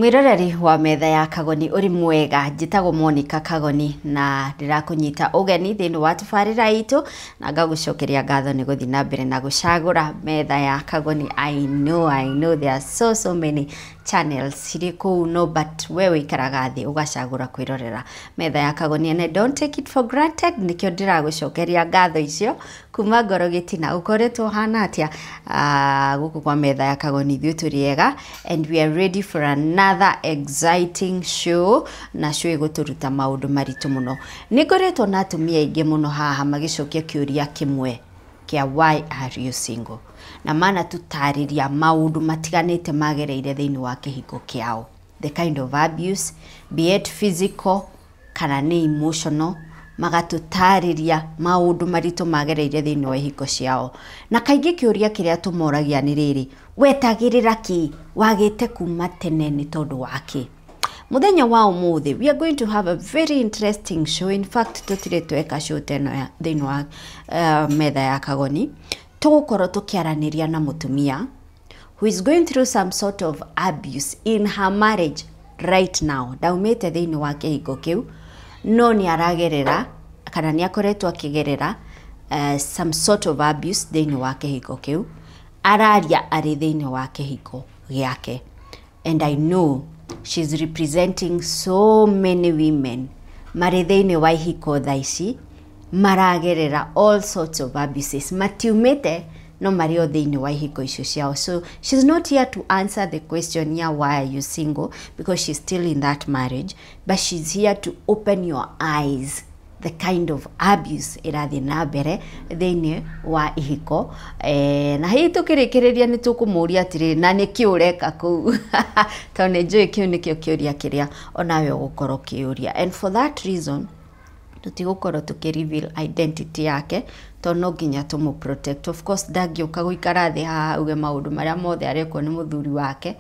Mwiroreri wa metha ya Kagoni uri mwega njitagwo Monica Kagoni na ndirakunyita ugeni thiini wa tabarira itu na ngagucokeria ngatho ni guthi na mbere na gucagura metha ya Kagoni. I know there are so many channels iri kuu no, but wewe ikaraga thi ugacagura kwirorera metha ya Kagoni and don't take it for granted. Nikio ndiragucokeria ngatho icio kuma ngoro gitina ukoretwo hana atia guku kwa metha ya Kagoni ithuĩ turiega and we are ready for another exciting show na show iguturuta maundu maritu muno. Ningoretwo na atumia aingi muno haha magicokia kiuria kimwe kia why are you single, na mana tutariria maundu matiganite magereire thiini wa kihiko kiao, the kind of abuse, be it physical kana ni emotional, magatutariria maundu maritu magereire thiini wa ihiko ciao. Na kaingi kiuria kiria tumoragia ni riri, wetagirira ki wagite kuma tene ni tondu waki. Muthenya wa umuthi we are going to have a very interesting show. In fact tutire tweka show teno ya thiini wa metha ya Kagoni tugukorwo tukiaraniria na mutumia who is going through some sort of abuse in her marriage right now. Daumete thiini wa kihiko kiu no ni aragerera kana ni akoretwo akigerera some sort of abuse thiini wa kihiko kiu, araria ari thiini wa kihiko giake. And I know she's representing so many women mari thiini wa ihiko thaici maragerera all sorts of abuses matiumete no mari o thiini wa ihiko icio ciao. So she's not here to answer the question ya why are you single, because she's still in that marriage, but she's here to open your eyes the kind of abuse irathi na mbere thiini wa ihiko. Na hii tukirikireria ni tukumuria atiri na niki ureka ku tone njui kiu nikio kiuria kiria onawe ugukorwo kiuria. And for that reason tutigukorwo tukireveal identity yake to no nginya tumu protect. Of course ndangioka guikara thi haha uge maundu maria mothe arekwo ni muthuri wake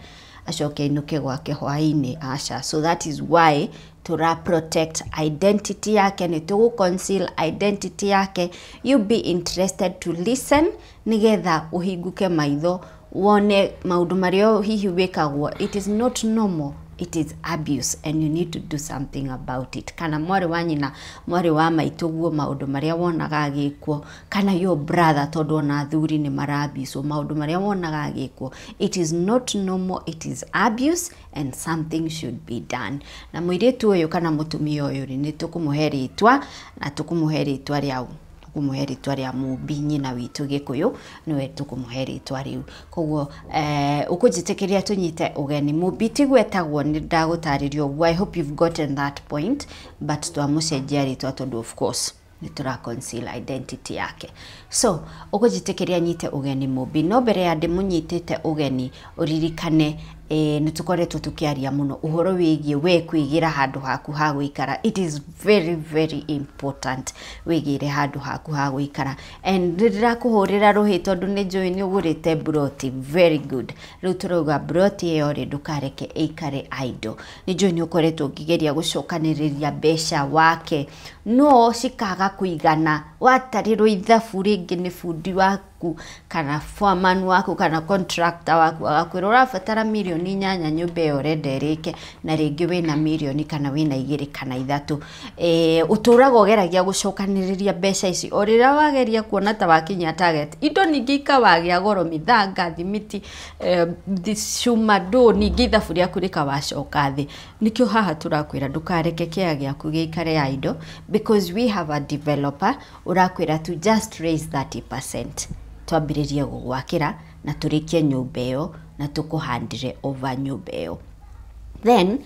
acoke inuke gwake hwaini, asha. So that is why tura protect identity yake, ni tugu conceal identity yake. You be interested to listen nigetha uhinguke maitho wone maundu maria hihi wikagwo. It is not normal, it is abuse and you need to do something about it. Kana mwari wa nyina mwari wa maituguo maundu maria wonaga agikwo, kana your brother tondu ona thuri ni marabiso maundu maria wonaga agikwo, it is not normal, it is abuse and something should be done. Na muiritu uyu kana mutumia uyu ni tukumuhe ritwa na tukumuhe ritwa riau, tukumuhe ritwa ria mumbi nyina witu Gikuyu niwe tukumuhe ritwa riu. Koguo ukujitikiria tunyite ugeni mumbi tigwetagwo ni ndagutaririo. I hope you've gotten that point, but twamucenjia ritwa tondu of course ni tura conceal identity yake. So ukujitikiria nyite ugeni mumbi no mbere ya ndimunyitite ugeni uririkane nitukoretwo tukiaria muno uhoro wigie we kwigira handu haku ha guikara. It is very important wigire handu haku ha guikara. And ndirakuhurira ruhi tondu ni njui ni ugurite broti. Very good. Riu turuga broti iyo ri ndukareke ikare idle. Ni njui ni ukoretwo ukigeria gucokaniriria besha wake no cikaga kuigana. Watarirwo ithabu ringi ni fundi waku kana foreman waku kana contractor waku agakwira urabatara milioni 8 nyumba iyo rendereke na ringi wina milioni kana wina 2 kana 3. Uturaga ugeragia gucokaniriria besha ici orira wageria kuona ta wakinya target. Indo ningi ikawagia goro, mithanga, thimiti, cuma, ndo ningi ithabu riaku rikawacoka thi. Nikio haha turakwira ndukareke kia giaku giikare idle, because we have a developer urakwira to just raise 30%. Twambiririe gugwakira na turikie nyumba iyo na tukuhandire over nyumba iyo. Then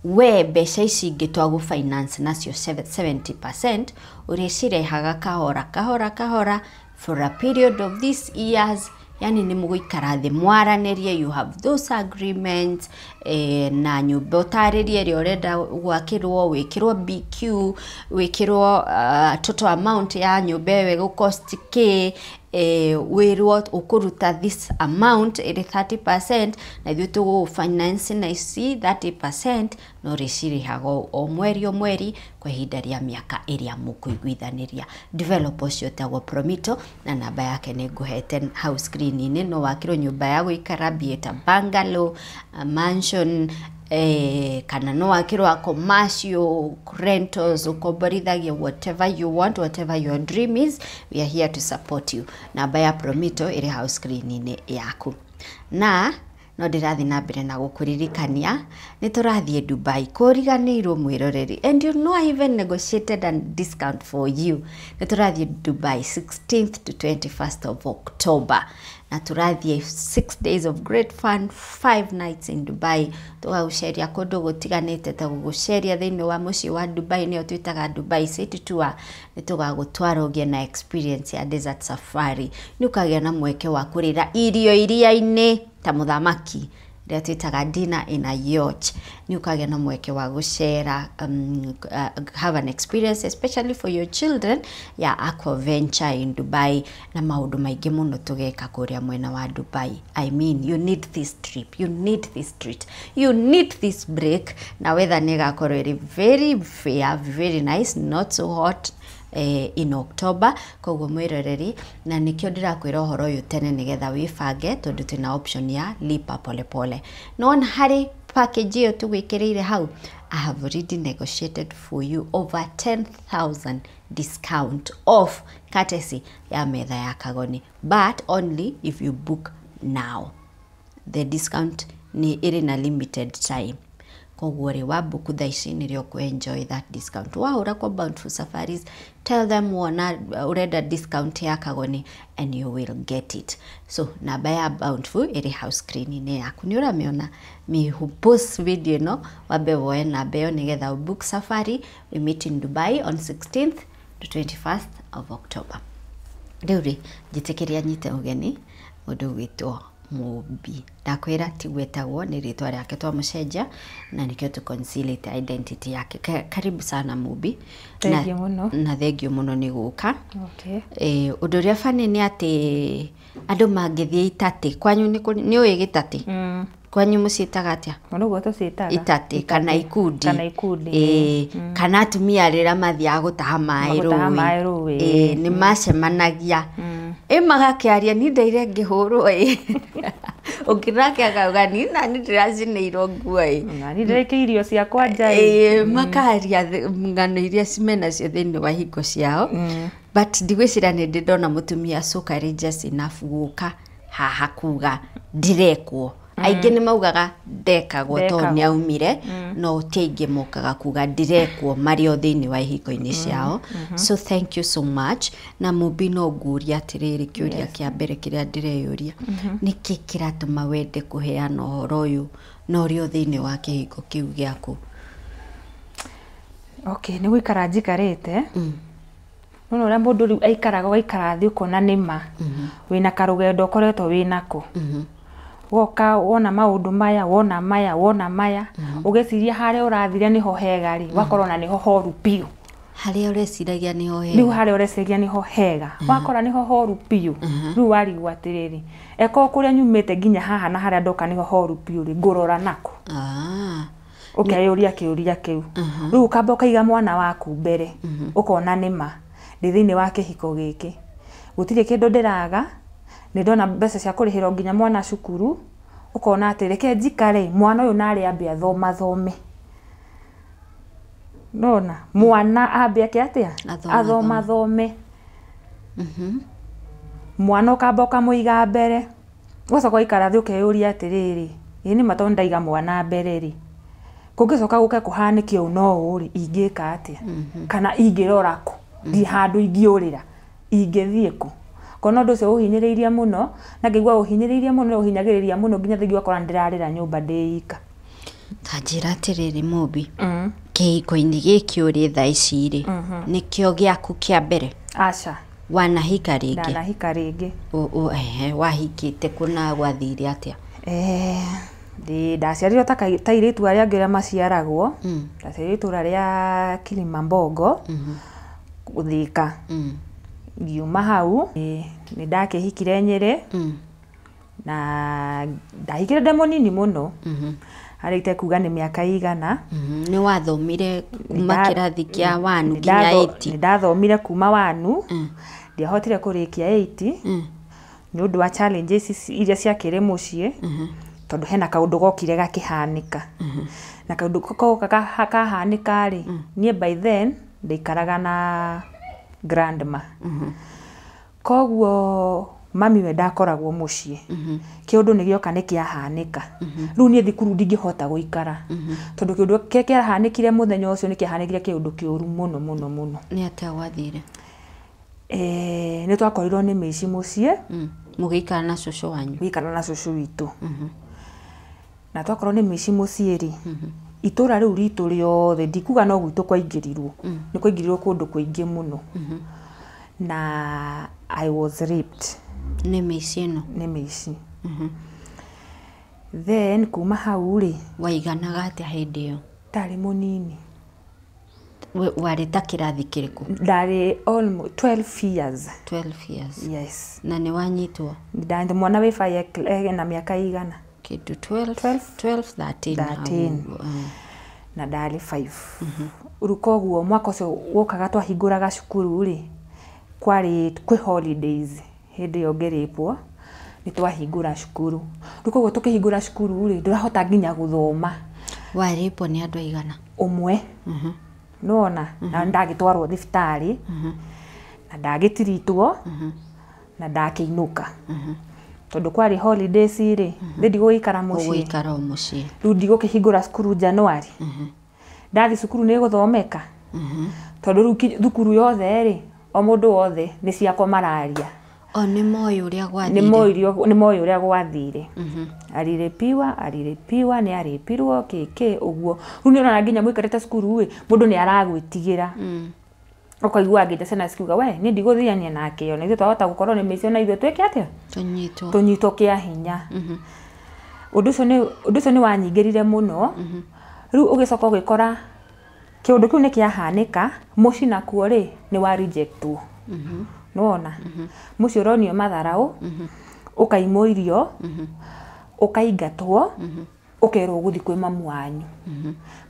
we besha ici ingi twagu finance nacio 70% uricirehaga kahora for a period of these years. Yani ni muguikara thi mwaranirie, you have those agreements na nyumba utaririe ri urenda gwakirwo, wikirwo BQ, wikirwo total amount ya nyumba we go cost k, wirwo ukuruta this amount iri 30% na ithu tugu finance na isi 30% no ricirihago o mweri kwa ihinda ria miaka iria mukuiguithaniria. Developer ucio tagwo Promito na namba yake ni nguhete house screen-ini. No wakirwo nyumba ya guikara, be it a bungalow, a mansion, kana no wakirwa commercial rentals ukomborithagia whatever you want, whatever your dream is, we are here to support you. Namba ya Promito iri house screen yaku. Na no ndirathi na mbere na gukuririkania ni turathie Dubai kuriganirwo mwiroreri, and you know I even negotiated a discount for you. Ni turathie Dubai 16th to 21st of October, na turathie 6 days of great fun, 5 nights in Dubai. Tugaguceria kundu gutiganite ta guguceria thiini wa mucii wa Dubai nio twitaga Dubai City Tour. Ni tugagutwara ugie na experience ya desert safari, ni ukagia na mweke wa kurira irio iria-ini ta muthamaki ndio twitaga dinner in a yacht. Ni ukagia na mweke wa gucera have an experience especially for your children ya aqua venture in Dubai na maundu maingi muno tugeka kuria mwena wa Dubai. I mean, you need this trip, you need this treat, you need this break. Na weather nigakorwo iri very fair, very nice, not so hot in October. Koguo mwiroreri, na nikio ndirakwira uhoro uyu tene nigetha wibange tondu twina option ya lipa pole pole. No hari package iyo tugwikirire hau, I have already negotiated for you over 10,000 discount off courtesy ya metha ya Kagoni, but only if you book now. The discount ni iri na limited time. Koguo ri wa book thaici ni rio ku enjoy that discount. Waura kwa Bountiful Safaris, tell them wona urenda discount ya Kagoni and you will get it. So namba ya Bountiful iri house screen ni yaku. Ni uramiona mi post video no wabe woe namba yo nigetha book safari. We meet in Dubai on 16th to 21st of October. Riuri jitekeria nyite ugeni mundu gwitwo Mubi. Ndakwira ti gwetagwo ni ritwa riake twa mucenjia na nikio tu conciliate identity yake. Karibu sana Mubi. Thank muno. Na thank you muno ni guka. Okay. Undu ria fani ni ati andu mangithie Itate. Kwanyu ni uyi Gitate? Kwanyu mucitaga atia? Muno gwa tucitaga Itate kana Ikundi. Kana Ikundi. Kana atumia rira mathia gutaha mai rũĩ. Ni macemanagia. Magakiaria ni ndaire ngihurwo ukirake akauga na ni ndiracineirwo nguo na ni ndeke irio ciakwa njai makaria ngano iria cimena cio thiini wa hingo ciao. But ndigwicira ni ndona mutumia courageous enough guka haha kuga ndirekwo. Aingi ni maugaga ndekagwo to ni aumire, no tiingi mokaga kuga ndirekwo mari o thiini wa hingo-ini ciao. So thank you so much. Na Mubi no nguria atiriri kiuria kia mbere kiria ndireyuria, niki kiratuma wende kuheana uhoro uyu no rio thiini wa kihingo kiu giaku? Okay, ni gwikara njikarite. No ria mundu riu aikaraga waikara thi ukona nima wina karugendo koretwo winako. Woka wona maundu maya wona maya ugeciria haria urathire niho hega ri wakorona niho horu piu. Haria ureciragia niho hega. Riu haria ureciragia niho hega wakora niho horu piu. Riu warigwa atiriri eko kuria nyumite nginya haha na haria ndoka niho horu piu ri ngurora nako. Ukeyuria kiuria kiu. Riu ukamba ukaiga mwana waku mbere ukona nima ndi thiini wa kihiko giki gutire kindu ndiraga. Ni ndona mbeca cia kurihira nginya mwana cukuru ukona ati reke njikare mwana uyu nari ambe athome. Nona mwana ambe atia athome. Mwana ukamba ukamuiga mbere ugacoka ikara thi ukeyuria atiriri ni mato ndaiga mwana mbere ri kungicoka guke kuhanike u no uri ingika atia kana ingirora ku ndi handu ingiurira ingithie ku. Kono ndu cio uhinyiriria muno na ngigwa uhinyiriria muno uhinyagiriria muno nginya thigwa kora ndirarira nyumba ndiika. Tanjira atiriri Mubi, kihiko-ini giki uri thaa ici ri nikio giaku kia mbere? Aca wanahika ringi? Ndanahika ringi. Wahikite kuna gwathire atia? Ndaciarirwo ta iritu aria angi maciaragwo. Ndaciarirwo itura ria Kilimambogo Thika. Ngiuma hau ni ndakihikire Nyeri na ndahikire ndi munini muno. Harite kuga ni miaka igana. Ni wathomire kuma kirathi kia 1 nginya 8? Ni ndathomire kuma 1 ndiahotire kurikia 8 ni undu wa challenges iria ciakire mucii tondu hena kaundu gokire gakihanika na kaundu ko kahanika ri nie by then ndikaraga na grandma koguo mami we ndakoragwo mucii kiundu ni gioka nikiahanika riu nie thikuru ndingihota guikara tondu kiundu kiahanikire muthenya ucio nikiahanikire kiundu kiuru muno ni atia wathire ni twakorirwo ni mici mucii mugikara na cucu wanyu wikara na cucu witu na twakorwo ni mici mucii ri itura riu ritu riothe ndikuga no gwitu kwaingirirwo ni kwaingirirwo kundu kuingi muno na I was raped ni mici no ni mici then kuma hau ri waiganaga atia hindi iyo tari munini wari ta kirathi kiriku ndari almost 12 years 12 years yes na ni wanyitwo ndandi mwana we fa na miaka igana kitu 13 na ndari 5 urukoguo mwaka ucio wokaga twahinguraga cukuru ri kwari kwi holidays hindi yo ngeripwo ni twahingura cukuru urukoguo tukihingura cukuru ri ndurahota nginya guthoma waripo ni andu aigana umwe nona na ndagitwarwo thibitari na ndagitiritwo na ndakiinuka tondu kwari holidays ri ndigwo ikara mucii riu ndigukihingura cukuru January ndathi cukuru ni guthomeka tondu riu thukuru yothe ri o mundu wothe ni ciako mararia ni moi uria gwathire ni moi uria gwathire ariripiwa ni aripirwo keke uguo riu ni ona nginya mwikarite cukuru we mundu ni aragwitigira ukaigua angite cena ciuga we ni ndiguthiania nake yo nithu twahota gukorwo ni micio na ithu twike atia tunyitwo kia hinya undu ucio ni wanyingirire muno riu ugicoka ugikora kiundu kiu ni kiahanika muci nakuo ri ni wa rejectwo nona muci uronio matharau ukaimwo irio ukaingatwo ukerwo guthi kwi mamu wanyu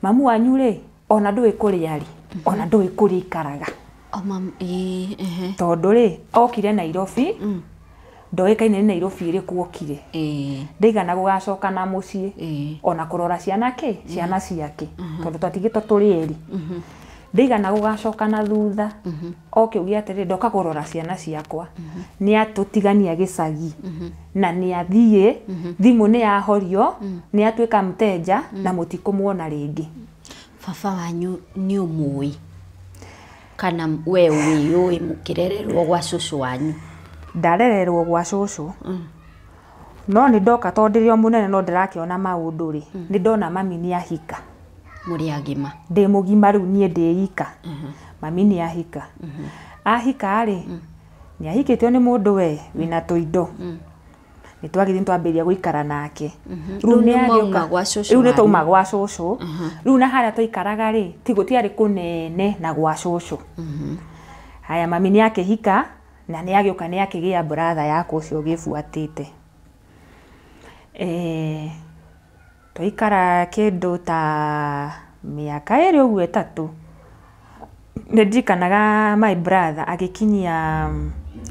mamu wanyu ri ona ndui kuria ri ona ndui kurikaraga tondu ri okire Nairobi ndoikaine ni Nairobi ri kuokire ndigana gugacoka na mucii ona kurora ciana ciake tondu twatigitwo turi eri ndigana gugacoka na thutha okiugia atiri ndoka kurora ciana ciakwa ni atutigania gicagi na ni athie thimu ni yahorio ni atwika mteja na mutikumwona ringi baba wanyu ni umui kana we ui mukirererwo gwa cucu wanyu ndarererwo gwa cucu no ni ndoka tondirio munene no ndirakiona maundu ri ni ndona mami ni ahika muri agima ndi mugima riu nie ndiika mami ni ahika ahika ri ni ahikitio ni mundu we wina tuindo ni twagithi twambiria guikara nake riu ni agioka gwa cucu riu ni tuma gwa cucu riu na haria tuikaraga ri tigutiari kunene na gwa cucu haya mami ni akihika na ni agioka ni akigia brother yako ucio gifuatite tuikara kindu ta miaka eri uguo etatu ndikanaga my brother agikinyia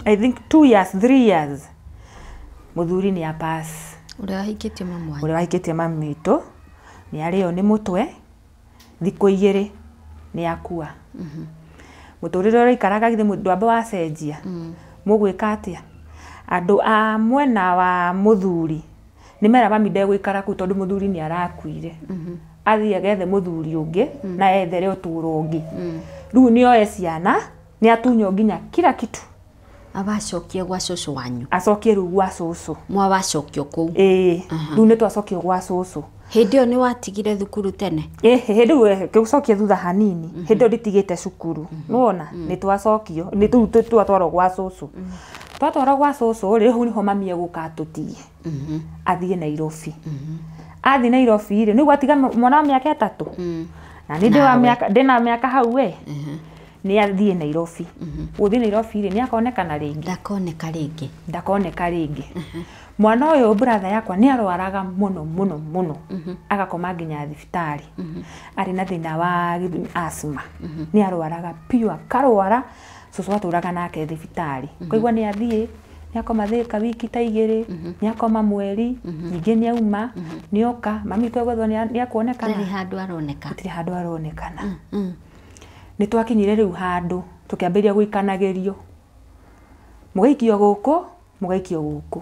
I think 2 years 3 years muthuri ni apass uria wahikitie mamu wanyu uria wahikitie mamu itu ni ario ni mutwe thiku igiri ni akua muturire uri ikaraga githi ndwambe wa cenjia mugwika atia andu a mwena wa muthuri ni mera mami ndegwikara ku tondu muthuri ni arakuire athie gethe muthuri ungi na ethere uturo ungi riu ni oe ciana ni atunyo nginya kila kitu abacokie gwa cucu wanyu acokie riu gwa cucu mwabacokio kuu riu ni twacokio gwa cucu hindi iyo ni watigire thukuru tene hindi kiucokia thutha hanini hindi iyo nditigite cukuru nuona ni twacokio ni tu twatwarwo gwa cucu twatwarwo gwa cucu ri hu niho mami eguka atutie athie Nairobi athi Nairobi ri ni gwatiga mwana wa miaka 3 na ni ndina miaka hau we ni athie Nairobi uthi Nairobi ri ni akonekana ringi ndakoneka ringi mwana uyu brother yakwa ni arwaraga muno agakoma nginya thibitari ari na thina wa asthma ni arwaraga piwa karwara cucu aturaga nake thibitari koigwa ni athie Niakoma Thika wiki ta igiri, niakoma mweri, ningĩ niauma, nioka, mami twegwethwo niakuonekana. Tari handu aroneka. Gutiri handu aronekana. Ni twakinyire riu handu, tukiambiria guikanagĩrio. Mugaikio guku, mugaikio guku.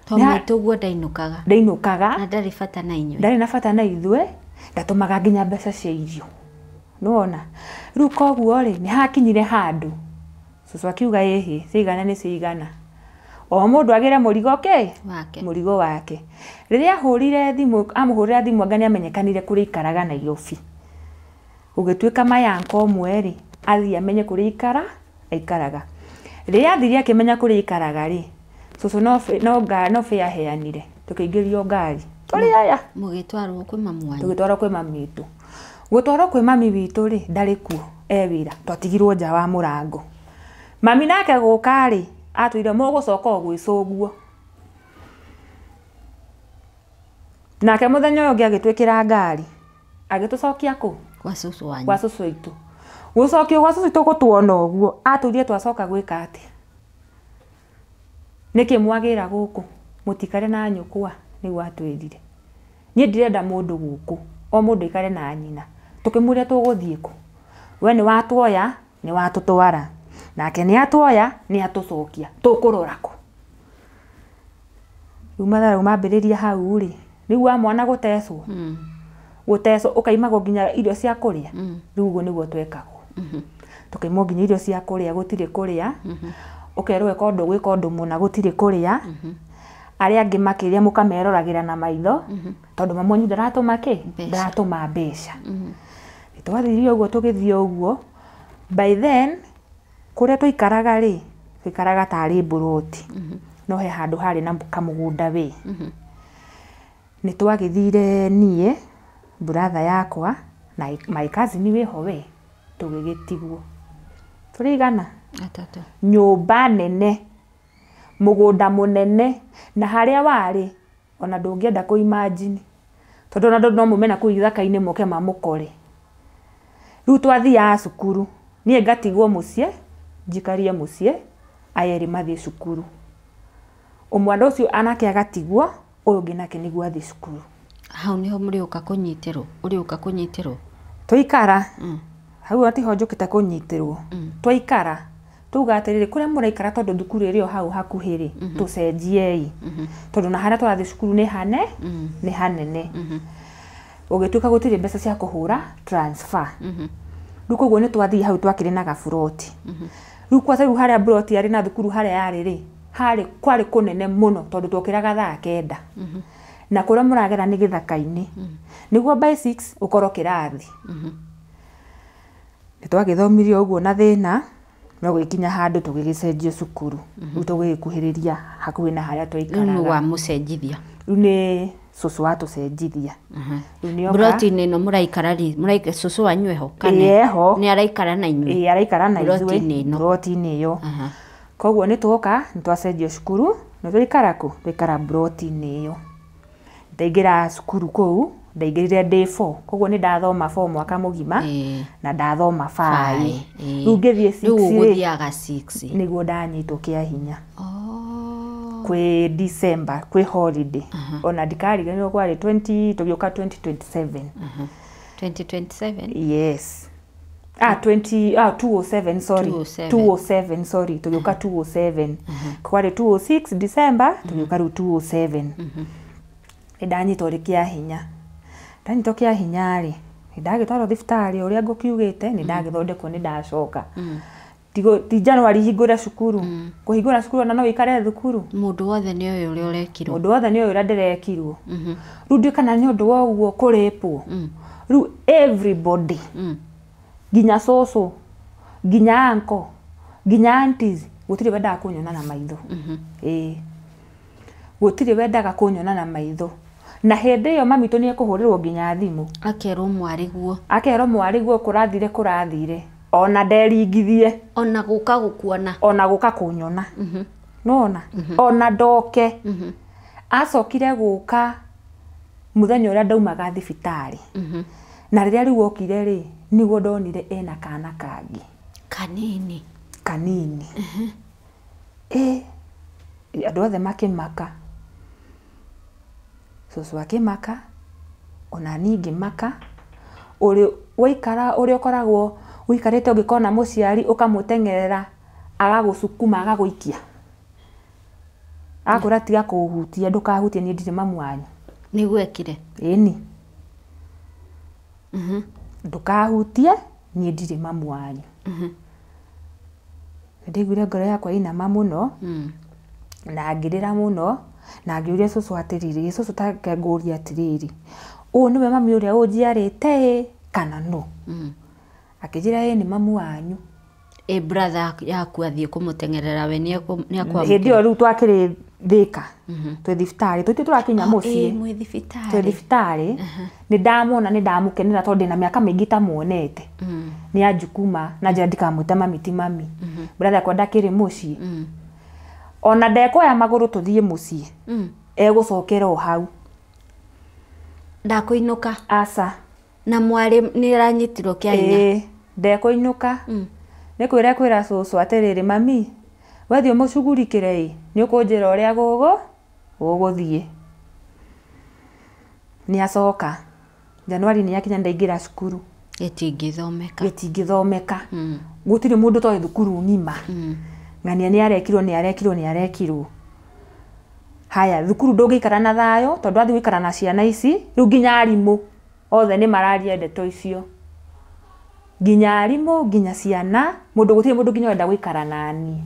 Tomituguo ndainukaga. Ndainukaga. Na ndari bata na inyuĩ. Ndari na bata na ithuĩ, ndatumaga nginya mbeca cia irio. Nuona. Riu koguo ri, ni hakinyire handu. Cucu akiuga ehe, cigana ni cigana. O mundu agire murigo wake. Murigo wake. Riria ahurire thimu, amuhurira thimu angani amenyekanire kuri ikaraga na Nairobi. Ugituika mayanko mweri, athi amenye kuri ikara, aikaraga. Riria athiri akimenya kuri ikaraga ri, cucu no fe aheanire. Tukiingĩrio ngari. Turi aya. Mugitwarwo kwi mamu wanyu. Tugitwarwo kwi mami witu. Gutwarwo kwi mami witu ri, ndari kuo. Wira, twatigirwo nja wa murango. Mami nake guka ri, atwire mugucoka gwicũguo. Nake muthenya uyu ungi agitwikira ngari. Agitucokia ku? Kwa cucu wanyu. Kwa cucu itu. Gucokio gwa cucu itu gutuona uguo, atwire twacoka gwika atia. Niki mwagira guku, mutikare na nyukwa, niguo atwirire. Nie ndirenda mundu guku, o mundu ikare na nyina. Tukimure tuguthie ku. We ni watuoya, ni watutwara. Nake ni atuoya, ni atucokia. Tukurora ku. Riu mambiriria hau ri, riu wa mwana gutecwo. Gutecwo ukaimago nginya irio cia kuria. Riu uguo niguo twekagwo. Tukaimwo nginya irio cia kuria, gutire kuria. Ukerwo kondu gwika undu muna gutire kuria. Aria angi makiria mukameroragira na maitho, tondu mamonyu ndaratuma ki? Ndaratuma mbeca. Twathirio uguo tugithio uguo. By then kuria tuikaraga ri, tuikaraga tari buroti. No he handu hari na kamugunda we. Ni twagithire nie, brother yakwa na my cousin we ho we, tugigitigwo. Turigana atatu. Nyumba nene, mugunda munene, na haria wari ona ndungienda ku imagine. Tondu na no mumena ku ithaka-ini muke mamukore. Riu twathia cukuru, nie ngatigwo mucie, njikarie mucie, ayeri mathie cukuru. Omwana ucio anake agatigwo, uyu ngi nake niguo athie cukuru. Hau niho muriuka kunyitirwo, uriuka kunyitirwo. Tuikara. Hau atiho njukite kunyitirwo. Twaikara. Tuga atiriri kuria muraikara tondu thukuru irio hau hakuhiri, tucenjiei. Tondu na haria twathie cukuru ni hanene. Ugituka gutire mbeca cia kuhura transfer. Riu koguo ni twathie hau twakire na gafuroti. Riu kwa riu haria broti ari na thukuru haria yari ri, kwari kunene muno tondu twokiraga thaa 9. Na kuria muragera ni githaka-ini. Niguo by 6 ukorwo kirathi. Ni twagithomirio uguo na thina, no gwikinya handu tugigicenjio cukuru. Riu tugikuhiriria hakuhi na haria twaikaraga. Riu wa mucenjithia. Riu ni cucu watucenjithia. Broti-ini no muraikara ri, muraika cucu wanyu eho kana? Yeho. Ni araikara na inyuĩ. Araikara na ithuĩ. Broti-ini ino. Broti-ini iyo. Koguo ni twoka, ni twacenjio cukuru, no twikara ku? Twikara broti-ini iyo. Ndaingira cukuru kuu, ndaingirire day 4. Koguo ni ndathoma 4 mwaka mugima, na ndathoma 5. Riu ngithie 6. Riu guthiaga 6. Niguo ndanyitwo kia hinya. Kwi December, kwi holiday. Ona ndikariganirwo kwari 20 2027. 2027? Yes. 207 sorry. 207 sorry. Tugioka 207. Kwari 206 December, tugioka 207. Ndanyitwo kia hinya. Ndanyitwo kia hinya ri. Ndagitwarwo thibitari uria ngukiugite, ni ndagithondekwo ni ndacoka. Ti January hingura cukuru. Kuhingura cukuru na no ikare thukuru. Mundu wothe ni oyo uria urekirwo. Mundu wothe ni oyo uria ndirekirwo. Riu ndikana ni undu wa uguo kuripwo. Riu everybody. Ginya cucu, ginya anko, ginya aunties, gutire wendaga kunyona na maitho. Gutire wendaga kunyona na maitho. Na hindi iyo mami tu ni ekuhurirwo nginya thimu. Akerwo mwariguo. Akerwo mwariguo kurathire. Ona nderingithie. Ona guka gukuona. Ona guka kunyona. Nona. Ona ndoke. Acokire guka muthenya uria ndaumaga thibitari. Na riria riu okire ri, niguo ndonire ena kana kangi. Kanini. Kanini. Andũ othe makĩmaka. Cũcũ akĩmaka, ona niĩ ngĩmaka. Waikara ũrĩa ũkoragwo ũikarĩte ũngĩkona mũciari ũkamũteng'erera agagũcukuma agagũikia. Akwĩra tiga kũhutia, ndũkahutie, niĩ ndirĩ mamu wanyu. Nĩguo ekire? Ĩni. Ndũkahutie, niĩ ndirĩ mamu wanyu. Ndaiguire ngoro yakwa ĩinama mũno, na ngĩrĩra mũno, na ngĩũria cũcũ atĩrĩrĩ, cũcũ take ngũrie atĩrĩrĩ, ũũ nĩwe mami ũrĩa ũnjiarĩte kana no? Akĩnjĩra nĩ mamu wanyu. Brother yaku athiĩ kũmũteng'erera we nĩakwamũkĩra? Hĩndĩ ĩyo rĩu twakĩrĩ Thĩka, twĩ thibitarĩ, tũtĩ tũrakinya mũciĩ, mwĩ thibitarĩ, twĩ thibitarĩ, nĩndamwona nĩndamũkenera tondũ ndĩna mĩaka mĩingĩ tamuonete. Nĩanjukuma na njĩra ndikamwĩte mami ti mami. Brother yakwa ndakĩrĩ mũciĩ. Ona ndekuoya magũrũ tũthiĩ mũciĩ, egũcokera o hau. Ndakũinũka? Aca. Na mwarĩ nĩaranyitirwo kĩahinya? Ndekũinũka. Nĩkwĩra cũcũ atĩrĩrĩ, mami, wathiĩ mũcugurikĩre nĩũkũnjĩra ũrĩa gũgũthiĩ. Nĩacoka. Januari nĩyakinya ndaingĩra cukuru. Gĩtingĩthomeka. Gũtirĩ mũndũ toĩ thukuru ng'ima. Ng'ania nĩarekirwo. Haya, thukuru ndũngĩikara na thayũ, tondũ wathiĩ gũikara na ciana ici, rĩu nginya arimũ othe nĩmararia ndeto icio. Nginya arimũ, nginya ciana, gũtirĩ mũndũ nginya wenda gũikara naniĩ.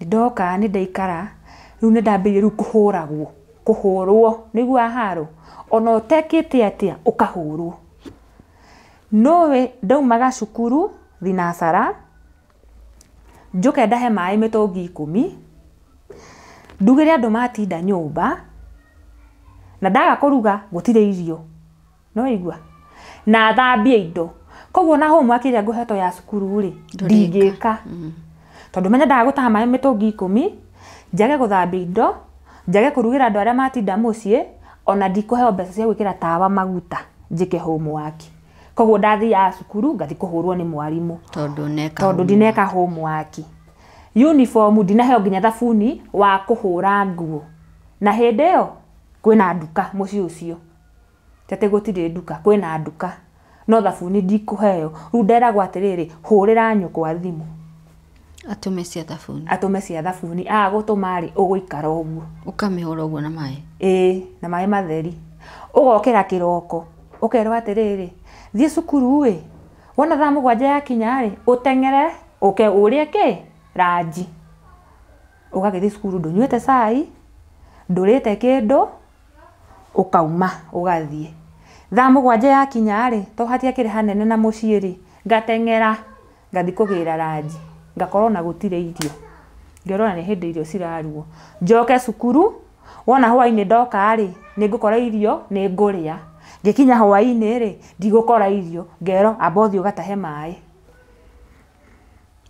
Nĩndoka nĩndaikara, rĩu nĩndambĩrĩirie rĩu kũhũrwo, nĩguo haro, ona ũtekĩte atĩa ũkahũrwo. Nowe ndaumaga cukuru thinacara, njoke ndahe maĩ mĩtũngi 10, ndugĩre andũ matinda nyũmba, na ndaga kũruga gũtirĩ irio. No igua? Na thambie indo. Koguo na homework ĩrĩa ngũhetwo ya cukuru rĩ, ndingĩka. Tondũ menya ndaga gũtaha maĩ mĩtũngi 10, njage gũthambia indo, njage kũrugĩra andũ arĩa matinda mũciĩ, ona ndikũheo mbeca cia gwĩkĩra tawa maguta njĩke homework. Koguo ndathiaga cukuru ngathi kũhũrwo nĩ mwarimũ tondũ ndineka homework. Uniform ndinaheo nginya thabuni wa kũhũra nguo. Na hĩndĩ ĩyo kwĩna nduka mũciĩ ũcio. Tete gũtirĩ nduka, kwĩna nduka. No thabuni ndikũheo. Rĩu nderagwo atĩrĩrĩ, hũrĩra nyũkwa thimũ. Atũme cia thabuni. Gũtũma rĩ, ũgũikara ũguo. Ũkamĩhũra ũguo na maĩ? Na maĩ matheri. Ũgokĩra kĩroko. Ũkerwo atĩrĩrĩ, thiĩ cukuru wona thaa 7 yakinya ũteng'ere, ũke ũrĩe ranji. Ũgagĩthiĩ cukuru ndũnyuĩte cai, ndũrĩte kĩndũ, ũkauma ũgathiĩ. Thaa 7 yakinya to hatiakĩrĩ hanene na mũciĩ ngateng'era, ngathi kũgĩra ranji, ngakorwo na gũtirĩ irio. Ngĩrora nĩ hĩndĩ irio ciraruo. Njoke cukuru, wona hwainĩ ndoka nĩngũkora irio nĩngũrĩa. Ngĩkinya hwainĩ ndigũkora irio, ngero amba ũthiĩ ũgatahe maĩ.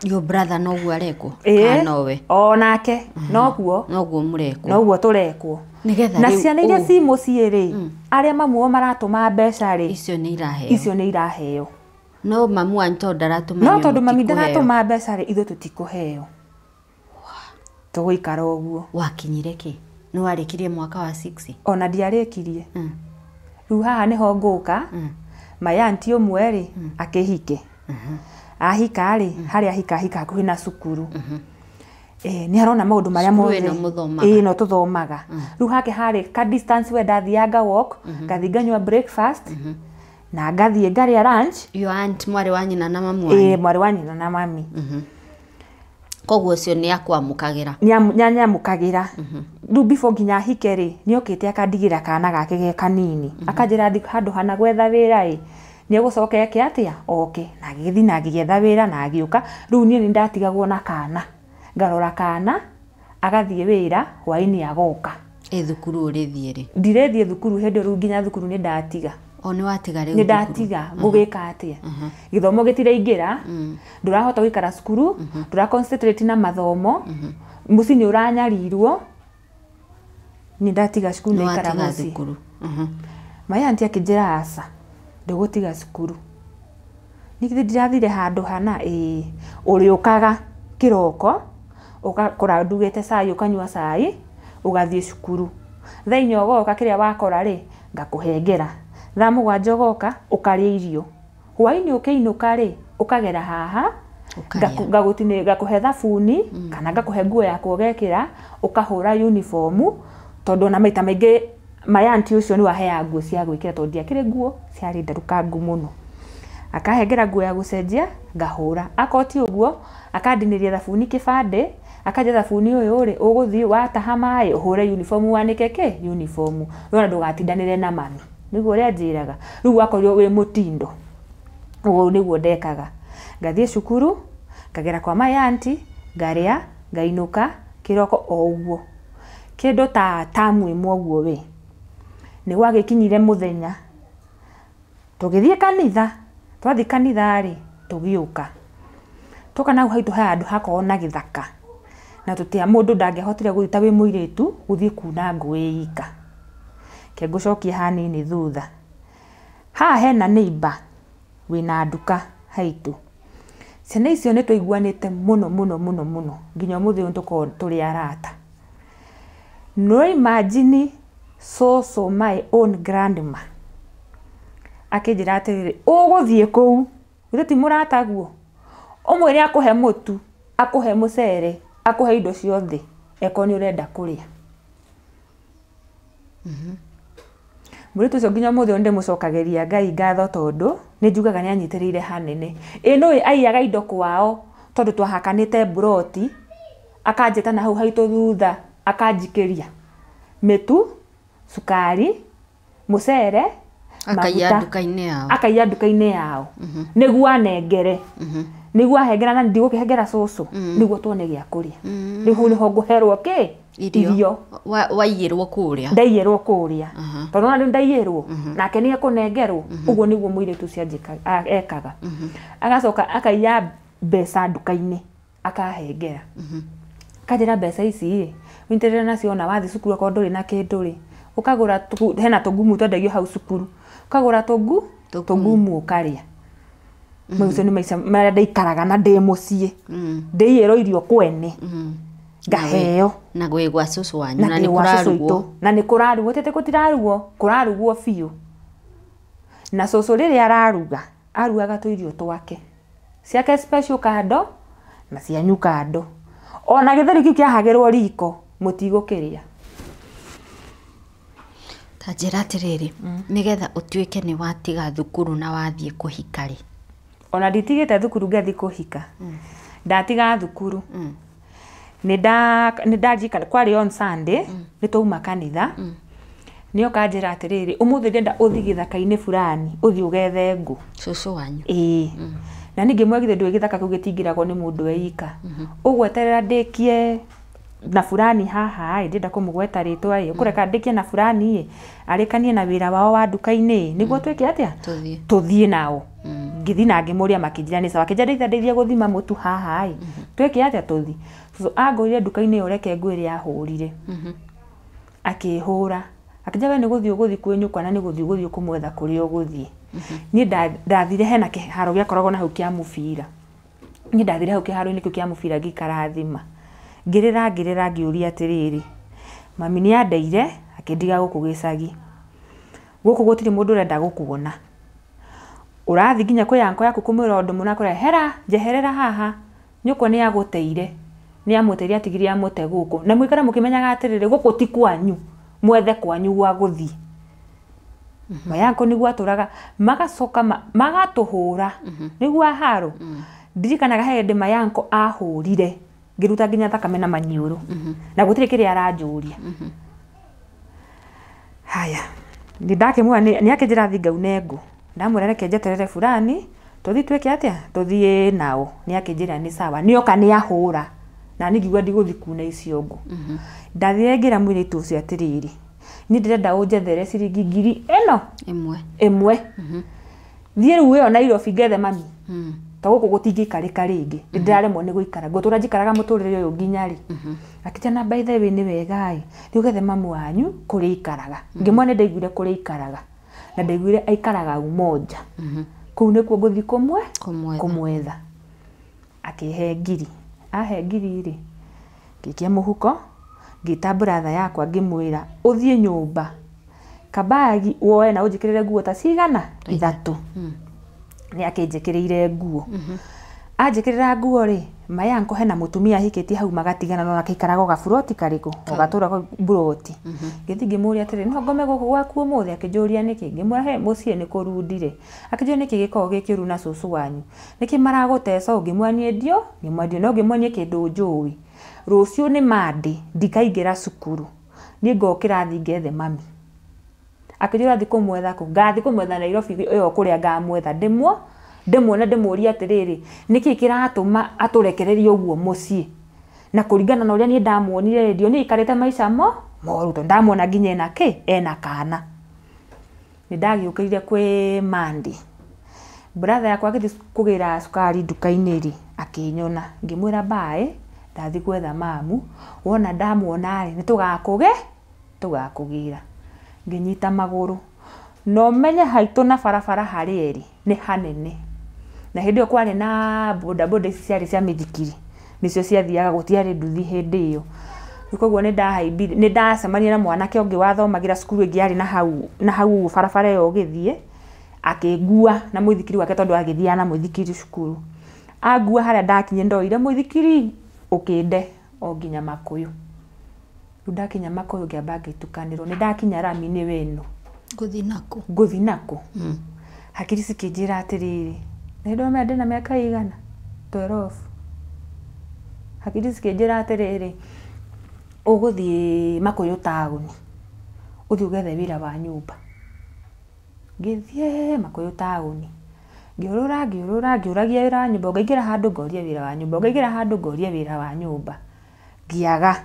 Your brother noguo arekwo? Nowe? Onake, noguo mũrekwo? Noguo tũrekwo. Na ciana iria ci mũciĩ arĩa mamuo maratũma mbeca icio nĩ iraheo. No mamu wanyu tondũ ndaratũma? No tondũ mami ndaratũma mbeca ithuĩ tũtikũheo. Tũgũikara ũguo. Wakinyire kĩ? Nĩwarĩkirie mwaka wa 6? Ona ndiarĩkirie. Rĩu haha nĩho ngũka, my auntie ũmwe akĩhike. Ahika harĩa ahika hakuhĩ na cukuru. Nĩarona maũndũ marĩa mothe no tũthomaga. Rĩu hake harĩ ka distance we ndathianga walk, ngathi nganyua breakfast, na ngathi ngarĩa lunch. Your aunt mwarĩ wa nyina na mamu wanyu? Mwarĩ wa nyina na mami. Koguo ũcio nĩakwamũkagĩra? Nĩanyamũkagĩra. Rĩu before nginya ahike nĩokĩte akandigĩra kana gake ge kanini. Akanjĩra handũ hana gwetha wĩra nĩegũcoka eke atĩa oke. Na agĩthiĩ na agĩetha wĩra na agĩũka. Rĩu niĩ nĩndatigagwo na kana. Ngarora kana agathiĩ wĩra hwainĩ agoka. Thukuru ũrĩthiĩ? Ndirĩthiĩ thukuru hĩndĩ rĩu nginya thukuru nĩndatiga. Nĩwatiga rĩu? Nĩndatiga. Ngũgĩka atĩa? Gĩthomo gĩtiraingĩra, ndũrahota gũikara cukuru, ndũra-concentrate na mathomo, mũciĩ nĩũranyarirwo. Nĩndatiga cukuru nĩikara mũciĩ. My auntie akĩnjĩra aca, ndũgũtiga cukuru. Nĩgithĩ ndirathire handũ hana? Ũrĩũkaga kĩroko, ukakora ndugete cai ukanyua cai ugathie cukuru thaini ogoka kiria wakora ri ngakuhengera thaa 7 ogoka ukaria irio hwaini ukiinuka ri ukagera haha ngagutine gakuhe thabuni kana gakuhe nguo ya kugekira ukahura uniform tondu na maita maingi mayanti ucio ni wahea nguo cia gwikira tondu akire nguo ciari ndarukangu muno akahengera nguo ya gucenjia ngahura akoti uguo akandiniria thabuni kibande akaje thabuni uyu ri uguthii wataha mai uhure uniform wanike ke uniform wona ndugatindanire na mami niguo ria njiraga riu akorio wi mutindo uguo niguo ndekaga ngathie cukuru ngagera kwa mayanti ngaria ngainuka kiroko o uguo kindu ta tamu imwe uguo we ni wagikinyire muthenya tugithie kanitha twathi kanitha ri tugiuka tuka nau haitu handu hakona githaka na tutia mundu ndangehotire guthita wi muiritu guthie kuna ngui ika ke gucokia hanini thutha ha hena neighbor wina nduka haitu ciana icio ni twaiguanite muno nginya muthi untuko turi arata no imagine so my own grandma akijira atiriri uguthie kuu uthiti murata guo umwire akuhe mutu akuhe mucere akuhe indo ciothe eko ni urenda kuria muritu cio nginya muthi onde mucokageria Ngai ngatho tondu ni njugaga ni anyitirire hanene ino aiyaga indo kwao tondu twahakanite broti akanjeta na hau haitu thutha akanjikiria mitu sukari mucere akaiya nduka-ini yao niguo anengere niguo ahengera na ndigukihengera cucu niguo tuone gia kuria riu niho nguherwo ki irio waiyirwo kuria ndaiyirwo kuria tondu na riu ndaiyirwo nake ni ekunengerwo uguo niguo muiritu cianjika ekaga agacoka akaiya mbeca nduka-ini akahengera akajira mbeca ici winterera nacio na wathi cukuru ko nduri na kindu ri ukagura hena tugumu twendagio hau cukuru ukagura tugumu ukaria muico ni maica maria ndaikaraga na ndi mucii ndiiyero irio kwene ngaheo na gwigwa cucu wanyu na ni kurarugo na ni kurarugo tete gutirarugo kurarugo fiu na cucu riria arugaga tu irio twake ciake special kando na cianyu kando ona githeri ki kiahagirwo riko mutigokiria tajira atiriri nigetha utuike ni watiga thukuru na wathie kuhikari ona nditigite thukuru ngathi kuhika ndatiga thukuru nindajika kwari on Sunday nituma kanitha nio kanjira atiriri umuthi ndenda uthi githaka-ini fulani uthi ugethe ngu cucu wanyu na ningi mwegithe ndwe githaka kau gitingiragwo ni mundu eika ugweterera ndikie na fulani haha ndenda kumugweta ritwa ukureka ndikie na fulani arikanie na wira wao wa nduka-ini niguo twike atia tuthie nao ngithi na ngimuria makijira ni sawa kijira ndeithia guthima mutu haha twike atia tuthi so agurire nduka-ini ureke ngwiri ahurire akihura akijaga ni guthi kwenyuka na ni guthi kumwetha kuria guthi ni ndathire hena kiharo giakoragwo na hau kia mubira ni ndathire hau kiharo-ini kia mubira gikarathima ngirira ngiuria atiriri mami ni andeire akindiga guku gicagi guku gutiri mundu urenda gukuona urathi nginya kwi yanko yaku kumwira undu muna kure hera njeherera haha nyuko ni aguteire ni amuteire atigiri amute guku na mwikara mukimenyaga atiriri guku ti kwanyu mwethe kwanyu gwa guthi mayanko niguo aturaga magacoka magatuhura niguo haro ndirikanaga hindi mayanko ahurire ngiruta nginya thakame na maniuru na gutire kiri aranjuria haya ndakimwa ni akijira thi ngaune ngu ndamwira reke njeterere fulani tuthi twike atia tuthie nao ni akijira ni sawa nioka ni ahura na nigigwa ndiguthi kuna icio ngu ndathire ngira mwiritu ucio atiriri ni ndirenda unjethere ciringi ngiri eno imwe thie riu iyo Nairobi ngethe mami taguku gutingikarika ringi ndiraremwo ni guikara gutura njikaraga muturire uyu nginya ri akijana by the way ni wegai riugethe mamu wanyu kuri ikaraga ngimone ndaiguire kuri ikaraga na ndaiguire aikaraga umoja kuu nikuo guthi kumwetha akihe ngiri ahe ngiri ri Ngikia muhuko ngita brother yakwa ngimwira uthie nyumba kabagi woe na ujikirire nguo ta cigana 3 ni akinjikirire nguo anjikirira nguo ri mayanko hena mutumia hikitie hau magatigana no akikaraga gabuloti kariku ugatura buloti ngithi ngimuria atiri no ngome guku gwaku umuthi akinjuria niki ngimura he mucie ni kurundire akinjuria niki gikoo gikiuru na susu wanyu niki maragutesa ngimwani ndio ngimwani no ngimwani kindu njui rucio ni mandi ndikaingira cukuru ni ngokira thi ngethe mami akinjuria thi kumwetha ku ngathi kumwetha Nairobi iyo kuria ngamwetha ndemwona ndemuria atiriri niki kiratuma aturekererie uguo mucie na kuringana na uria ni ndamuonire redio ni ikarite maisha moru to ndamuona nginya ena kana ni ndagiukirire kwi mandi brother yakwa agithi kugira sukari duka-ini ri akinyona ngimwira bae ndathi kwetha mamu wona ndamuona ri ni tugakugira nginyita maguru no menye haitu na barabara hari eri ni hanene na hindi kwari na boda ciari cia mithikiri nicio ciathiaga gutiari nduthi hindi iyo nikoguo ni ndahaibire ni ndacemania na mwanake ungi wathomagira cukuru ingi ari na hau barabara iyo ugithie akingua na muithikiri wake tondu agithia na muithikiri cukuru agua haria ndakinye ndoire muithikiri ukinde o nginya Makuyu ndakinya Makuyu ngiamba ngitukanirwo ni ndakinya rami ni weno nguthi naku hakiri cikinjira atiriri ndio me ndina miaka igana 12 hakiri cikinjira atiriri uguthie Makuyu tauni uthi ugethe wira wa nyumba ngithie Makuyu tauni ngiuragia wira wa nyumba ngaingira handu ngoria wira wa nyumba ngaingira handu ngoria wira wa nyumba ngiaga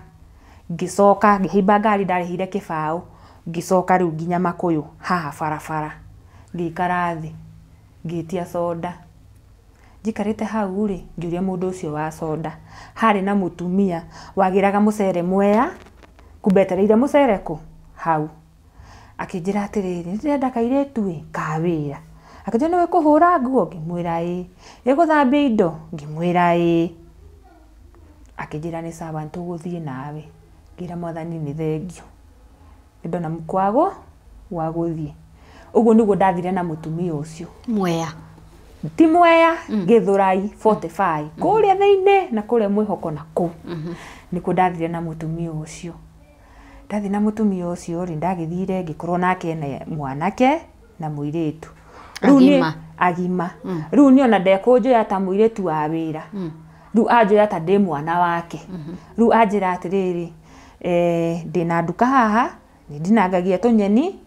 ngicoka ngihimba ngari ndarihire kibao ngicoka riu nginya Makuyu haha barabara ngikara thi ngitia soda njikarite hau ri ngiuria mundu ucio wa soda hari na mutumia wagiraga mucere mwea kumbetereire mucere ku hau akinjira atiriri ndirenda kairetu kawira akinjira niwe kuhura nguo ngimwira guthambia indo ngimwira akinjira ni sawa ntuguthie nawe ngira mwathani ni thengio ndona mukwago wa guthie uguo niguo ndathire na mutumia ucio mwea ti mwea Githurai 45 kuria thiine na kuria mwihoko na ku niko ndathire na mutumia ucio ndathi na mutumia ucio ri ndagithire ngikorwo nake na mwanake na muiritu agima riu ni ona ndekunjoya ta muiritu wa wira riu anjoya ta ndi mwana wake riu anjira atiriri ndina nduka haha ni ndinangagia tunyeni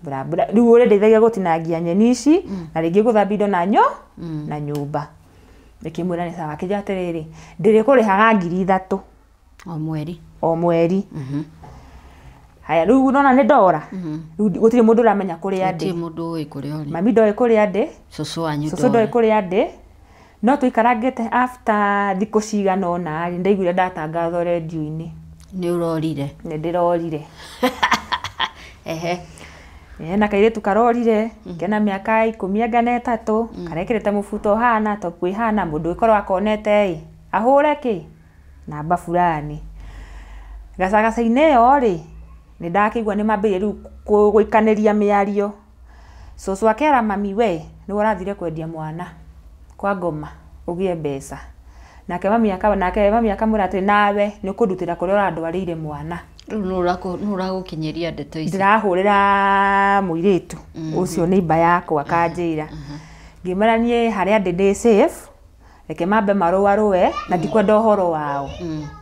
riu uri ndeithagia gutinangia nyeni ici na ringi guthambia indo na nyumba nikimwira ni sawa akija atiriri ndirikurihaga 3,000 o mweri haya riu nona ni ndora riu gutiri mundu uramenya kuria ndi mami ndoi kuria ndi susu ndoi kuria ndi no tuikarangite after thiku cigana ona ri ndaiguire ndatangatho redio-ini ni urorire ni ndirorire na kairetu karorire kena miaka 13 karekirete mubuto hana topu hana mundu ikorwo akonete ahure ki namba fulani gacagacaine yo ri ni ndakigwa ni mambire riu guikaniria miario susu akera mami we ni warathire kwendia mwana kwa Ngoma ugie mbeca nake mami akamwira ati nawe ni kundutira kuria urandwarire mwana nuragukinyeria ndeto ici ndirahurira muiritu ucio ni mba yakwa akanjira ngimaranie haria ndi safe reke mambe marũarũe na ndikwenda ũhoro wao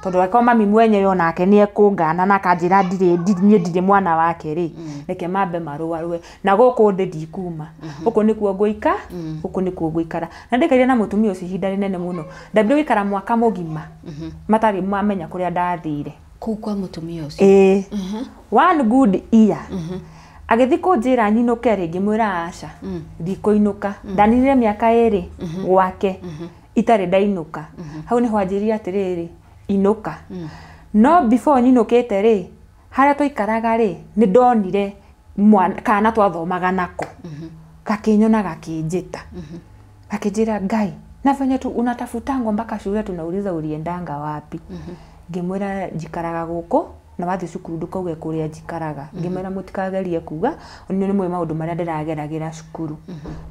tondu reke mami mwenyewe onake ni ekungana na akanjira ndire mwana wake ri reke mambe marũarũe na guku ndi ndikuma guku nikuo nguika guku nikuo nguikara na ndikaire na mutumia ucio ihinda rinene muno ndambire guikara mwaka mugima matari mamenya kuria ndathire kwa mutumia ucio 1 good year agithi kunjira nyinuke ringi mwira aca ndikuinuka ndanirire miaka 2 gwake itari ndainuka hau ni hwanjiria atiriri inuka no before nyinukite ri haria tuikaraga ri ni ndonire kana twathomaga nako gakinyona gakinjita gakinjira Ngai na venye tu unatafuta mpaka shule tunauliza uliendanga wapi ngimwira njikaraga guku na wathi cukuru ndukauge kuria njikaraga ngimwira mutikagerie kuga oni ni mwe maundu maria ndirageragira cukuru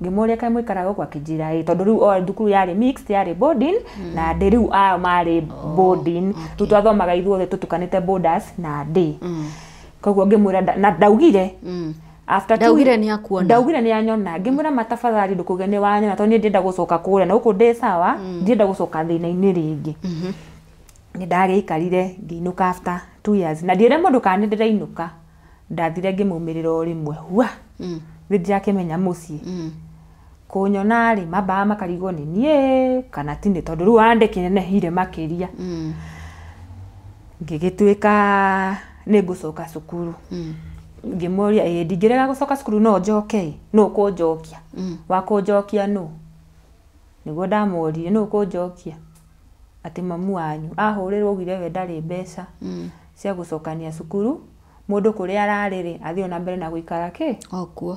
ngimuria kai mwikaraga kwa kijira tondu riu o thukuru yari mixed yari boarding na ndi riu ayo mari boarding tu twathomaga ithuothe tutukanite borders na ndi koguo ngimwira na ndaugire after ndaugire ni akuona ndaugire ni anyona ngimwira matafadhali ndukuge ni wanyona tondu ni ndenda gucoka kuria na uku ndi sawa ndenda gucoka thina-ini ringi ni ndageikarire ngiinuka after 2 years na ndire mundu kana ndirainuka ndathire ngimumirira o rimwe hua ndirakimenya mucii kunyona ri mabaa makarigo ni nie kana tini tondu riu andikire nehire makiria ngigituika ni gucoka cukuru ngimuria ndingirega gucoka cukuru no njoke no kunjokia wa kunjokia no niguo ndamurire no kunjokia ati mamu wanyu ahurirwo ugire we ndari mbeca cia gucokania cukuru mundu kuria arariri athio na mbere na guikara ki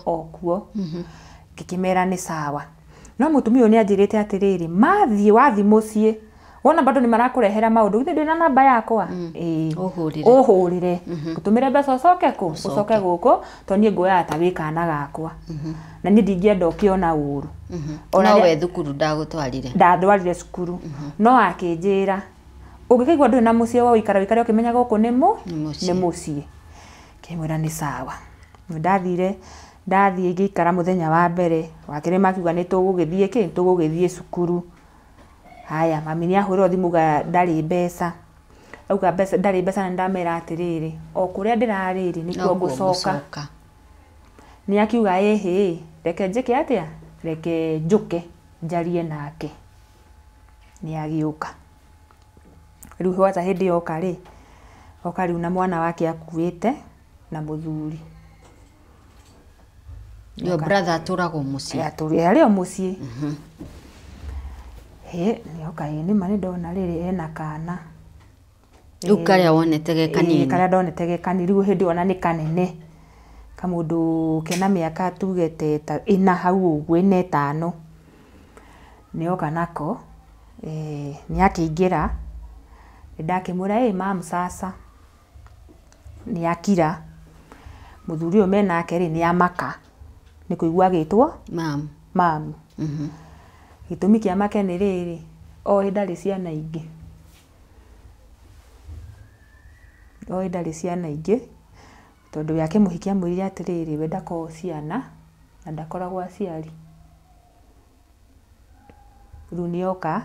okuo ngikimera ni sawa no mutumia ni anjirite atiriri mathie wathi mucii wona bado ni marakurehera maundu githe ndina namba yakwa uhurire gutumire mbeca ucoke guku toni ngoya tawikana gakwa na ni ndingienda ukiona uru ona we thukuru ndatwarire cukuru no akinjira ungikaigwa ndu na mucii wa wikara ukimenya guku ni mucii kimwira ni sawa ndathie ngikara muthenya wa mbere wakire makiuga ni tugugithie cukuru haya mami ni ahurwo thimu ga ndari mbeca auga mbeca ndari mbeca na ndamera atiriri o kuria ndirariri nikuo gucoka ni akiuga reke njike atia reke njuke njarie nake ni agiuka riu hwata hindi yoka riu na mwana wake akuite na muthuri your brother aturago mucii ari o mucii nioka ni mani ndona riri ena kana riu karia wonete ge kanini karia ndonete ge kanini riu hindi ona ni kanene kamundu kena miaka tugete ta ina hau uguo ina 5 nioka nako ni akingira ndakimura mam sasa ni akira muthuri o menake ni amaka ni kuigua gitwo mam gitumi kia make ni riri o ndari ciana ingi tondu yake muhikia mwiri atiriri we ndako ciana na ndakoragwo aciari riu nioka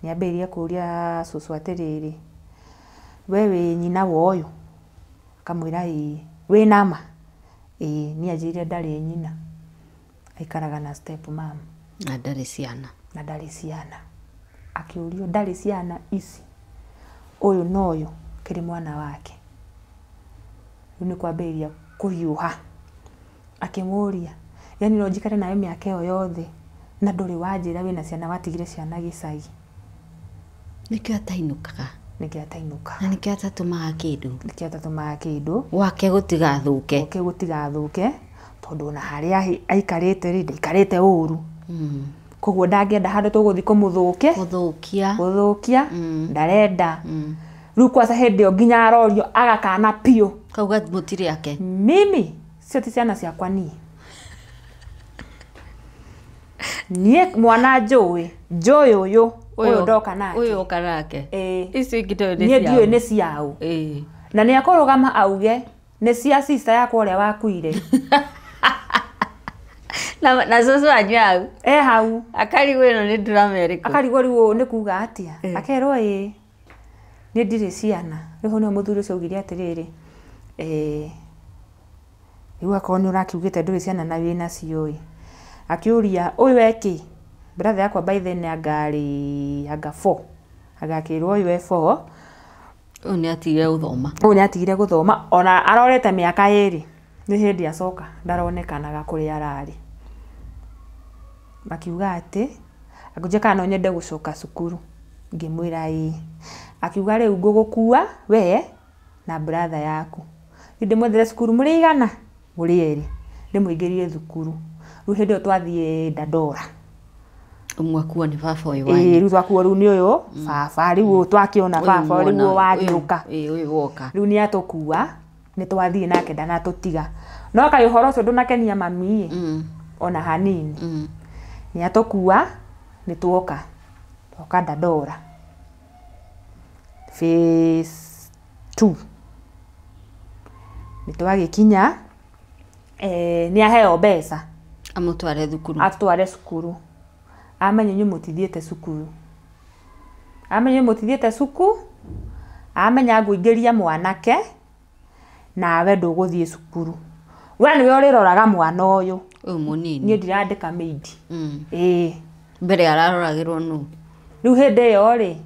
niambirie kuria cucu atiriri we wi nyina woyu akamwira we nama ni ajire ndari nyina aikaraga na step mam na ndari ciana akiurio ndari ciana ici uyu noyu kiri mwana wake ni kwambiria kuhiuha akimuria yani no njikare nawe miaka iyo yothe na nduri wanjira wina ciana watigire ciana gicagi nikio atainukaga na nikio atatumaga kindu wake gutigathuke tondu na haria aikarite ri ndaikarite uru koguo ndangienda handu tuguthi kumuthukia ndarenda riu kwaca hindi o nginya arorio agakana pio kauga mutiri yake mimi cio ti ciana ciakwa nie mwana njui uyu ndoka nake icio ingito nie ndiu ni ciao na ni akorugama auge ni cia sister yakwa uria wakuire na cucu wanyu hau hau akarigwo ino ni nduramerika akarigwo riu ni kuga atia akerwo ni ndiri ciana riu ni muthuri ucio ugire atiriri riu akorwo ni urakiugite nduri ciana na wina cio akiuria uyu eki brother yakwa by then agari aga 4 agakirwo uyu 4 ni atigire guthoma ona arorete miaka 2 ni hindi acoka ndaronekanaga kuria arari makiuga ati akuje kana nyende gucoka cukuru ngimwira akiuga riu ngugukua we na brother yaku inde mwethere cukuru muri igana muri eri ndimuingirie thukuru riu hindi twathie Dandora umwe kuo ni baba uyu wanyu riu twakuo riu ni uyu baba riu twakiona baba riu wagiuka uyu woka riu ni atukua ni twathie nake ndanatutiga no kai uhoro ucio ndunakenia mami ona hanini ni atukua ni tuoka Dandora phase 2 ni twagikinya ni aheo mbeca amutware thukuru atware cukuru amenye nyumutithiete cukuru amenya nguingiria mwanake nawe nduguthie cukuru we niwe uriroraga mwana uyu munini ni ndirandika meidi mbere araroragirwo nu riu hindi yo ri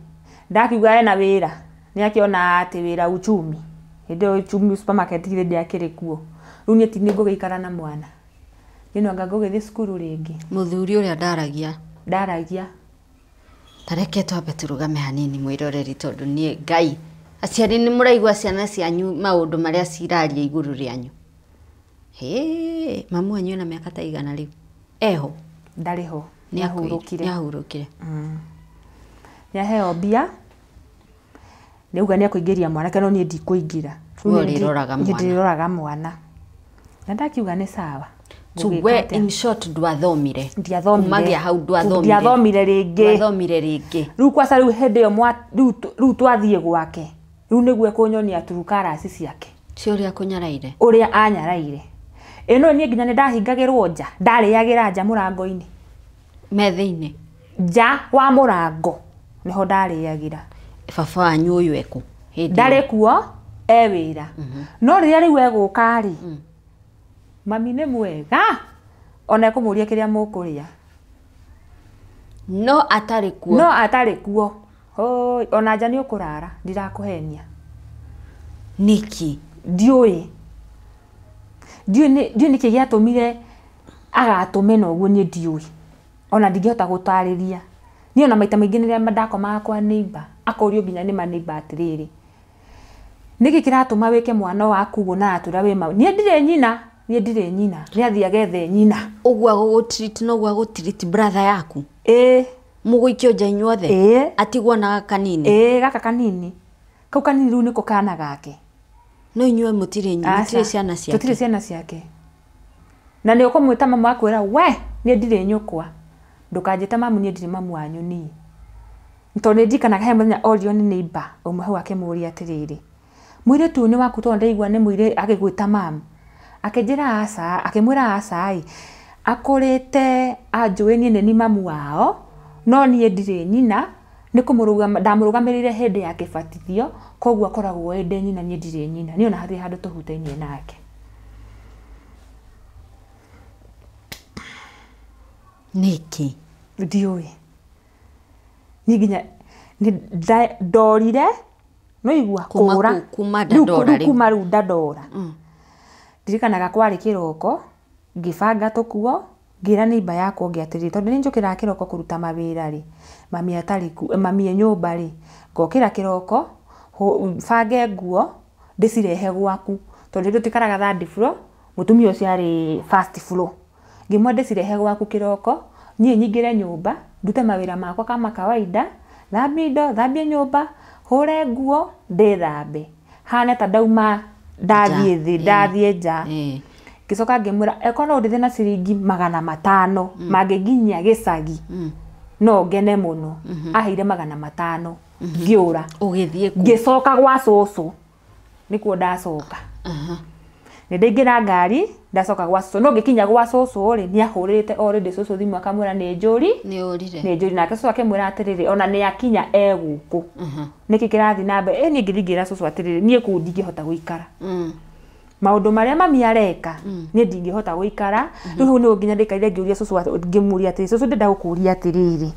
ndakiuga ena wira ni akiona ati wira uchumi hindi uchumi supermarket ile ndiakire kuo riu ni tini ngugikara na mwana nino anga ngugithie cukuru ringi muthuri uria ndaragia tareke twambe turugame hanini mwiroreri tondu nie Ngai aciari ni muraigwa ciana cianyu maundu maria ciraria iguru rianyu mamu wanyu na miaka ta igana riu eho ndariho ni ahurukire ni aheo mbia niuga ni akuingiria mwana kana ni ndikuingira ndiroraga mwana na ndakiuga ni sawa tuwe in short ndwathomire ndiathomire hau ndwathomire ringi riu kwasa riu hindi yo riu twathie gwake riu niguo kunyonia turukara ciake ciuria kunyaraire uria anyaraire ino ni nginya ni ndahingagirwo nja ndariagira nja murango-ini methe-ini nja wa murango niho ndariagira baba wanyu uyu eku ndari kuo wira no riria riu eguka ri mami ni mwega ona kumuria kiria mukuria no atari kuo hoi ona nja ni ukurara ndirakuhenia niki ndiui ni kigiatumire agatumena uguo ni ndiui ona ndingihota gutariria ni ona maita maingi niria mandakoma kwa neighbor akorio nginya ni ma neighbor atiriri niki kiratuma wike mwana waku uguo na atura we ma ni ndire nyina ni athia gethe nyina ugwa gugutreat no gwa gutreat brother yaku muguikio nja inyuothe atigwo na kanini gaka kanini kau kanini riu niko kana gake no inyue mutire ciana ciake na ni ukumwita mamu akwira we ni ndire nyukwa ndukanjita mamu ni ndire mamu wanyu ni ntone ndikanaga he muthenya orio ni neighbor umwe hau akimuria atiriri mwire tu ni waku tonde igwa ni mwire agigwita mamu akejira asa akimwira asai akurite anjueni ni mamu wao no ni ndire nyina ni kumurugama ndamurugamirire hindi ya kibatithio koguo akoragwo ende nyina ni ndire nyina ni ona hathi handu tuhutainie nake niki ndiui ni nginya ni ndorire no igua kura kuma riu Dandora ndirikanaga kwari kiroko ngibanga tukuo ngira nimba yakwa ngiatiriri tondu ni njukira kiroko kuruta mawira ri mami atari mami nyumba ri ngokira kiroko bange nguo ndicirehe gwaku tondu tutikaraga third floor mutumia ucio ari first floor ngimwe ndicirehe gwaku kiroko nie nyingire nyumba ndute mawira makwa kama kawaida thambie indo thambie nyumba hure nguo ndithambe hane ta ndauma ndathie nja gicoka ngimwira eko no ndithe na ciringi 500 manginginyia gicagi no ngene muno aheire 500 ngiura ugithie ngicoka gwa cucu nikuo ndacoka ni ndingira ngari ndacoka gwa cucu no ngikinya gwa cucu ri ni ahurite already cucu thimu akamwira ni njuri nake cucu akimwira atiriri ona ni akinya eguku niki kirathi nambe ni ngithingira cucu atiriri nie ku ndingihota guikara maundu maria mami areka ni ndingihota guikara riu ni nginya ndikaire ngiuria cucu ngimuria atiri cucu ndenda gukuria atiriri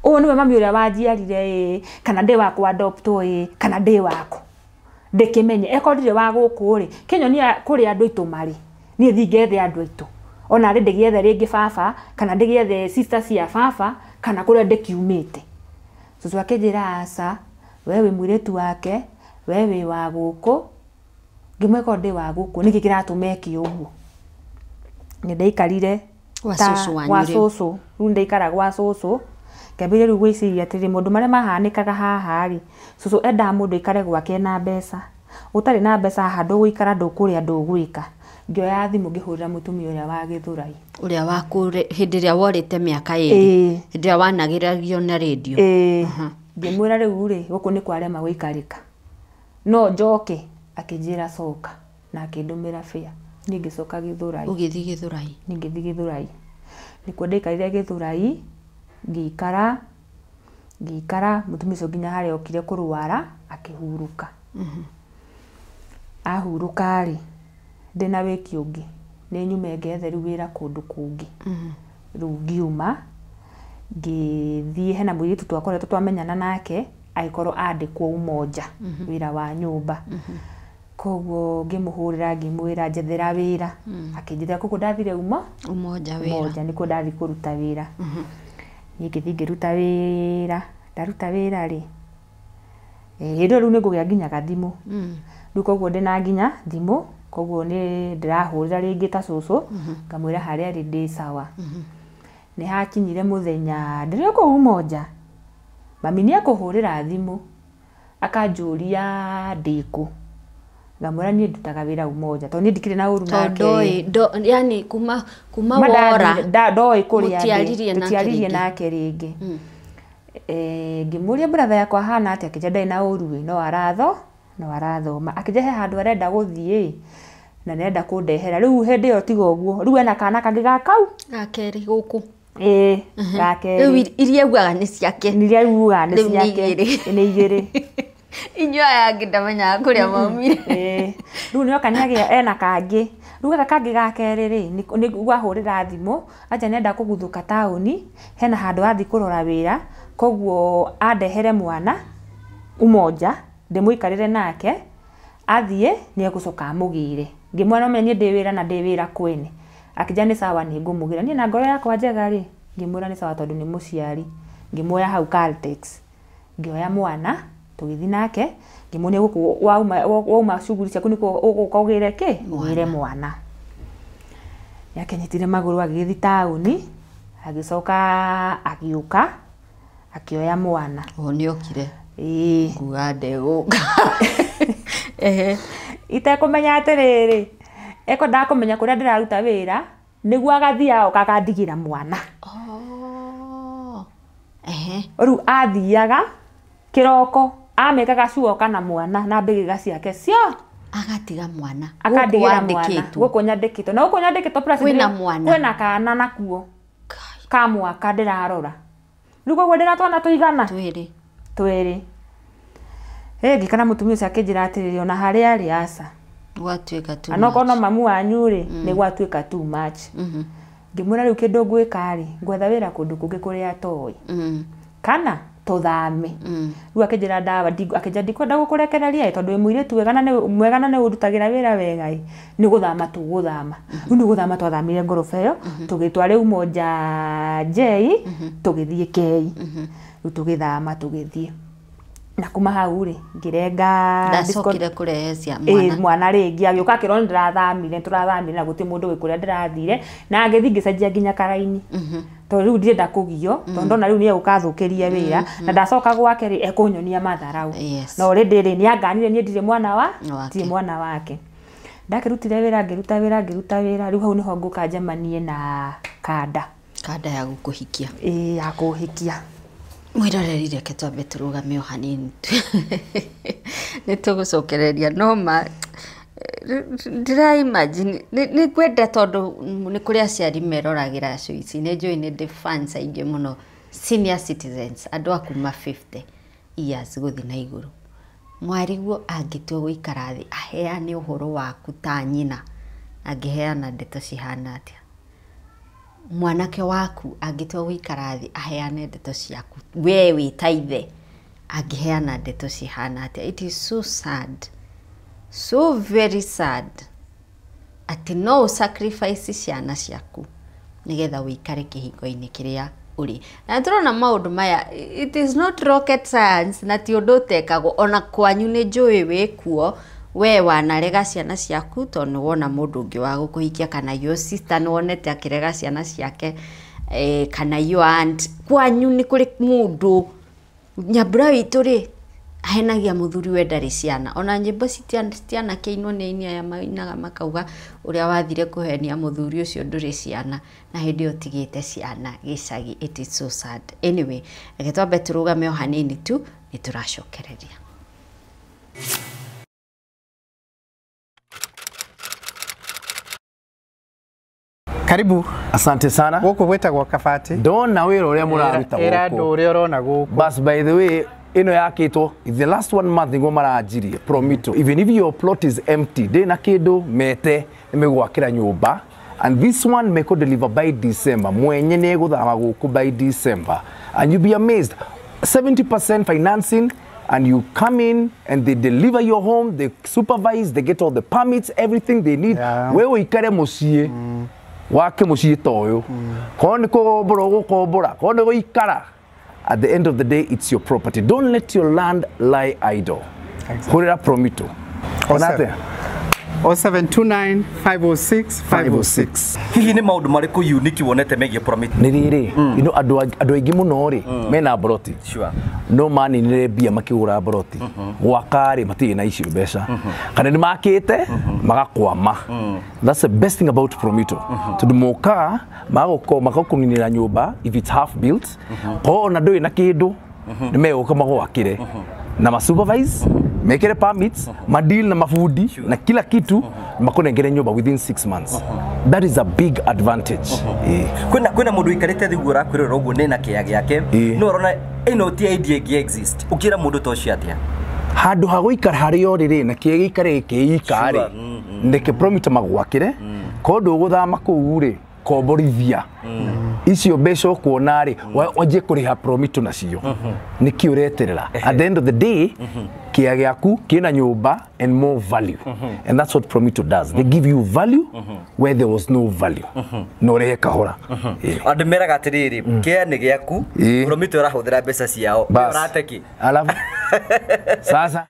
o niwe mami uria wanjiarire kana ndi wakwa adopt kana ndi wako ndikimenye eko ndire wa guku ri kinyonia kuri andu itu mari ni thingethe andu itu ona ri ndigiethe ringi baba kana ndigiethe sister cia baba kana kuri ndikiumite cucu akinjira aca wewe mwiretu wake wewe wa guku ngimweko ndi wa guku niki kiratumeki uguo ni ndaikarire wa cucu riu ndaikara gwa cucu ngambire riu gwiciria atiri mundu maria mahanikaga haha ri cucu enda mundu ikare gwake na mbeca utari na mbeca haha nduguikara ndukuria ndugwika ngioya thimu ngihurira mutumia uria wa Githurai uria wakure hindi ria worite miaka iri hindi ria wanagiragio na radio ngimwira riu ri guku ni kwarema guikarika no njoke akinjira coka na akindumira fare ningicoka Githurai ugithi Githurai ningithi Githurai nikuo ndaikarire Githurai ngikara mutumia ucio nginya haria okire kurwara akihuruka ahuruka ri ndina wiki ungi ni nyume ngethe riu wira kundu kungi riu ngiuma ngithie hena mwiritu twakoretwo twamenyana nake aikorwo andikwo Umoja wira wa nyumba koguo ngimuhurira ngimwira njethera wira akinjithira kuko ndathire Umoja wira Umoja nikuo ndathi kuruta wira nikithi ngiruta wira ndaruta wira ri hindu riu nigugia nginya gathimu riu koguo ndina nginya thimu koguo ni ndirahurira ringi ta cucu ngamwira haria ri ndi sawa ni hakinyire muthenya ndiri ku Umoja mami ni akuhurira thimu akanjuria ndiku ngamwira ni ndutaga wira Umoja to ni ndikire na uru nake yani kuma wora ndoi kuria tutiaririe nake ringi ngimuria brother yakwa hana ati akijenda na uru no arathoma akijehe handu arenda guthie na nenda kundehera riu hindi yo tiga uguo riu ena kana kangi gakau gakeri guku gakeri riu iria ugaga ni ciake ni igiri inyo yangi ndamenya kuria maumire riu nio kaniagia ena kangi riu gaka kangi gakeri ri ni gwahurira thimu aja nenda kuguthuka tauni hena handu athi kurora wira koguo andehere mwana Umoja ndimuikarire nake athie ni egucoka mugire ngimwana menye ndi wira na ndi wira kwene akija ni sawa ni ngumugira ni na ngoro yakwa njega ri ngimwira ni sawa tondu ni muciari ngimoya hau Caltex ngioya mwana tugithi nake ngimunia guku wauma shughuli ciaku niko ukogire ki wire mwana yakenyitire maguru agithi tauni agicoka agiuka akioya mwana ni okire kuga ndeguka itekumenya atiriri eko ndakumenya kuria ndiraruta wira niguo agathia okakandigira mwana riu athiaga kiroko amekaga cuoka na mwana na mbigiga ciake cio agatiga mwana akandigira mwana guku nyandikitwo na guku nyandikitwo plus kwina kana nakuo ka mwaka ndirarora riu koguo ndiratwana tuigana twiri ngikana mutumia ucio akinjira atiriri ona haria ari aca gwatuika too much anokono mamu wanyu ri ni gwatuika too much ngimwira riu kindu ngwika ri ngwetha wira kundu kungi kuria toi kana tuthame riu akinjira ndawa akinja ndikwenda gukurekereria tondu wi mwiritu mwega na ni urutagira wira wega ni guthama tuguthama riu ni guthama twathamire ngoroba iyo tugitware Umoja J tugithie K riu tugithama tugithie na kuma hau ri ngirenga ndacokire kurehecia mwana ringi agioka akirona ndirathamire turathamire na guti mundu wikuria ndirathire na ngithi ngicenjia nginya karaini to riu ndirenda kugio to ndona riu ni egukathukiria wira na ndacoka gwake ri ekunyonia matharau no already ri ni anganire ni ndire mwana wake ndakirutire wira ngiruta wira riu hau niho nguka njemanie na kanda ya gukuhikia ya kuhikia mwirorerire ke twambe turugame o hanini ni tugucokereria no ma ndira imagine ni kwenda tondu ni kuria aciari meroragira show ici ni njui ni ndi fans aingi muno senior citizens andu akuma 50 years guthi na iguru mwariguo angitua guikara thi aheane uhoro waku ta nyina angiheana ndeto cihana atia mwanake waku angitua guikara thi aheane ndeto ciaku we witaithe angiheana ndeto cihana atia it is so sad so very sad ati no sacrifice ciana ciaku nigetha wikare kihingo-ini kiria uri na turona maundu maya it is not rocket science na ti undu utekagwo ona kwanyu ni njui wikuo we wanarega ciana ciaku tondu wona mundu ungi wa gukuhikia kana your sister no wonete akirega ciana ciake kana your aunt kwanyu ni kuri mundu nyabura witu ri ahenagia muthuri we ndari ciana ona nyimbo citiana keinwo ni inia ya mainaga makauga uria wathire kuhenia muthuri ucio nduri ciana na hindi utigite ciana gicagi. It is so sad. Anyway, reke twambe turugame o hanini tu ni turacokereria. Karibu. Asante sana. Guku gwetagwo Kabati. Ndona wira uria muraruta guku. Era ndu uria urona guku. Bas, by the way, ino yakitwo the last 1 month ngo marajirie Promito. Even if your plot is empty, de na kindu mete nimegwakira nyumba, and this one meko deliver by December. Mwenye ne guthama guku by December, and you be amazed. 70% financing, and you come in and they deliver your home, they supervise, they get all the permits, everything they need. Wewe ikare mucie wake mucie toyo kone ko boro ko bora kone go ikara. At the end of the day, it's your property. Don't let your land lie idle. Exactly. Promito. Onate 0729 506 506. Hihi ni maundu mariku unique wonete megie Promito? Ni riri, ado aingi muno ri mena broti. Sure. No mani ni bia makigura broti. Gwakari matiri na icio mbeca. Kana ni makite magakwama. That's the best thing about Promito. Tudumoka magakuninira nyumba if it's half built. Ko na ndoi na kindu ni meguka magwakire. Na ma supervise, make it permits, madeal na mafundi, na kila kitu, makonengere nyumba within 6 months. That is a big advantage. Kwena mundu ikarite thigura kwirira uguo nina kiage yake. No rona ino ti idea gi exist. Ukira mundu to ciatia. Handu ha guikara hari oriri na kiege ikare kiikari. Ndeke Promito magwakire. Kondo guthama kuu ri koborithia. Icio mbeca kuona ri waje kuriha Promito nacio niki ureterera. At the end of the day kia giaku kina nyumba and more value, and that's what Promito does. They give you value where there was no value. No rehe kahora andu meraga atiriri kia ni giaku Promito rahuthira mbeca ciao urateki alafu sasa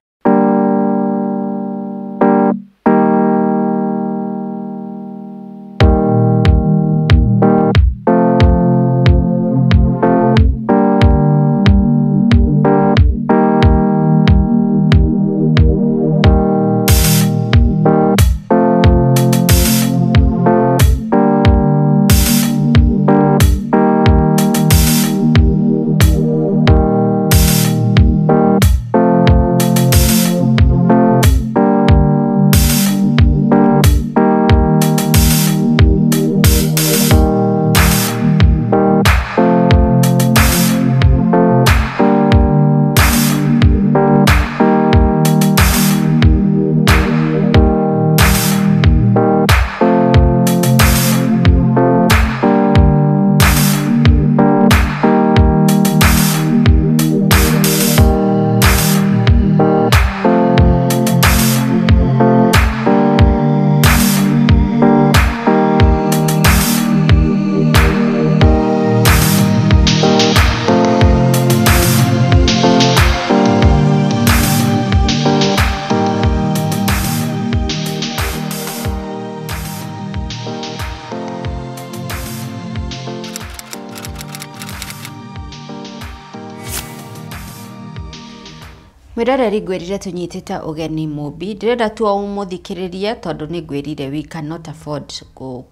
Mwirareri ngwirire tunyitite ugeni Mubi ndirenda tu umuthikiririe tondu ni ngwirire we cannot afford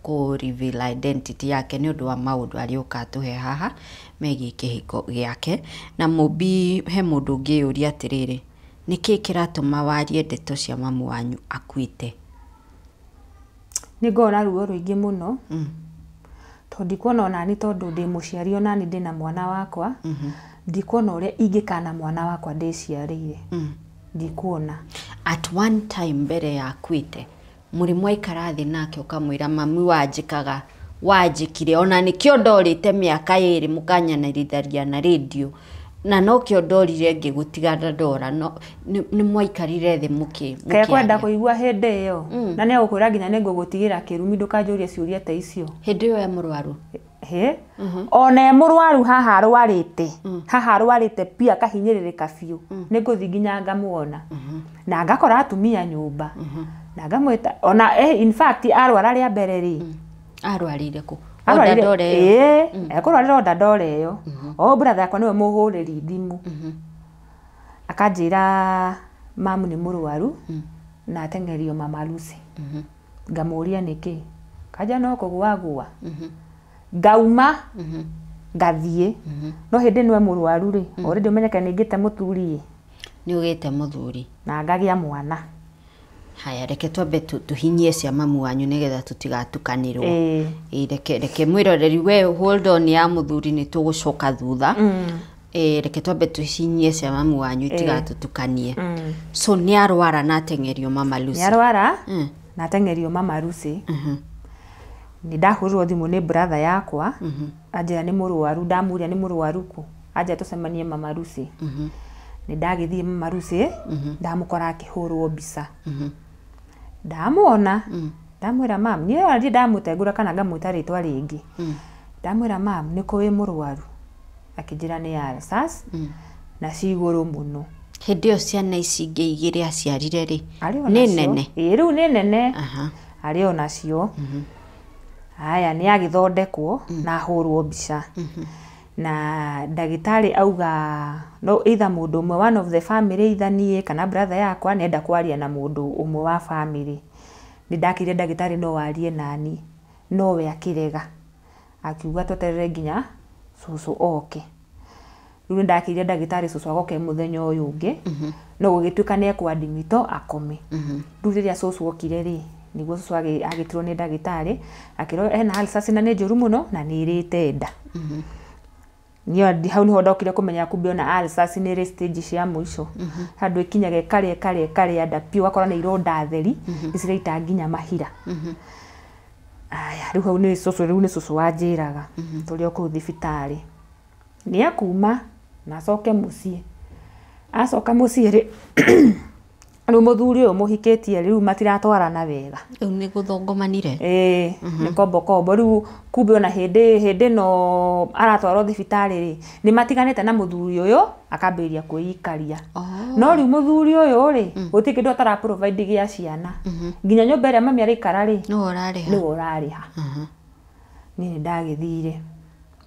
ku reveal identity yake ni undu wa maundu ari ukatuhe haha megi kihiko giake. Na Mubi he mundu ungi uria atiriri niki kiratuma warie ndeto cia mamu wanyu akuite? Ni ngona ruo ruingi muno tondikuona onani tondu ndi muciari onani ndina mwana wakwa ndikuona uria ingikana mwana wakwa ndiciarire ndikuona. At one time mbere ya kwite muri mwaikarathi nake ukamwira mami wanjikaga wanjikire ona nikio ndorite miaka 2 mukanyanĩritharia na radio na no kio ndorire ngigutigana ndora no ni mwaikarire thi muki kaya kwenda kuigua hende iyo na ne ukwira nginya ne ngugutigira kirumi ndukanjuria ciuria ta icio hindi yo ya murwaru Ona mũrwaru haha arwarĩte pia akahinyĩrĩrĩka biũ nĩ ngũthi nginya ngamuona na ngakora atumia nyũmba na ngamwĩta ona in fact arwara rĩa mbere rĩ arwarire ku ekurwarĩra onda ndore ĩyo o brother yakwa nĩwe mũhũrĩri thimũ akanjĩra mamu nĩ mũrwaru na atengerio Mama Lucy ngamũria nĩkĩ kaja no kũgũagũa ngauma ngathiĩ no hĩndĩ nĩwe mũrwaru rĩ already ũmenyeka nĩngĩte mũthuri nĩ ũgĩte mũthuri na ngagĩa mwana. Haya reke twambe tuhinyie cia mamu wanyu nigetha tutigatukanirwo reke mwiroreri we hold on ya muthuri ni tugucoka thutha reke twambe tuhinyie cia mamu wanyu tigatutukanie so ni arwara na tengerio Mama Lucy ni arwara na tengerio Mama Lucy ni ndahurwo thimu ni brother yakwa anjira ni mũrwaru ndamuria ni mũrwaru ku aje tucemanie Mama Lucy ni ndagithie Mama Lucy ndamukora akihurwo mbica ndamuona ndamwira mam ni ari ndamutengura kana ngamwita ritwa ringi ndamwira mam niko wi mũrwaru akijira ni Alsas na ciguru muno hindi yo ciana ici ingĩ igĩrĩ aciarire ri ni nene riu ni nene ari onacio haya ni agithondekwo na hurwo mbica na ndagitari auga no either mundu umwe one of the family either nie kana brother yakwa nenda kwaria na mundu umwe wa family ni ndakire ndagitari no warie nani no we akirega akiuga toterere nginya susu oke riu ndakire ndagitari susu agoke muthenya uyu ungi no gugituika ne kwa dimito akome riu riria susu okire ri niguo susu agitirwo ni ndagitari akiro ena Alsas na ni njuru muno na ni irite nda niyo hau niho ndokire kumenya kumbe ona Alsas ni stage cia muico handu ikinyaga kare anda pio akora ni ironda theri icireita nginya mahira aya riu hau ni susu wanjiraga turi oku thibitari ni akuma na acoke mucie acoka mucie ri riu muthuri uyu muhikitie riu matiratwarana wega riu ni guthongomanire ni kombo riu kumbe ona hindi no aratwarwo thibitari ri ni matiganite na muthuri uyu akambiria kwĩikaria no riu muthuri uyu ri guti kindu atara provide gia ciana nginya nyumba ĩrĩa mami araikara ri ni urariha ni ndagithire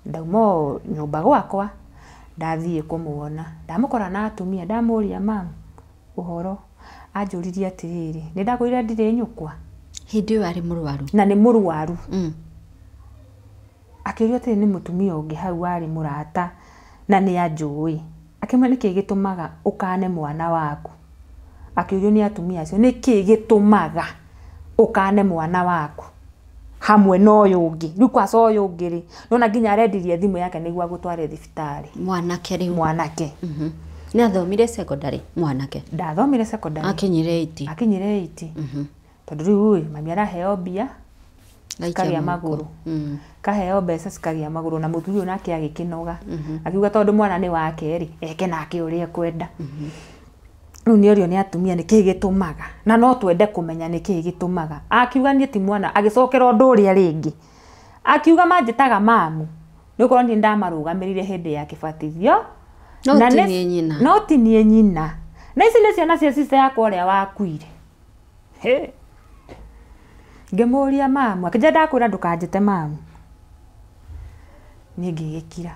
ndauma nyumba gwakwa ndathie kumuona ndamukora na atumia ndamuria mam uhoro ajuririe atiriri ni ndakwira ndire nyukwa hindi yo ari mũrwaru na ni mũrwaru akirio ati ni mutumia ungi hau ari murata na ni ajui akimwe niki gitumaga ukane mwana waku akirio ni atumia acio niki gitumaga ukane mwana waku hamwe no yungi riu kwaso uyu ungi ri nona nginya arendirie thimu yake niguo gutware thibitari mwanake ni athomire secondary mwanake ndathomire secondary akinyire 8 tondu riu mami araheo mbia kagia maguru kaheo mbeca cikagia maguru na muthuri nake agikinoga akiuga tondu mwana ni wake ri eke nake uria kwenda riu ni orio ni atumia niki gitumaga na no twende kumenya niki gitumaga akiuga ni ti mwana agicokera undu uria ringi akiuga manjitaga mamu nuko ni ndamarugamirire hindi ya kibatithio no tinie nyina na ici ni ciana cia sister yakwa uria wakuire ngemuria mamu akija ndakwira ndukanjite mamu ni ngigikira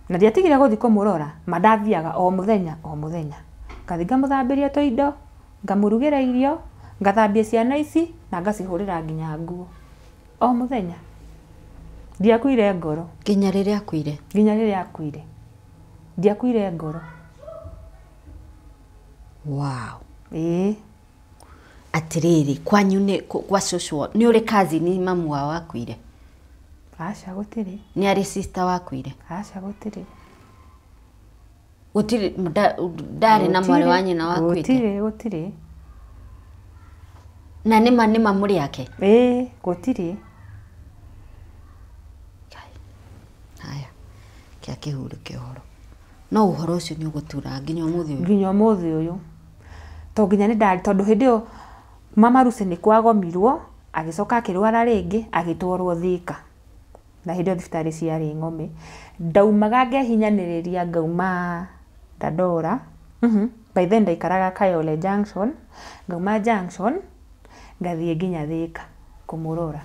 na ndiatigire guthi kumurora mandathiaga o muthenya ngathi ngamuthambiria toindo ngamurugira irio ngathambia ciana ici na ngacihurira nginya nguo o muthenya ndiakuire ngoro nginya riria akuire ndiakuire ngoro wow atiriri kwanyu ni kwa social ni uri cousin mamu wao akuire acha gutiri ni ari sister wakuire acha gutiri ndari na mwari wa nyina wakuite gutiri na nima muri yake gutiri haya kia kihuru kihoro no uhoro ucio ni ugutura nginya umuthi uyu to nginya ni ndari tondu hindi yo Mama Lucy ni kwagomirwo agicoka akirwara ringi agitwarwo Thika na hindo thibitari ciarĩ Ng'ome ndaumaga ngehinyanĩrĩria ngauma Dandora by then ndaikaraga Kayole Junction ngauma Junction ngathiĩ nginya Thika kumurora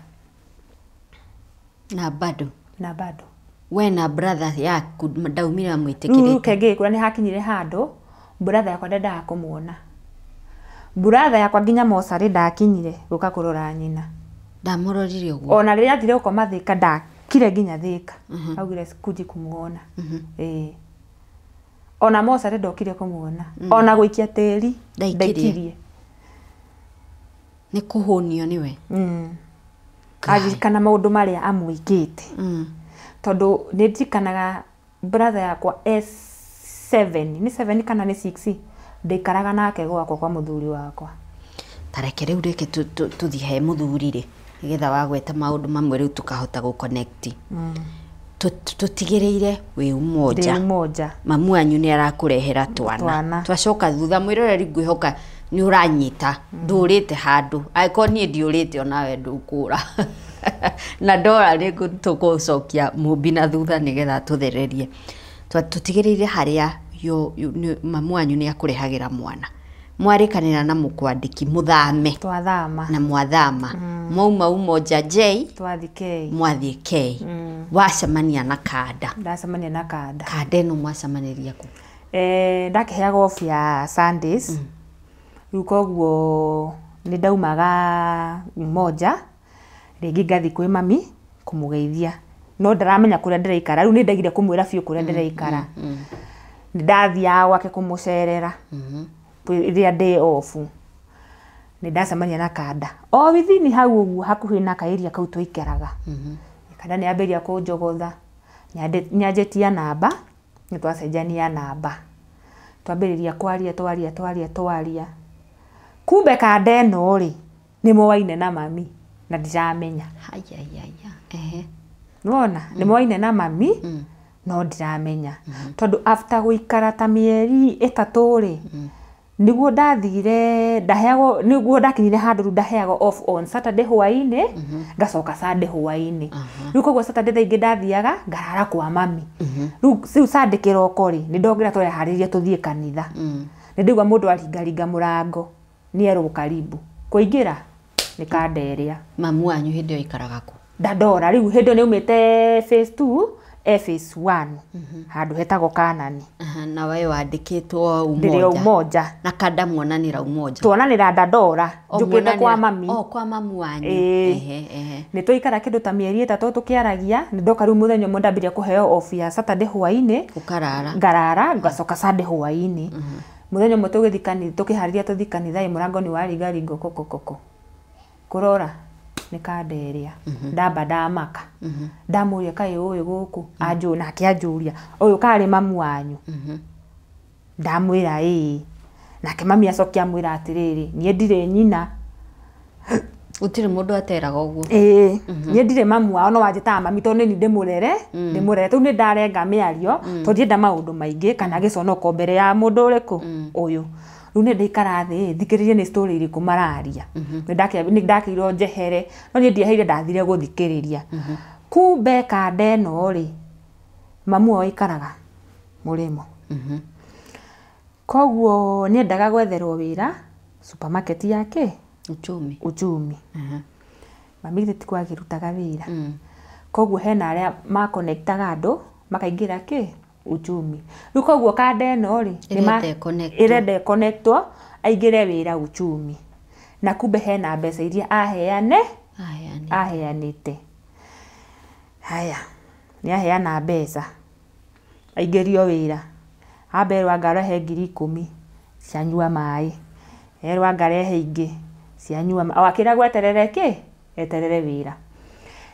na bado we na brother yaku ndaumira mwĩtĩkĩrĩte kenge kura nĩ hakinyire handũ brother yakwa ndendaga kumuona brother yakwa nginya mocarĩ ndakinyire gũka kũrora nyina ndamũrorire ũguo ona rĩrĩa athire gũkoma Thika ndakire nginya Thika augire kuji kumuona ona mocarĩ ndokire kumuona ona gũikia tĩri ndaikirie nĩ kũhũnio nĩwe agirikana maũndũ marĩa amwĩkĩte tondũ nĩ njikanaga brother yakwa S7 nĩ 7 kana nĩ 6 ndaikaraga nake gwakwa kwa mũthuri wakwa tareke rĩu reke tũthiĩ he mũthuri rĩ nĩgetha wagweta maũndũ mamwe rĩu tũkahota gũconnect tutigĩrĩire wĩ umoja mamu wanyu nĩ arakũrehera twana twacoka thutha mwĩroreri ngwĩhoka nĩ ũranyita ndũrĩte handũ angĩkorwo niĩ ndiũrĩte onawe ndũkũra na ndora nĩ tũgũcokia mũmbi na thutha nĩgetha tũthererie tutigĩrĩire harĩa mamu wanyu nĩ akũrehagĩra mwana mwarĩkanĩra na mũkwandĩki mũthame twathama na mwathama mauma umoja J twathi K mwathi K wacemania na kanda ndacemania na kanda ĩno mwacemanĩria ku ndakiheaga off ya Sundays rĩu koguo nĩ ndaumaga Umoja rĩngĩ ngathi kwĩ mami kũmũgeithia no ndaramenya kũrĩa ndĩraikara rĩu nĩ ndagire kũmwĩra biũ kũrĩa ndĩraikara nĩ ndathiaga gwake kũmũcerera rĩrĩa ndĩ off nĩ ndacemania na kanda o within hau ũguo hakuhĩ na kaĩria kau tũikaraga kanda nĩ ambĩrĩria kũnjogotha nyanjĩtia namba nĩ twacenjania namba twambĩrĩria twaria kumbe kanda ĩno rĩ nĩ moaine na mami na ndiramenya nona nĩ moaine na mami no ndiramenya tondũ after gũikara ta mĩeri 3 rĩ niguo ndathire niguo ndakinyire handũ ndaheagwo off on Saturday hwainĩ ngacoka Sunday hwainĩ rĩu koguo Saturday thaingĩ ndathiaga ngarara kwa mami rĩu Sunday kĩroko rĩ nĩ ndongera tweharĩria tũthiĩ kanitha nĩ ndaigua mũndũ aringaringa mũrango nĩ erwo karibu kũingĩra nĩ kanda ĩrĩa mamu wanyu hĩndĩ ĩyo aikaraga ku Dandora rĩu hĩndĩ ĩyo nĩ umĩte phase 2 phase 1 handũ hetagwo Kanani na wewe wandĩkĩtwo Umoja na kanda muonanĩra Umoja tuonanĩra Dandora njũkĩte kwa mami kwa mamu wanyu nĩ tũikara kĩndũ ta mĩeri 3 tũkĩaragia nĩ ndoka rĩu mũthenya ũmwe ndambĩrĩria kũheo off ya Saturday hwainĩ ngarara ngacoka Sunday hwainĩ mũthenya ũmwe tũgĩthiĩ kanitha tũkĩharĩria tũthiĩ kanitha mũrango nĩ waringaringo kokokoko kũrora nĩ kanda ĩrĩa ndamba ndamaka ndamũria kaĩ ũyũ gũkũ nake anjũria ũyũ karĩ mamu wanyu ndamwĩra nake mami acokia amwĩra atĩrĩrĩ niĩ ndirĩ nyina Gũtirĩ mũndũ ateraga ũguo. Niĩ ndirĩ mamu wao no wanjĩtaga mami tondũ nĩ ndĩmũrere, tondũ nĩ ndarenga mĩario, tondũ ndienda maũndũ maingĩ kana gĩconoko mbere ya mũndũ ũrĩkũ ũyũ. Rĩu nĩ ndaikara thĩ thikĩrĩrie nĩ story irĩkũ mararia. Nĩ ndakĩirwo njehere, no niĩ ndiaheire ndathire gũthikĩrĩria. Kumbe kanda ĩno rĩ, mamu wao ikaraga Mũrĩmo. Koguo nĩ endaga gwetherwo wĩra supermarket yake Uchumi. Mami githĩ tikwagĩrutaga wĩra. Koguo hena arĩa ma connectaga andũ makaingĩra Uchumi. Rĩu koguo kanda ĩno rĩ ĩrenda connectwo aingĩre wĩra Uchumi. Na kumbe hena mbeca iria aheanĩte. Haya, nĩ aheana mbeca aingĩrio wĩra. Aberwa ngarehe 10,000 cianyua maĩ. Erwa ngarehe ingĩ cianyua awakĩra gweterere eterere wĩra.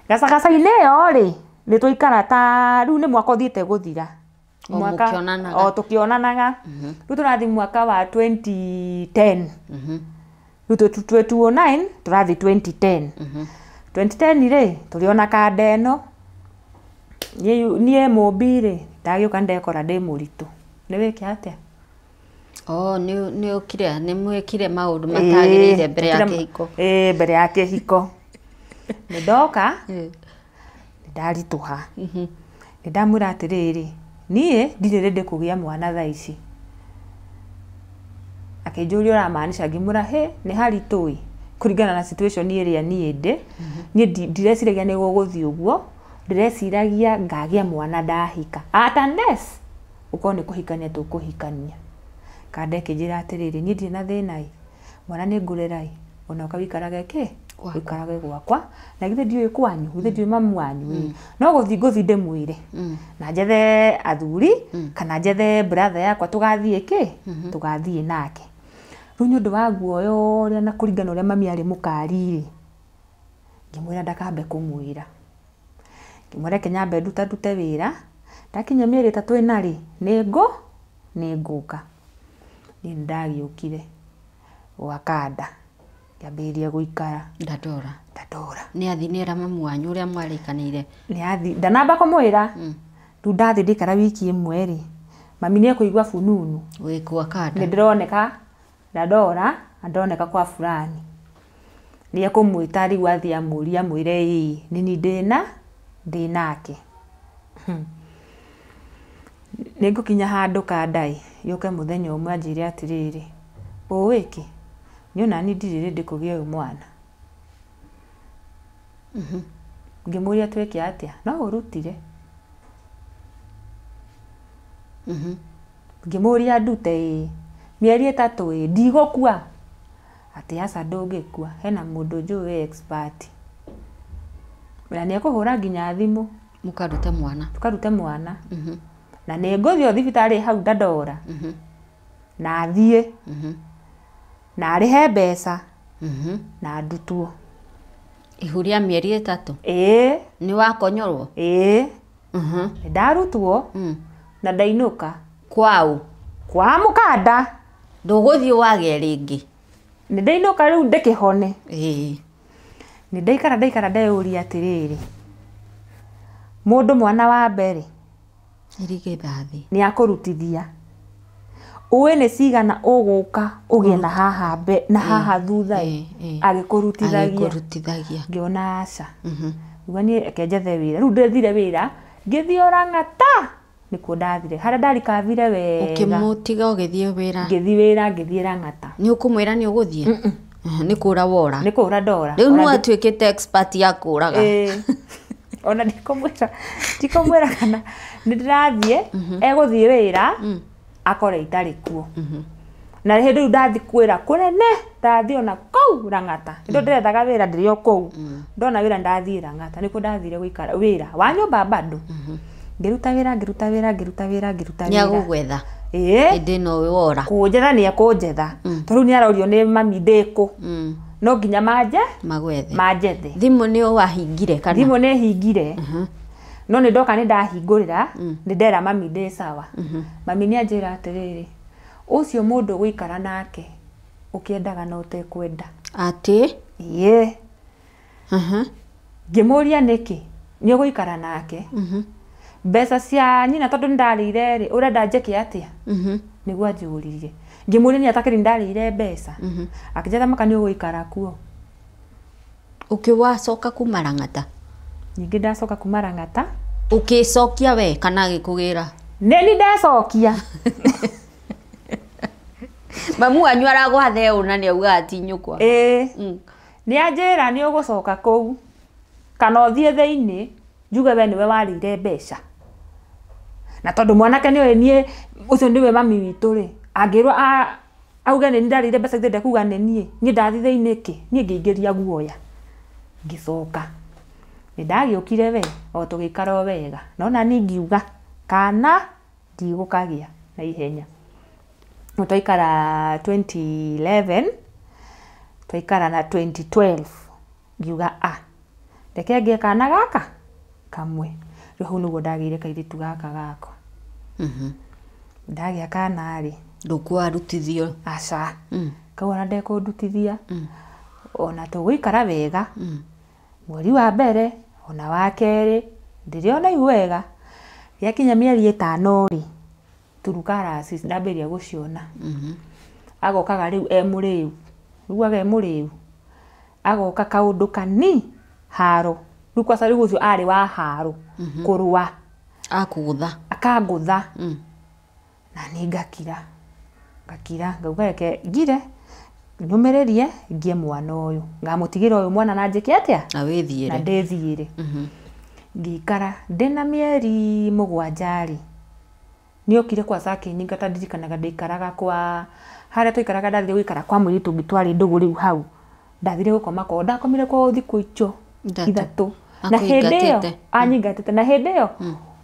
Gacagaca-inĩ ĩyo rĩ nĩ tũikara ta rĩu nĩ mwaka ũthiĩte gũthira. Tũkĩonanaga. Rĩu tũrathiĩ mwaka wa 2010. Rĩu 2009 tũrathiĩ 2010. 2010 rĩ tũrĩona kanda ĩno. Niĩ mũmbi rĩ ndagĩũka ndekora ndĩ mũritũ. Nĩ wĩke atĩa? Nĩ mwĩkire maũndũ matagĩrĩire mbere ya kĩhiko. Mbere ya kĩhiko. Ndoka ndarituha ndamwira atiriri nie ndirende kugia mwana thaa ici akinjuria uramaanisha ngimura ni haritui kuringana na situation iria nie ndi nie ndireciragia ni guguthii uguo ndireciragia ngagia mwana ndahika unless uko ni kuhikania tukuhikania kande kijira atiriri nie ndi na thina mwana ni ngurerai ona ukawikarage ki wikarage gwakwa na githe ndiwe kwanyu githe ndiwe mamu wanyu no guthi ndimwire na njethe athuri kana njethe brother yakwa tugathie ki tugathie nake runyu ndu wa guoyo ria na kuringana uria mami ari mukari ngimwira ndakambe kumwira ngimwira kenyambe ndute wira ndakinya mieri 3 inari ni nguka ni ndagiukire wakanda ngambĩrĩria guikara ndadora ni athinira mamu wanyu uria mwarikanire ni athi ndanamba kumwira ndu ndathi ndikara wiki imwe ri mami ni ekuigua fununu wikwa kada ni ndironeka ndadora ndoneka kwa fulani ni ekumwita ri wathi amuria mwire nini ndinake nigukinya handu kandai yuke muthenya umwe anjire atiriri wiki niona ni ndirende kugia uyu mwana ngimuria tweke atia no urutire ngimuria ndute mieri 3 ndigokua ati asa ndungikua hena mundu njui expert na ni akuhura nginya thimu tukarute mwana na ni nguthio thibitari hau ndadora na thie na arihe mbeca na ndutuo ihuria mieri 3 ni wakonyorwo ndarutwo na ndainuka kwau kwa mukanda nduguthii wage ringi ni ndainuka riu ndikihone ni ndaikara ndeuria atiriri mundu mwana wa mbere irige thathi ni akurutithia uwe ni cigana uguka ugie na haha na haha thutha agikurutithagia ngiona aca ngani ekenjethe wira riu ndethire wira ngithie Orang'ata nikuo ndathire haria ndarikavire wega ukimutiga ugithie wira ngithie Orang'ata ni ukumwira ni uguthie ni kura wora ndora riu no atuikite expert ya kuraga ona ndikomwira kana ndirathie eguthie wira akore itari kuo na hindi riu ndathi kwira kunene ndathi ona kou Rang'ata ndo ndirethaga wira ndirio kou ndona wira ndathi Rang'ata niko ndathire guikara wira wa nyumba bado ngiruta wira ni agugwetha indi no wora kunjetha ni akunjetha toriu ni arorio ni mami ndiku no nginya majethe thimu ni wahingire kana thimu ni hingire no ni ndoka ni ndahingurira ni ndera mami ndi sawa mami ni anjira atiriri ucio mundu guikara nake ukiendaga no tekwenda ati ngimuria niki ni guikara nake mbeca cia nyina tondu ndarire ri urenda njeke atia niguo anjuririe ngimuria ni atakiri ndarire mbeca akijeta maka ni guikara kuo ukiwacoka kuma Rang'ata ningi ndacoka kuma Rang'ata ukicokia we kana gikugira neni ndacokia mamu wanyu aragwathe una ni auga atinyukwa ni anjira ni ugucoka kou kana uthie theini njuge we niwe warire mbeca na tondu mwanake ni nie ucio ndiwe mami witu ri angirwa auga ni ndarire mbeca thende kuga ni nie ndathi theini ki nie ngiingiria guoya ngicoka ni ndagiukire we o tugikara wega no na ni ngiuga kana ndigukagia na ihenya twaikara 2011 twaikara na 2012 ngiuga reke ngie kana gaka kamwe riu hau niguo ndagire kairitu gaka gako ndagia kana ri ndukwarutithio aca kau ona ndekundutithia ona tuguikara wega mweri wa mbere ona wa keri ndiriona iwega yakinya mieri 5 ri turukarasi ndambiria guciona agokaga riu muriu riu age muriu agoka kaundu kani haro riu kwa sari gucio ari wa haro kurua akugutha akangutha na ni ngakira ngauga reke ngire numererie ngie mwana uyu ngamutigira uyu mwana na njike atia na withiire na ndethiire ngikara ndina mieri 7 ni okire kwa sake nyingata ndirikanaga ndikaraga kwa haria tuikaraga ndathire guikara kwa mwiritu ngitwari ndugu riu hau ndathire gukoma ko ndakomire kwa thiku icho ithatu na hindi yo anyingatite na hindi yo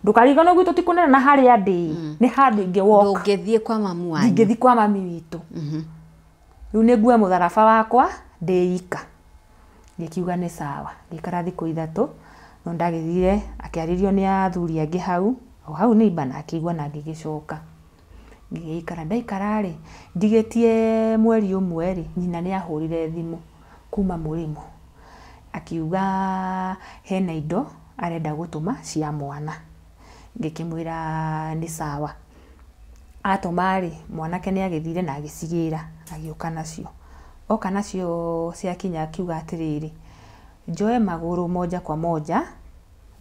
ndukarigana gwitu tikunena na haria ndi ni handu inge woka ndungithie kwa mamu wanyu ngithie kwa mami witu riu ningua mutharaba wakwa ndiika ngikiuga ni sawa ngikara thiku ithatu no ndagithire akiaririo ni athuri angi hau ni bana akigwa na ngigicoka ngikara ndaikara ri ndigetie mweri umwe ri nyina ni ahurire thimu kuma murimo akiuga hena indo arenda gutuma cia mwana ngikimwira ni sawa atomari mwanake ni agithire na agicigira agioka nacio oka nacio cia kinya akiuga atiriri njoe maguru moja kwa moja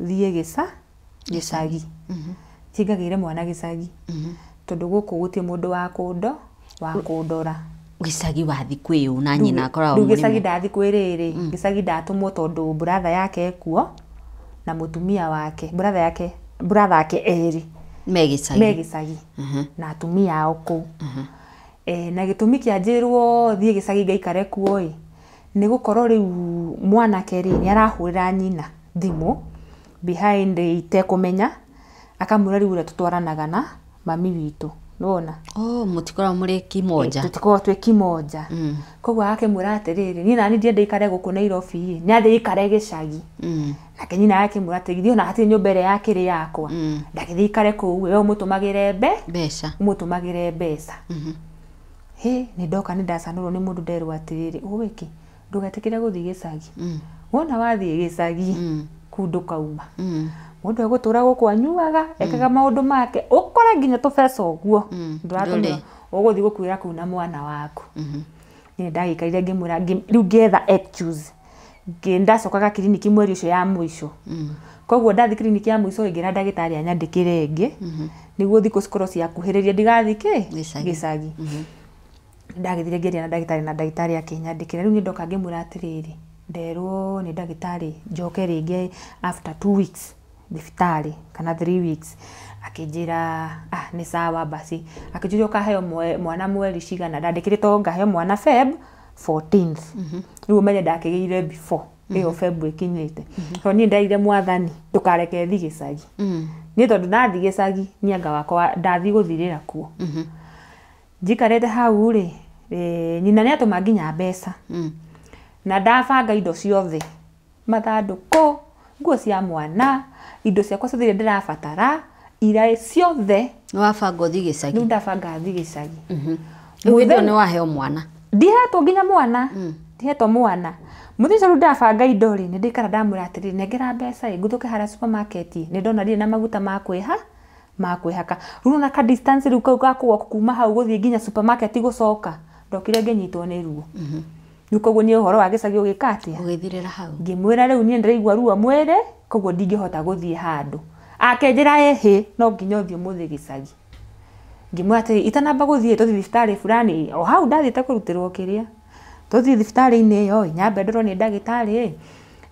thie gicagi tigagire mwana gicagi tondu guku gutie mundu wa kundo wa kundora gicagi wathi kwiu na nyina akoragwo murimo gicagi ndathi kwiriri gicagi ndatumwo tondu brother yake ekuo na mutumia wake brother yake eri megicagi na atumia ao kuu na gitumi kia njirwo thie gicagi ngaikare kuo ni gukorwo riu mwana keri ni arahurira nyina thimu behind ite kumenya akamura riu tutwaranaga na mami witu nona mutikora muri kimoja tutikora twe kimoja koguo akimura atiriri ni nani ndiende ikare guku Nairobi ni athi ikare gicagi nake nyina yake muratigithio na hati nyumbere yake ri yakwa ndagithi ikare ku we umutumagire umutumagire mbeca ni ndoka ni ndacanurwo ni mundu nderwa atiriri uwiki ndugatikire guthi gicagi wona wathi gicagi kundu kauma mundu egutura guku anyuaga ekaga maundu make ukora nginya tubesa uguo nduratumira uguthi gukwira kuna mwana waku ni ndagikaire ngimura riu ngetha excuse ngindacokaga kiriniki mweri ucio ya mwisho koguo ndathi kiriniki ya mwisho ngira ndagitari anyandikire ingi niguo thiku cikoro cia kuhiriria ndigathike gicagi ndagithire ngeria na ndagitari akinyandikira riu ni ndoka ngimura atiriri nderwo ni ndagitari njoke ringi after 2 weeks thibitari kana 3 weeks akijira ni sawa basi akijira kaheo mwana mweri cigana ndandikirito ngaheo mwana Feb 14th riu menye ndakigire before iyo Feb ikinyite so ni ndaire mwathani tukareke thi gicagi ni tondu ndathi gicagi ni anga wakwa ndathi guthirira kuo njikarete hau ri nyina ni atuma nginya mbeca na ndabanga indo ciothe mathanduku nguo cia mwana indo ciakwa ciothe ndirabatara ira ciothe wabanga uthi gicagi ni ndabanga thi gicagi witho ni waheo mwana ndihetwo nginya mwana ndihetwo mwana muthica ndabanga indo ri ni ndikara ndamura atiri nengera mbeca nguthuke hara supermarket ni ndona ri na maguta makwihaka riu na ka distance riu kau gakuwa kuma hau guthie nginya supermarket gucoka ndokire nginyitwo ni ruo koguo ni uhoro wa gicagi ugikatia ugithirira hau ngimwira riu ni ndiraigua ruo mwire koguo ndingihota guthie handu akenjira ehe no nginya uthie muthi gicagi ngimwira ati itanamba guthie tuthi thibitari fulani o hau ndathite kurutirwo kiria tuthi thibitari-ini iyo nyambe ndorwo ni ndagitari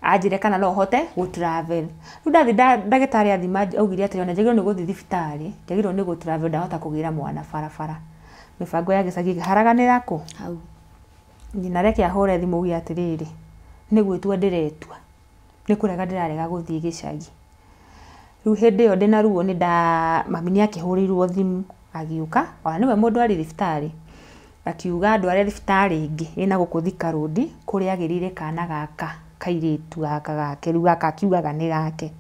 anjire kana no hote gu travel riu ndathi ndagitari athima augire ati ona njagirwo ni guthi thibitari njagirwo ni gu travel ndahota kugira mwana barabara mibango ya gicagi haraganira ku hau nyina reke ahore thimu gi atiriri ni gwitua ndiretua ni kurega ndirarega guthie gicagi riu hindi yo ndina ruo ni mami ni akihurirwo thimu agiuka ona niwe mundu ari thibitari akiuga ndware thibitari ingi ina gukuthika rodi kuria agirire kana gaka kairitu gaka gake riu gaka akiugaga ni gake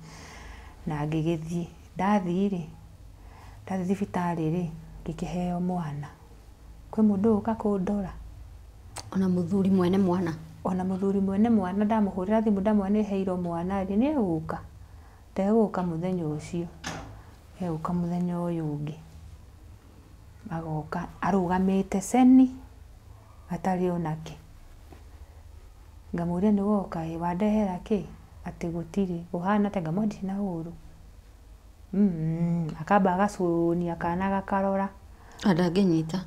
na ngigithie ndathire thibitari ri ngikiheo mwana kwi mundu uka kundora ona muthuri mwene mwana ndamuhurira thimu ndamwene heiro mwana ri ni eguka ndeguka muthenya ucio eguka muthenya uyu ungi agoka arugamite ceni atari onake ngamuria ni woka wandehera ki ati gutiri uhana tenga modi na huru akaba agacuni akana gakarora Adangenyita.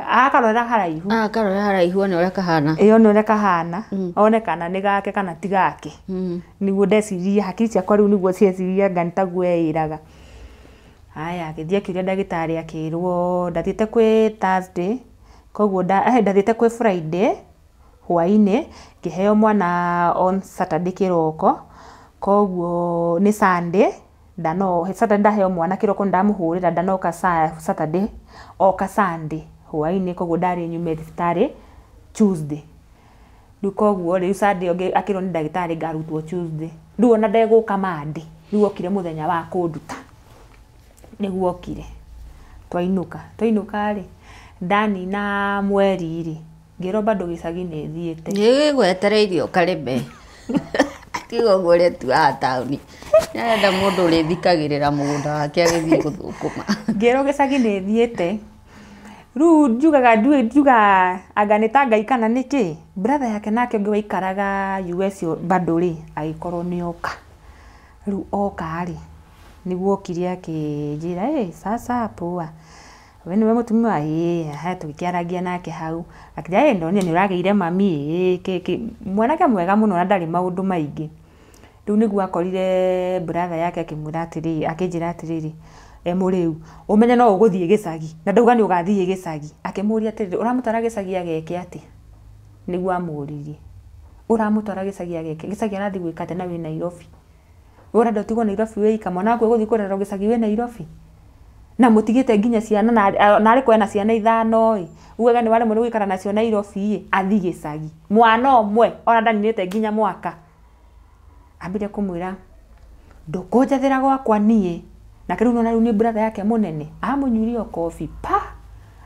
Akarora haraihu. Akarora haraihu one uria kahana. One uria kahana. Onekana ni gake kana ti gake. Niguo ndeciria hakiri ciakwa riu niguo cieciria nganitaguo eiraga. Haya githie kiria ndagitari akirwo ndathiite kwi Thursday koguo ndathiite kwi Friday hwaine ngiheo mwana on Saturday kiroko koguo ni Sunday ndano Saturday ndaheo mwana kiroko ndamuhurira ndanoka Saturday oka Sunday hwaine koguo ndari nyume thibitarĩ Tuesday riu koguo riu Sunday akirwo ni ndagitari ngarutwo Tuesday riu ona ndeguka Monday riu okire muthenya wa kunduta niguo okire twainuka ri ndani na mweri ri ngiro bado gicagi ni thiete ni gwetereirio karebe tigo gore tu a tauni nenda mundu ri thikagirira mugunda wake agithii guthukuma ngiro gicagi ni thiete riu njuga anga nitanga ikana niki brother yake nake ngi waikaraga US bado ri agikorwo ni oka riu oka ri niguo okiria akijira sasa poa we niwe mutumia ha tukiaragia nake hau akija ndonia ni urageire mami mwanake mwega muno na ndari maundu maingi riu niguo akorire brother yake akimwira atiri akijira atiriri muriu umenye no uguthie gicagi na ndauga ni ugathie gicagi akimuria atiri uramutwara gicagi ageke ati niguo amuririe uramutwara gicagi ageke gicagi arathi gwikate na wi Nairobi ora ndotigwo Nairobi we ika mwana wako guthi kurera gicagi we Nairobi na mutigite nginya ciana na ari kwena ciana ithano uwega ni wale mwe ikara nacio Nairobi athi gicagi mwana omwe ona ndaninite nginya mwaka ambire kumwira ndukunjathira gwakwa nie na kiru nona ni brother yake munene amunyurio coffee pa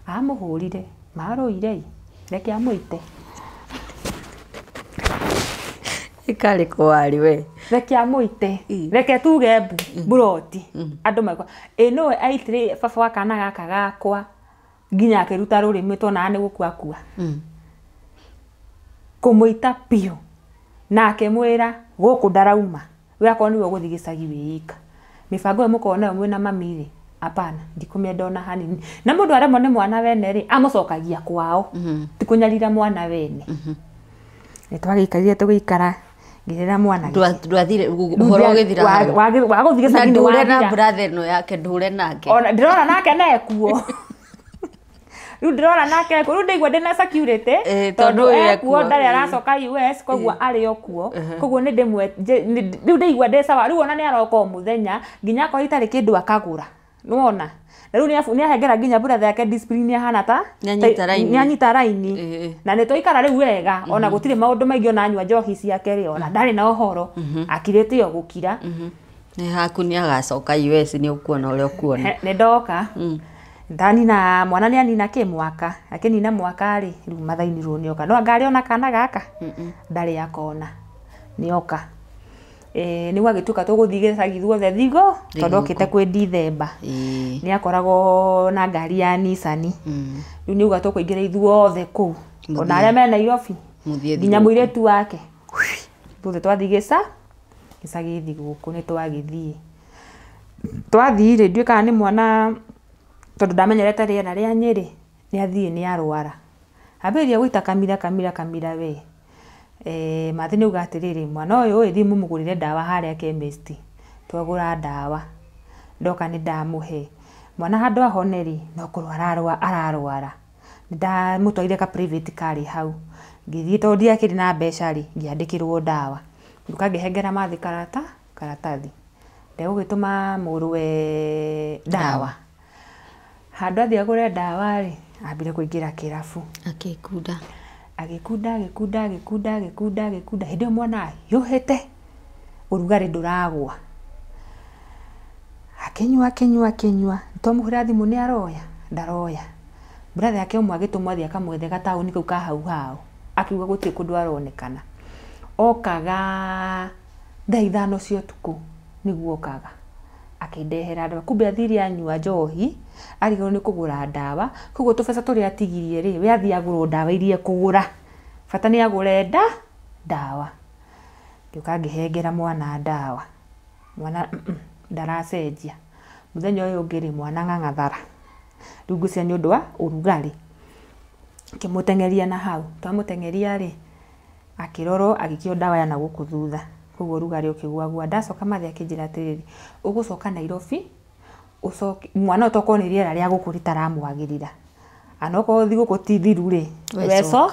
amuhurire maroire reke amuite ikari kwari we reke amuite reke tuge broti andu maikwa no aitire baba wa kana gaka gakwa nginya akiruta rurimi tona ni gukua kumuita pio na akimwira guku ndarauma we akoni we guthi gicagi wika mibango mukona mwe na mamiri apana ndikumenda ona hanini na mundu aremo ni mwana wene ri amucokagia kwao tikunyarira mwana wene nitwagikaria tugikara ngirira mwana ndwathire uhoro githira waguthi gicagi ni na brother no yake ndure nake ona ndirona nake nekuo riu ndirona nake riu ndigwa ndina security tondu ekuo ndari aracoka US koguo ari okuo koguo ni ndimwe riu ndigwa ndisawa riu ona ni aroko muthenya nginya ko itari kindu akagura nuona riu ni ahengera nginya brother yake discipline hana ta nyanyita raini na ni toikara riu wega ona gutire maundu maingi ona nywa njohi ciake ri ona ndari na ohoro akirite yo gukira ni haku ni agacoka US ni ukuona uri ukuona ni ndoka ndani na mwana ni anina kimwaka akinina mwaka ri riu mathaini ru nioka no ngari ona kana gaka ndari yakona nioka ni wagituka tuguthi gicagi thuothe thigo tondu okite kwi December ni akoragwo na ngari ya Nissan riu ni uga tukuingira ithuothe ku ona aria me Nairobi nginya muiretu wake tuthe twathigica gicagi thiguku ni twagithie twathire ndui kana ni mwana tondu ndamenyerete riera ria Nyeri ni athie ni arwara abiria gwita kamira we mathi ni uga atiriri mwana uyu ithi mumugurire dawa haria chemist twagura dawa ndoka ni ndamuhe mwana handu ahoneri no kurwara ararwara ndamutwaire ka private kari hau ngithie tondu yakiri na mbeca ri ngiandikirwo dawa nduka ngihengera mathi karatathi ndegugituma muruwe dawa handu athia gure dawa ri ambire kuingira kirafu agikunda hindi mwana yuhite urugari nduragwa akinyua tomuhira thimu ni aroya ndaroya brother yake umwe agitumwa thia kamwethe gatauni kau ka hau akiuga guti kundu aronekana okaga thaa 5 cia utuku niguo okaga akindehera ndawa kumbe athiri anyua njohi arigwo ni kugura ndawa koguo tubesa turi atigirie ri we athia agurwo ndawa irie kugura bata ni agure ndawa ngĩũka ngĩhengera mwana ndawa mwana ndaracenjia muthenya ũyũ ũngĩ rĩ mwana ng'ang'athara rĩu ngwĩciria nĩ ũndũ wa ũrugarĩ ngĩmũteng'eria na hau twamũteng'eria rĩ akĩrorwo agĩkĩo ndawa ya nagũkũ thutha koguo ũrugarĩ ũkĩguagua ndacoka mathi akĩnjĩra atĩrĩrĩ ũgũcoka Nairobi ucoke mwana ũtoko nĩ rĩera rĩa gũkũ rĩtaramwagĩrĩra anoko thi gũkũ ti thiru rĩ weso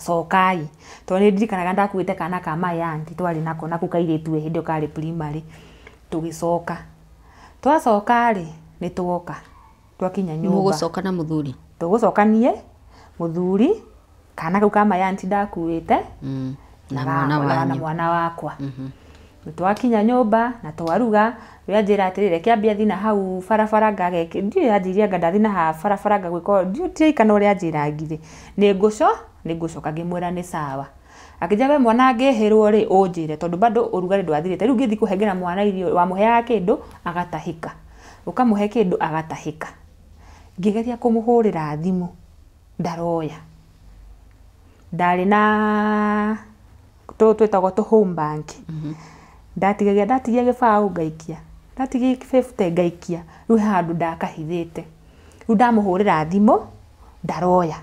cokai to nĩ ndirikanaga ndakuĩte kana ka mayanti twari nako naku kairĩtu hĩndĩ ũkarĩ primary tũgĩcoka twacoka rĩ nĩ tuoka twakinya nyũmba mũgũcoka na mũthuri tũgũcokanie mũthuri kana kau ka mayanti ndakuĩte na mwana wakwa twakinya nyũmba na twaruga yanjĩra atĩrĩrĩ kĩambia thina hau barabara ngageke ndiũ yanjĩria ngandathi na ha barabara ngagwĩko ndiũ tiikana ũrĩa anjĩrangire nĩ ngũcoka ngĩmwĩra nĩ sawa akĩnja we mwana angĩhĩrwo rĩ ũnjĩre tondũ bado ũrugarĩ ndwathirĩte rĩu ngĩthi kũhengera mwana irio wamũheaga kĩndũ agatahĩka ũkamũhe kĩndũ agatahĩka ngĩgeria kũmũhũrĩra thimũ ndaroya ndarĩ na twĩtagwo home bank ndatigagia gĩbaũ ngaikia ndatigia 50 ngaikia rĩu handũ ndakahithĩte rĩu ndamũhũrĩra thimũ ndaroya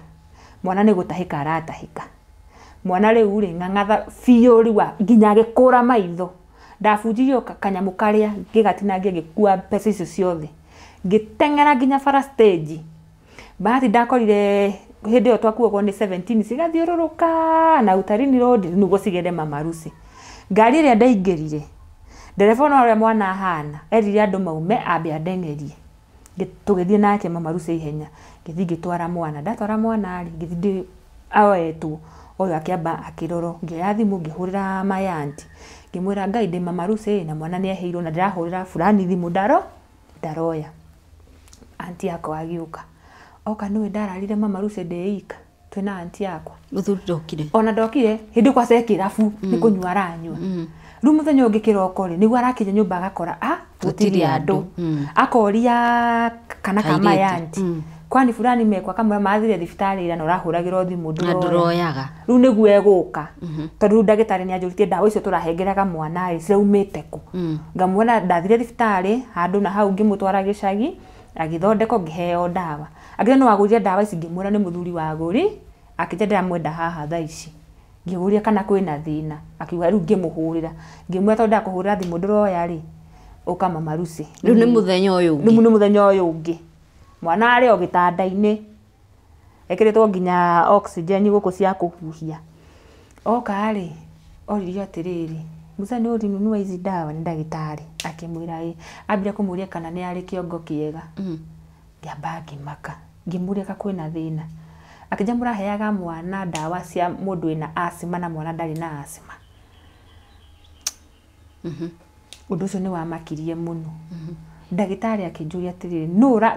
mwana nĩ gũtahĩka aratahĩka mwana rĩu rĩ ng'ang'atha biũ rĩu nginya agĩkũra maitho ndabunjirio kanyamũ karĩa ngĩgatinangia ngĩkua mbeca icio ciothe ngĩteng'era nginya bara stage bahati ndakorire hĩndĩ ĩyo twakuagwo nĩ 17 cigathiũrũrũka na Utarini road nĩguo cigende Mama Lucy ngari ĩrĩa ndaingĩrire ndereba na ũrĩa mwana ahana erire andũ maume ambe andeng'erie tũgĩthiĩ nake Mama Lucy ihenya ngĩthiĩ ngĩtwara mwana ndatwara mwana rĩ ngĩthiĩ aoetwo ũyũ akĩamba akĩrorwo ngĩoya thimũ ngĩhũrĩra mayanti ngĩmwĩra Ngai ndĩ Mama Lucy na mwana nĩ aheirwo na ndĩrahũrĩra fulani thimũ ndaroya anti yakwa agĩũka oka nĩwe ndararire Mama Lucy ndĩika twĩna anti yakwa mũthuri ndokire ona ndokire hĩndĩ kwase kĩrabu nĩ kũnyua aranyua rĩu mũthenya ũngĩ kĩroko rĩ nĩguo arakinya nyũmba agakora gũtirĩ andũ akoria kana kama yanti kwani fulani mekwa kamwe mathire thibitarĩ ira na ũrahũragĩrwo thimũ ndũroyaga rĩu nĩguo egũka tondũ ndagĩtarĩ nĩ anjũritie ndawa icio tũrahengeraga mwana rĩ ciraumĩte kũ ngamwona ndathire thibitarĩ handũ na hau ngĩmũtwara gĩcagi agĩthondekwo ngĩheo ndawa agĩre no agũrire ndawa ici ngĩmwĩra nĩ mũthuri wa agũri akĩnja ndĩramwenda haha thaa ici ngĩgũria kana kwĩna thĩna akiuga rĩu ngĩmũhũrĩra ngĩmwĩra tondũ ndakũhũrĩra thimũ ndũroya rĩ ũka Mama Lucy rĩu nĩ mũthenya ũyũ ũngĩ mwana arĩ o gĩtanda-inĩ ekĩrĩtwo nginya oxygen gũkũ cia kũhuhia oka rĩ oririo atĩrĩrĩ Musa nĩ ũrinunua ici ndawa nĩ ndagĩtarĩ akĩmwĩra ambire kũmũria kana nĩ arĩ kĩongo kĩega ngĩamba ngĩmaka ngĩmũria kwĩna thĩna akĩnja mũraheaga mwana ndawa cia mũndũ wĩna asthma na mwana ndarĩ na asthma ũndũ ũcio nĩ wamakirie mũno ndagĩtarĩ akĩnjũria atĩrĩrĩ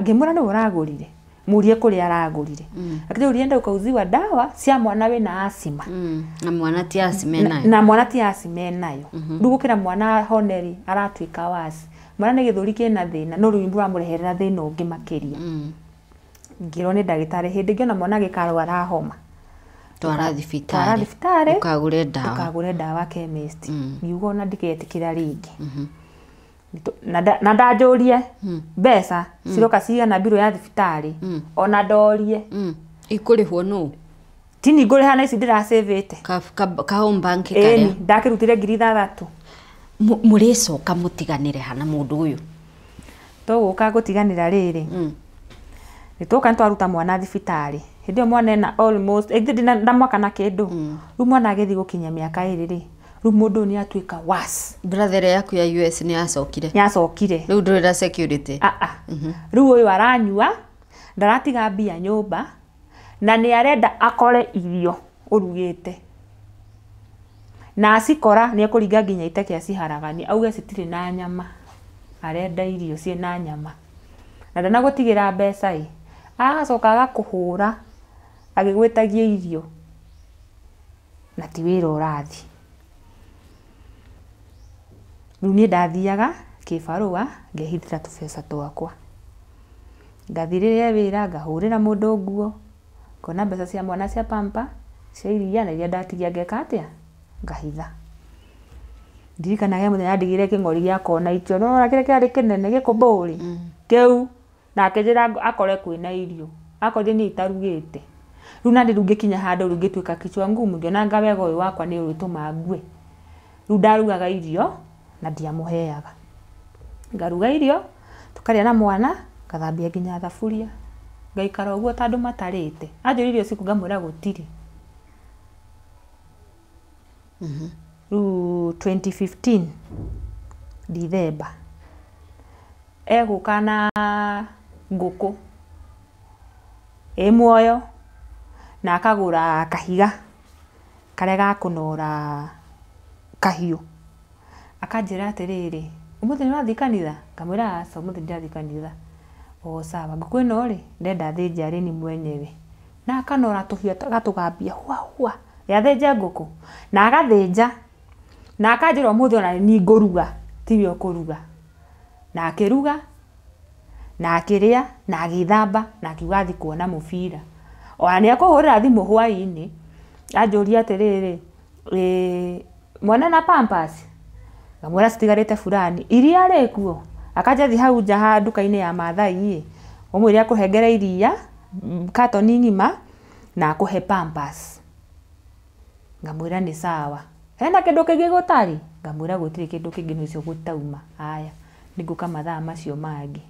ngĩmwĩra nĩ ũragũrire mũrie kũrĩa aragũrire akĩnja ũrienda ũkauziwa ndawa cia mwana wĩna asthma na mwana ti asthma nayo nayo rĩu gũkĩra mwana honeri aratuĩka wasi mwana nĩ gĩthũri kĩna thĩna no rĩu mũramũreherera thĩna ũngĩ makĩria ngĩrwo nĩ ndagĩtarĩ hĩndĩ ngĩona mwana gĩkarwara homa twara thibitarĩ ũkagũre ndawa chemist ngiuga ona ndiketikĩra rĩngĩ na ndanjũrie mbeca ciroka cigana mbirũ ya thibitarĩ ona ndorie ikũrĩhwo nũ tini ngũrĩha na ici ndĩrasavĩte ka home bank karĩa ndakĩrutire 6,000 mũrĩcoka mũtiganĩre hana mũndũ ũyũ tũgũka gũtiganĩra rĩrĩ nĩtũka nĩtwaruta mwana thibitarĩ hĩndĩ ĩyo mwana ena almost ndamwaka na kĩndũ rĩu mwana agĩthiĩ gũkinya mĩaka 2 rĩ rĩu mũndũ nĩ atuĩka worse brother yaku ya US nĩ yacokire rĩu ndũrĩra security rĩu ũyũ aranyua ndaratiga mbia nyũmba na nĩ arenda akore irio ũrugĩte na acikora nĩ ekũringa nginya iteke aciharagania auge citirĩ na nyama arenda irio ciĩna nyama na ndanagũtigĩra mbeca agacoka agakũhũra agĩgwĩtagia irio na ti wĩra ũrathi rĩu niĩ ndathiaga kĩbarũa ngehithĩra tũbeca twakwa ngathirĩria wĩra ngahũrĩra mũndũ nguo ngona mbeca cia mwana cia pampa cia iria na iria ndatigia ngeka atĩa ngahitha ndirikanaga muthenya ndigire king'ori gĩa kona itio no kĩrĩa kĩarĩ kĩnene gĩkũmbũri kĩu na akĩnjĩra akore kwĩna irio akorire ni itarugĩte rĩu na ndĩrugĩ kinya handũ rũngĩtuĩka kichwa ngumu ngĩona ngawega ũyũ wakwa nĩ ũrĩtũma ngue rĩu ndarugaga irio na ndiamũheaga ngaruga irio tukarĩa na mwana ngathambia nginya thaburia ngaikara ũguo tondũ matarĩte anjũria irio ciku ngamwĩra gũtirĩ rĩu 2015 December egũka na ngũkũ muoyo na akagũra kahiga karĩa gakũnora kahiũ akanjĩra atĩrĩrĩ ũmũthĩ nĩũrathiĩ kanitha ngamwĩra aca ũmũthĩ ndirathiĩ kanitha o sawa ngũkũ ĩno rĩ ndenda thĩnja rĩ ni mwenyewe na akanora tũhiũ agatũgambia hua hua yathĩnja ngũkũ na agathĩnja na akanjĩra ũmũthĩ ona ni ngũruga tiwe ũkũruga na akĩruga na akĩrĩa na agĩthamba na akiuga athi kuona mũbira ona nĩ akũhũrĩra thimũ hwaĩ-inĩ anjũria atĩrĩrĩ mwana na pampers ngamwĩra citigarĩte fulani iria rĩkuo akaja thi hau nja ha nduka-inĩ ya Maathai ũmwĩre akũhengere iria katoni ng'ima na akũhe pampers ngamwĩra nĩ sawa hena kĩndũ kĩngĩ gũtarĩ ngamwĩra gũtirĩ kĩndũ kĩngĩ nĩcio gũtauma haya nĩngũka mathaa macio mangĩ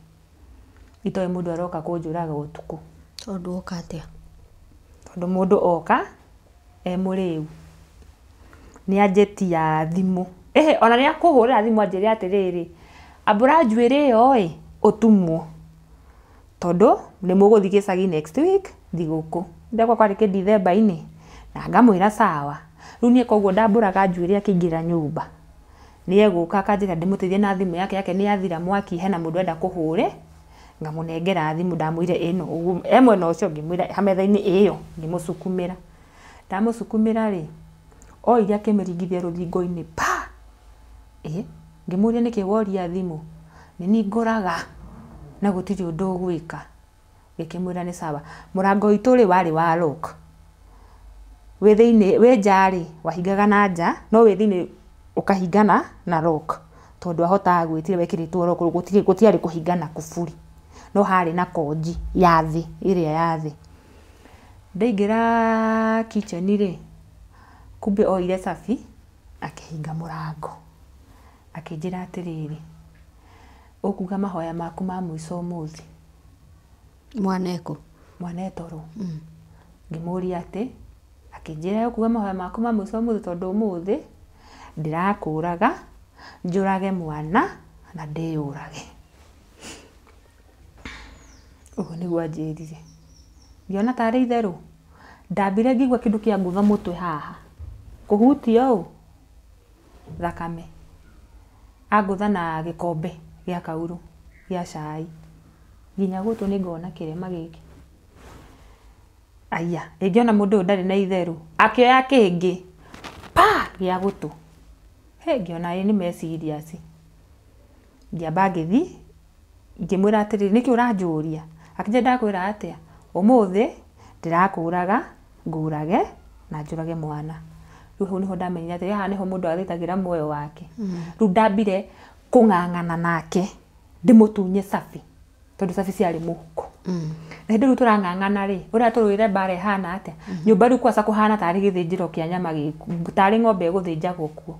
itoe mũndũ aroka kũnjũraga ũtukũ tondũ oka atĩa tondũ mũndũ oka mũrĩu nĩ anjetia thimũ ona nĩ akũhũrĩra thimũ anjĩre atĩrĩrĩ ambũra njuĩrĩ ĩyo ũtumwo tondũ nĩ mũgũthiĩ gĩcagi next week thigũkũ ndakwa kwarĩ December-inĩ na ngamwĩra sawa rĩu niĩ koguo ndambũraga njuĩrĩ akĩingĩra nyũmba nĩ egũka akanjĩra ndĩmũteithie na thimũ yake nĩ yathira mwaki hena mũndũ enda kũhũre ngamunengera thimũ ndamwĩre ĩno mwena ũcio ngĩmwĩra hametha-inĩ ĩyo ngĩmũcukumĩra ndamũcukumĩra rĩ o iria akĩmĩringithia rũthingo-inĩ pa ngĩmũria nĩkĩ woria thimũ nĩ ngũraga na gũtirĩ ũndũ ũgwĩka ngĩkĩmwĩra nĩ sawa mũrango witũ rĩ warĩ wa lock wĩ thĩinĩ wĩ nja rĩ wahingaga na nja no wĩ thĩinĩ ũkahingana na lock tondũ ahotaga gwĩtira wekĩrĩtwo lock gũtiarĩ kũhingana kũburi no harĩ na konji ya thĩ ĩrĩa ya thĩ ndaingĩra kitchen rĩ kumbe oire cabi akĩhinga mũrango akĩnjĩra atĩrĩrĩ ũkuga mahoya maku ma mũico ũmũthĩ mwana toro ngĩmũria atĩ akĩnjĩra ũkuga mahoya maku ma mũico ũmũthĩ tondũ ũmũthĩ ndirakũraga njũrage mwana na ndĩyũrage ũguo nĩguo anjĩrire ngĩona tarĩ itherũ ndambire ngĩigua kĩndũ kĩa ngũtha mũtwe haha kũhutia ũũ thakame angũtha na gĩkombe gĩa kaurũ gĩa cai nginya gũtũ nĩ ngona kĩrema gĩkĩ aya ĩngĩona mũndũ ũyũ ndarĩ na itherũ akĩoya kĩngĩ pa gĩa gũtũ ngĩona nĩ meciria ngĩamba ngĩthi ngĩmwĩra atĩrĩrĩ nĩkĩ ũranjũria akĩnjĩra ndakwĩra atĩa ũmũthĩ ndirakũraga ngũrage na njũrage mwana rĩu hau nĩho ndamenyire atĩ haha nĩho mũndũ athĩtagĩra muoyo wake rĩu ndambire kũng'ang'ana nake ndĩmũtunye cabi tondũ cabi ciarĩ mũhuko na hĩndĩ rĩu tũrang'ang'ana rĩ ũrĩa tũrũire mbara ĩhana atĩa nyũmba rĩu kwaca kũhana tarĩ gĩthĩnjĩro kĩa nyama tarĩ ng'ombe ĩgũthĩnjagwo kuo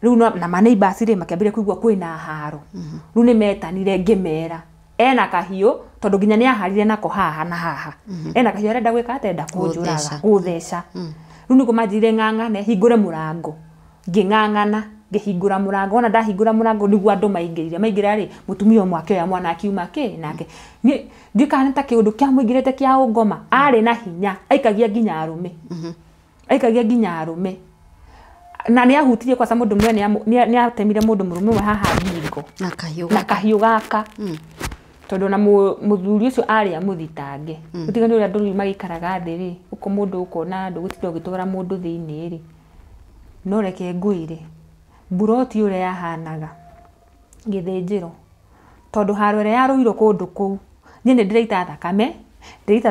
rĩu na maneighbors rĩ makĩambire kũigua kwĩna haro rĩu nĩ metanire ngĩmera ena kahiũ tondũ nginya nĩ aharire nako haha na haha ena kahiũ arenda gwĩka atenda kũnjũraga gũtheca rĩu nĩguo manjire ng'ang'ane hingũre mũrango ngĩng'ang'ana ngĩhingũra mũrango ona ndahingũra mũrango nĩguo andũ maingĩra rĩ mũtumia ũmwe akĩoya mwana akiuma nake ndikana ta kĩũndũ kĩa mũingĩrĩte kĩa ũngoma arĩ na hinya aikagia nginya arũme na nĩ ahutirie kwaca mũndũ mwe nĩ atemire mũndũ mũrũme we haha ngingo na kahiũ gaka tondũ na mũthuri ũcio arĩ amũthitange ũtigani ũrĩa andũ magĩikaraga thĩ rĩ ũko mũndũ ũkona andũ gũtirĩ ũgĩtwara mũndũ thĩinĩ rĩ no reke ngwĩre buroti ũrĩa yahanaga gĩthĩnjĩro tondũ haro ĩrĩa yarũirwo kũndũ kũu niĩ nĩ ndĩraita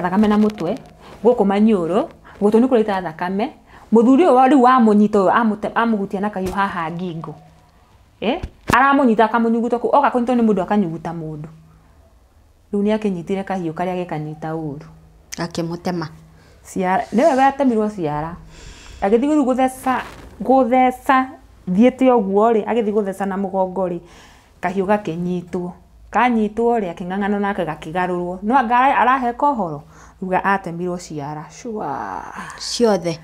thakame na mũtwe gũkũ maniũrũ gũtũ nĩ kũraita thakame muthuri uyu riu amunyita uyu amuhutia na kahiu haha ngingo aramunyita akamunyuguta ku oka kunyitwo ni mundu akanyuguta mundu riu ni akinyitire kahiu karia gekanyita uru akimutema ciara niwe yatemirwo ciara agithi gutheca thiete oguo ri agithi gutheca na mugongo ri kahiu gakinyitwo kanyitwo ri aking'ang'ana nake gakigarurwo no anga araheka uhoro ruga atemirwo ciara ciothe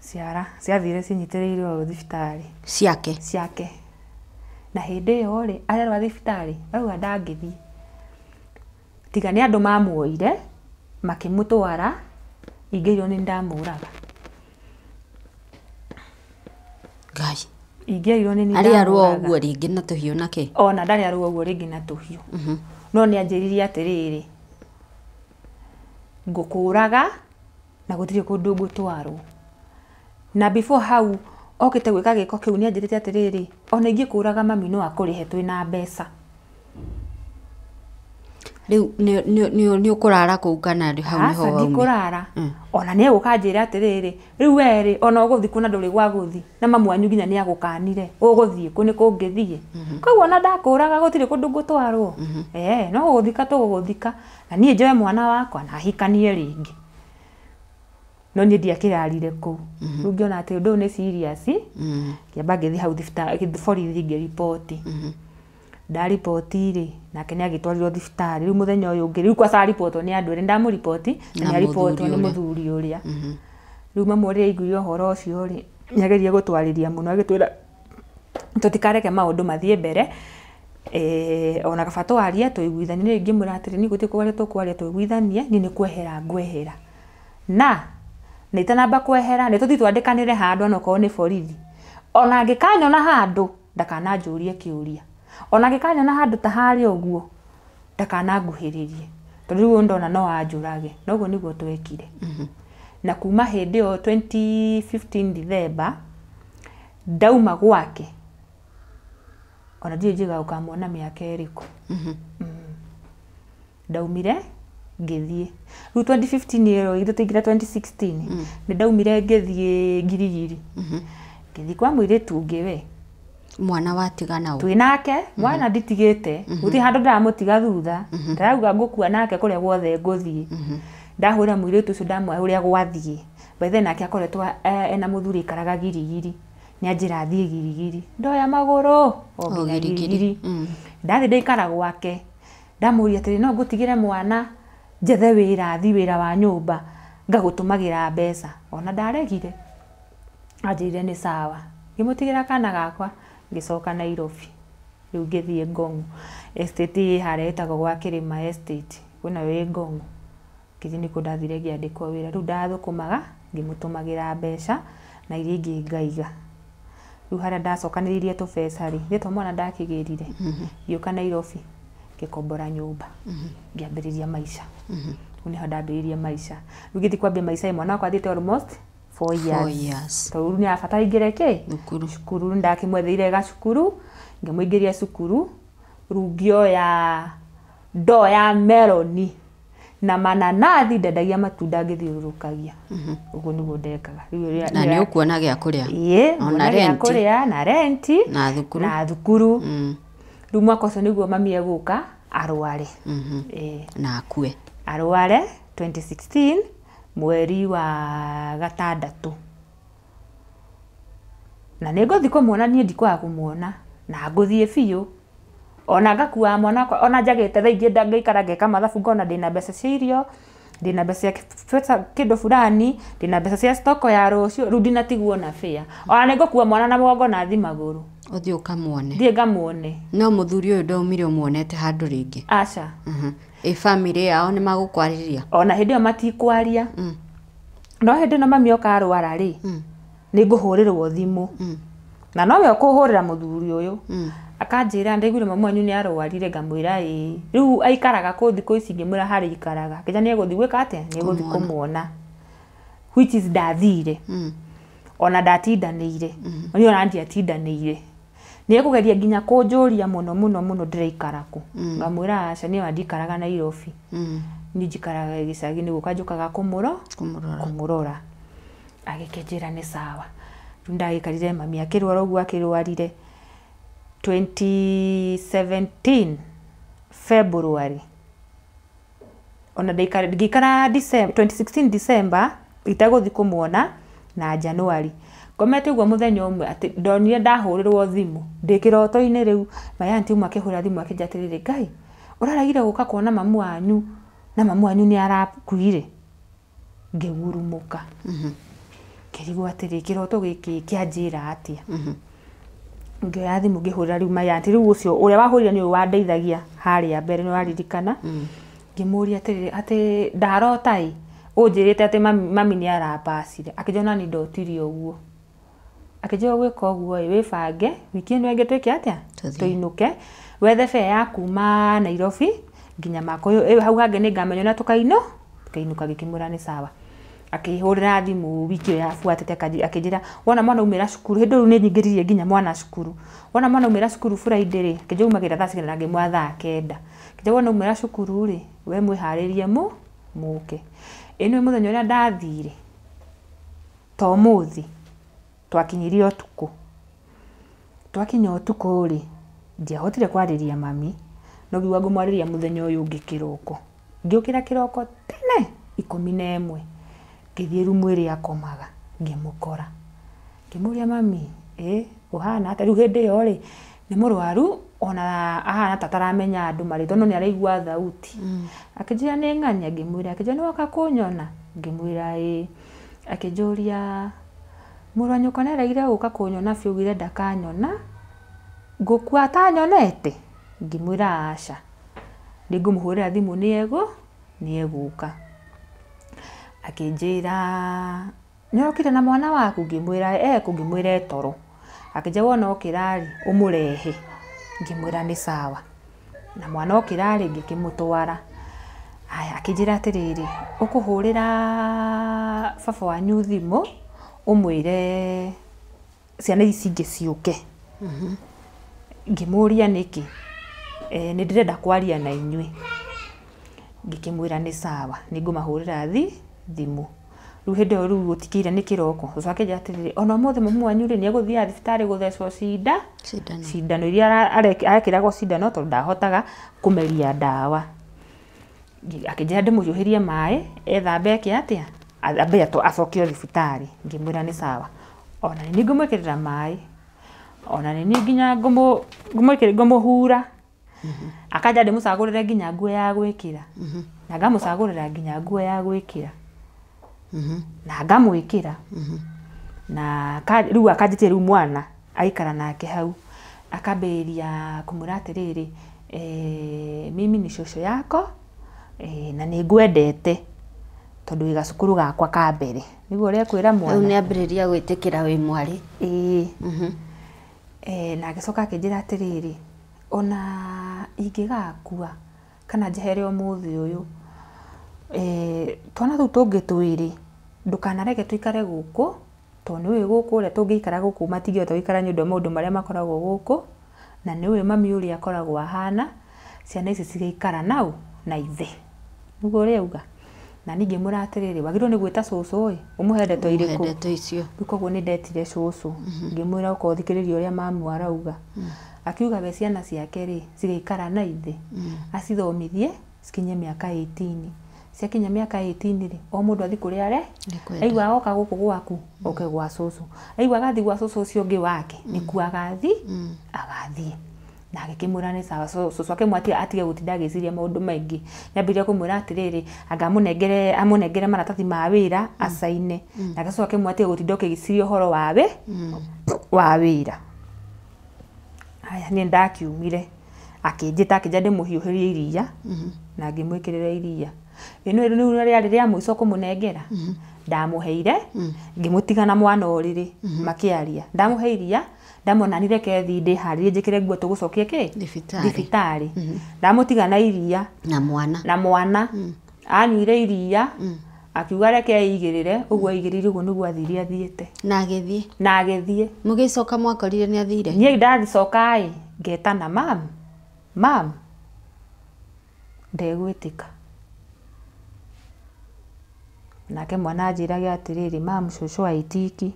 ciara ciathire cinyitiriirwo thibitari ciake na hindi iyo ri arerwa thibitari auga ndangithii tiga ni andu mamuoire makimutwara ingĩirwo ni ndamuraga ngai ingĩirwo ni ari arwo uguo ringi na tuhiu nake ona ndari arwo uguo ringi na tuhiu no ni anjiririe atiriri ngukuraga na gutire kundu ngutwarwo na before hau okite gwika giko kiu ni anjirite atiriri ona ingikuraga mami no akurihe twina mbeca riu ni ukurara ku kana ri hau niho waumi ndikurara ona ni gukanjira atiriri riu weri ona uguthi kuna nduri gwa guthi na mamu anyu nginya ni agukanire uguthie ku ni kungithie koguo ona ndakuraga gutire kundu ngutwarwo no guthika tuguthika na nie njoe mwana wakwa na hikanie ringi no ni ndiakirarire ku riu ngiona ati undu ni serious kiamba ngithi hau thibitari borithi ngiripoti ndaripoti ri nake ni agitwarirwo thibitari riu muthenya uyu ungi riu kwa sa report ni andu ri ndamuripoti na report ni muthuri uria riu mamu ri aiguire uhoro ucio ri nyageria gutwariria muno agitwira tutikareke maundu mathie mbere ona kaba twarie tuiguithanie ringi muratiri ni guti kwaria tukwaria tuiguithanie ni kwehera ngwehera na nitanamba kwehera ni tuthi twandikanire handu ona ko ni borithi ona angikanyona handu ndakananjurie kiuria ona ngikanyona handu ta hari oguo ndakananguhiririe tondu riu ndona no anjurage noguo niguo twekire na kuma hindi yo 2015 December ndauma gwake ona ndiye jiga ukamwona miaka eriku ndaumire ngithie riu 2015 ero ithu tingira 2016 ni ndaumire ngithie Ngirigiri ngithie kwa mwiritu ungi we mwana watigana twinake mwana nditigite guti handu ndamutiga thutha ndarauga ngukua nake kuria guothe nguthie ndahura mwiritu ucio ndamwa uria gwathie baithe nake akoretwo ena muthuri karaga Girigiri ni anjira thie Girigiri ndoya maguru o Girigiri ndathi ndikara gwake ndamuria atiri no ngutigire mwana njethe wira thi wira wa nyumba ngagutumagira mbeca ona ndaregire ajire ni sawa ngimutigira kana gakwa ngicoka Nairobi riu ngithie Ngong estate haretagwo gwa Kirima estate kuna we Ngong kithi ni kundathire ngiandikwo wira riu ndathukumaga ngimutumagira mbeca na iria ingi ngaiga riu haria ndacokaniririe tubesa ri nitwa mwana ndakigirire yuka Nairobi ngikombora nyumba ngiambiriria maisha niho ndambiriria maisha riu ngithi kwambia maisha mwana wakwa thiete almost 4 years to ni abatara ingire ki cukuru ndakimwetheire gacukuru ngimuingiria cukuru rugio ya ndo ya meloni na mananathi ndendagia matunda ngithiurukagia uguo niguo ndekaga na ni ukuona gia kuria ona rent na renti na thukuru riu mwaka ucio niguo mami eguka arware na akue arware 2016 mweri wa gatandatu na ninguthi kumwona nie ndikwaga kumwona na nguthie biu ona ngakua mwana ona njagite thaingi ndangikara ngeka mathabu ngona ndina mbeca cia irio ndina mbeca cia kindu fulani ndina mbeca cia stoko ya rucio riu ndinatigwo na fare ona ningukua mwana na mugongo na thi maguru uthi ukamuone thie ngamuone no muthuri uyu ndaumire umuonete handu ringi aca family yao ni magukwariria ona hindi yo matikwaria no hindi no mami oka arwara ri ni nguhurirwo thimu na no we ukuhurira muthuri uyu akanjira ndaiguire mamu anyu ni arwarire ngamwira riu aikaraga ku thiku ici ngimwira hari ikaraga kija ni eguthi gwika atia ni eguthi kumuona which is ndathire ona ndatindanire oni ona ndiatindanire ni ekugeria nginya kunjuria muno ndiraikara ku ngamwira aca ni wandikaraga Nairobi ni njikaraga gicagi ni gukanjukaga kumurora agĩkĩnjĩra nĩ sawa. Rĩu ndagĩkarire mami akĩrwara ũguo akĩrwarire 2017 February. Ona ngĩikara 2016 December itagũthi kũmuona na January. Ngomete ũguo mũthenya ũmwe atĩ ndonire ndahũrĩrwo thimũ ndĩ kĩroto-inĩ rĩu my aunty ũmwe akĩhũra thimũ akĩnjĩra atĩrĩrĩ, Ngai ũraragire gũka kuona mamu wanyu na mamu wanyu nĩ arakuire. Ngĩgurumũka. Ngĩrigwo atĩrĩ kĩroto gĩkĩ kĩanjĩra atĩa. Ngĩoya thimũ ngĩhũrĩra rĩu my aunty rĩu ũcio ũrĩa wahũrire nĩ ũyũ wandeithagia harĩa mbere nĩ waririkana. Ngĩmũria atĩrĩrĩ atĩ ndarota ĩ ũnjĩrĩte atĩ mami nĩ arabacire. Akĩnjĩra nĩ ndotirie ũguo. Akĩnjĩra gwĩka ũguo ĩ wĩbange wiki ĩno ĩngĩtuĩke atĩa tũinũke wethe fare ya kuma Nairobi nginya Makuyu hau hangĩ nĩ ngamenya na tũkainũka gĩkĩmwĩra nĩ sawa. Akĩhũrĩra thimũ wiki ĩyo yabuatĩte akĩnjĩra wona mwana umĩra cukuru hĩndĩ rĩu nĩ nyingĩririe nginya mwana cukuru. Wona mwana umĩra cukuru Friday rĩ akĩnjĩra umagĩra thaa cigana na ngĩmwatha thaa 9. Akĩnjĩra wona umĩra cukuru rĩ we mwĩharĩrie mũke. Ĩno nĩ mũthenya ũrĩa ndathire to mũthĩ twakinyirie ũtukũ. Twakinya ũtukũ rĩ ndiahotire kwarĩria mami no ngiuga ngũmwarĩria mũthenya ũyũ ũngĩ kĩroko. Ngĩũkĩra kĩroko tene 11 ngĩthiĩ rumu ĩrĩa akomaga ngĩmũkora. Ngĩmũria mami ũhana atĩa rĩu hĩndĩ ĩyo rĩ nĩ mũrwaru ona ahana ta taramenya andũ marĩ tondũ nĩ araigua thauti. Akĩnjĩra nĩ ng'ania ngĩmwĩra akĩnjĩra nĩ woka kũnyona ngĩmwĩra ĩ. Akĩnjũria mũrũ wa nyũkwa nĩ araigire gũka kũnyona biũ augire ndakanyona ngũkua atanyonete. Ngĩmwĩra aca nĩngũmũhũrĩra thimũ nĩ egũka. Akĩnjĩra nĩ ũrokire na mwana waku ngĩmwĩra ngĩmwĩra toro. Akĩnjĩra wona okĩra rĩ ũmũrehe ngĩmwĩra nĩ sawa. Na mwana okĩra rĩ ngĩkĩmũtwara. Aya akĩnjĩra atĩrĩrĩ ũkũhũrĩra baba wanyu thimũ ũmwĩre ciana ici ingĩ ciũke. Ngĩmũria nĩkĩ nĩ ndĩrenda kwaria na inyuĩ. Ngĩkĩmwĩra nĩ sawa nĩngũmahũrĩra thimũ. Rĩu hĩndĩ ĩyo rĩu gũtikĩire nĩ kĩroko. Ũcio akĩnjĩra atĩrĩrĩ ona ũmũthĩ mamu wanyu rĩ nĩ egũthiaga thibitarĩ gũthecwo cindano iria arekĩragwo cindano tondũ ndahotaga kũmeria ndawa. Akĩnjĩra ndĩmũhiũhĩrie maĩ ethambe atĩa ambe acokio thibitarĩ. Ngĩmwĩra nĩ sawa. Ona nĩ ngũmwĩkĩrĩra maĩ ona nĩ nginya ngũmũhura. Akanja ndĩmũcagũrĩre nginya nguo ya gwĩkĩra. Na ngamũcagũrĩra nginya nguo ya gwĩkĩra. Na ngamwĩkĩra. Na rĩu akanjĩtia rĩu mwana aikara nake hau. Akambĩrĩria kũmwĩra atĩrĩrĩ mimi ni cũcũ yako na nĩ ngwendete tondũ wĩ gacukuru gakwa ka mbere. Nĩguo ũrĩa kwĩra mwana. Rĩu nĩ ambĩrĩria gwĩtĩkĩra wĩ mwarĩ. Na agĩcoka akĩnjĩra atĩrĩrĩ ona ingĩgakua kana njehere ũmũthĩ ũyũ twana tũu tũngĩ twĩrĩ ndũkanareke tũikare gũkũ tondũ nĩũĩ gũkũ ũrĩa tũngĩikara gũkũ matingĩhota gũikara nĩ ũndũ wa maũndũ marĩa makoragwo gũkũ na nĩũĩ mami ũrĩa akoragwo ahana ciana ici cigaikara nau na ithe. Nĩguo ũrĩa auga. Na ningĩ mũra atĩrĩrĩ wagĩrĩirwo nĩ gwĩta cũcũ ũmũhe ndeto irĩkũ. Ndeto icio. Koguo nĩ ndetire cũcũ. Ngĩmwĩra ũkorwo thikĩrĩria ũrĩa mamu arauga. Akiuga we ciana ciake rĩ cigaikara na ithe acithomithie cikinye mĩaka 18. Ciakinya mĩaka 18 rĩ o mũndũ athi kũrĩa arĩ. Aigua oka gũkũ gwaku oke gwa cũcũ. Aigua agathi gwa cũcũ ũcio ũngĩ wake nĩkuo agathiĩ. Na agĩkĩmwĩra nĩ sawa. Cũcũ akĩmwatia atige gũtinda agĩciria maũndũ maingĩ. Nĩambĩrĩria kũmwĩra atĩrĩrĩ anga amũnengere maratathi ma wĩra acaine. Na agacoka akĩmwatia gũtinda ũkĩgĩciria ũhoro wa wĩra. Haya nĩ ndakiumire akĩnjĩta akĩnja ndĩmũhiũhĩrie iria na ngĩmwĩkĩrĩra iria. Ĩno rĩarĩ rĩa mũico kũmũnengera. Ndamũheire ngĩmũtiga na mwana ũrĩrĩ makĩaria. Ndamũhe iria ndamwona nireke thi ndĩharĩrie njĩkĩre nguo tũgũcokie thibitarĩ. Ndamũtiga na iria na mwana anyuire iria akiuga reke aigĩrĩre ũguo aigĩrĩire ũguo nĩguo athire athiĩte. Na agĩthiĩ. Mũgĩcoka mwakorire nĩ athire? Niĩ ndathicoka ngetana mam ndegwĩtĩka. nake mwana anjiraga atiriri mamu cucu aitiki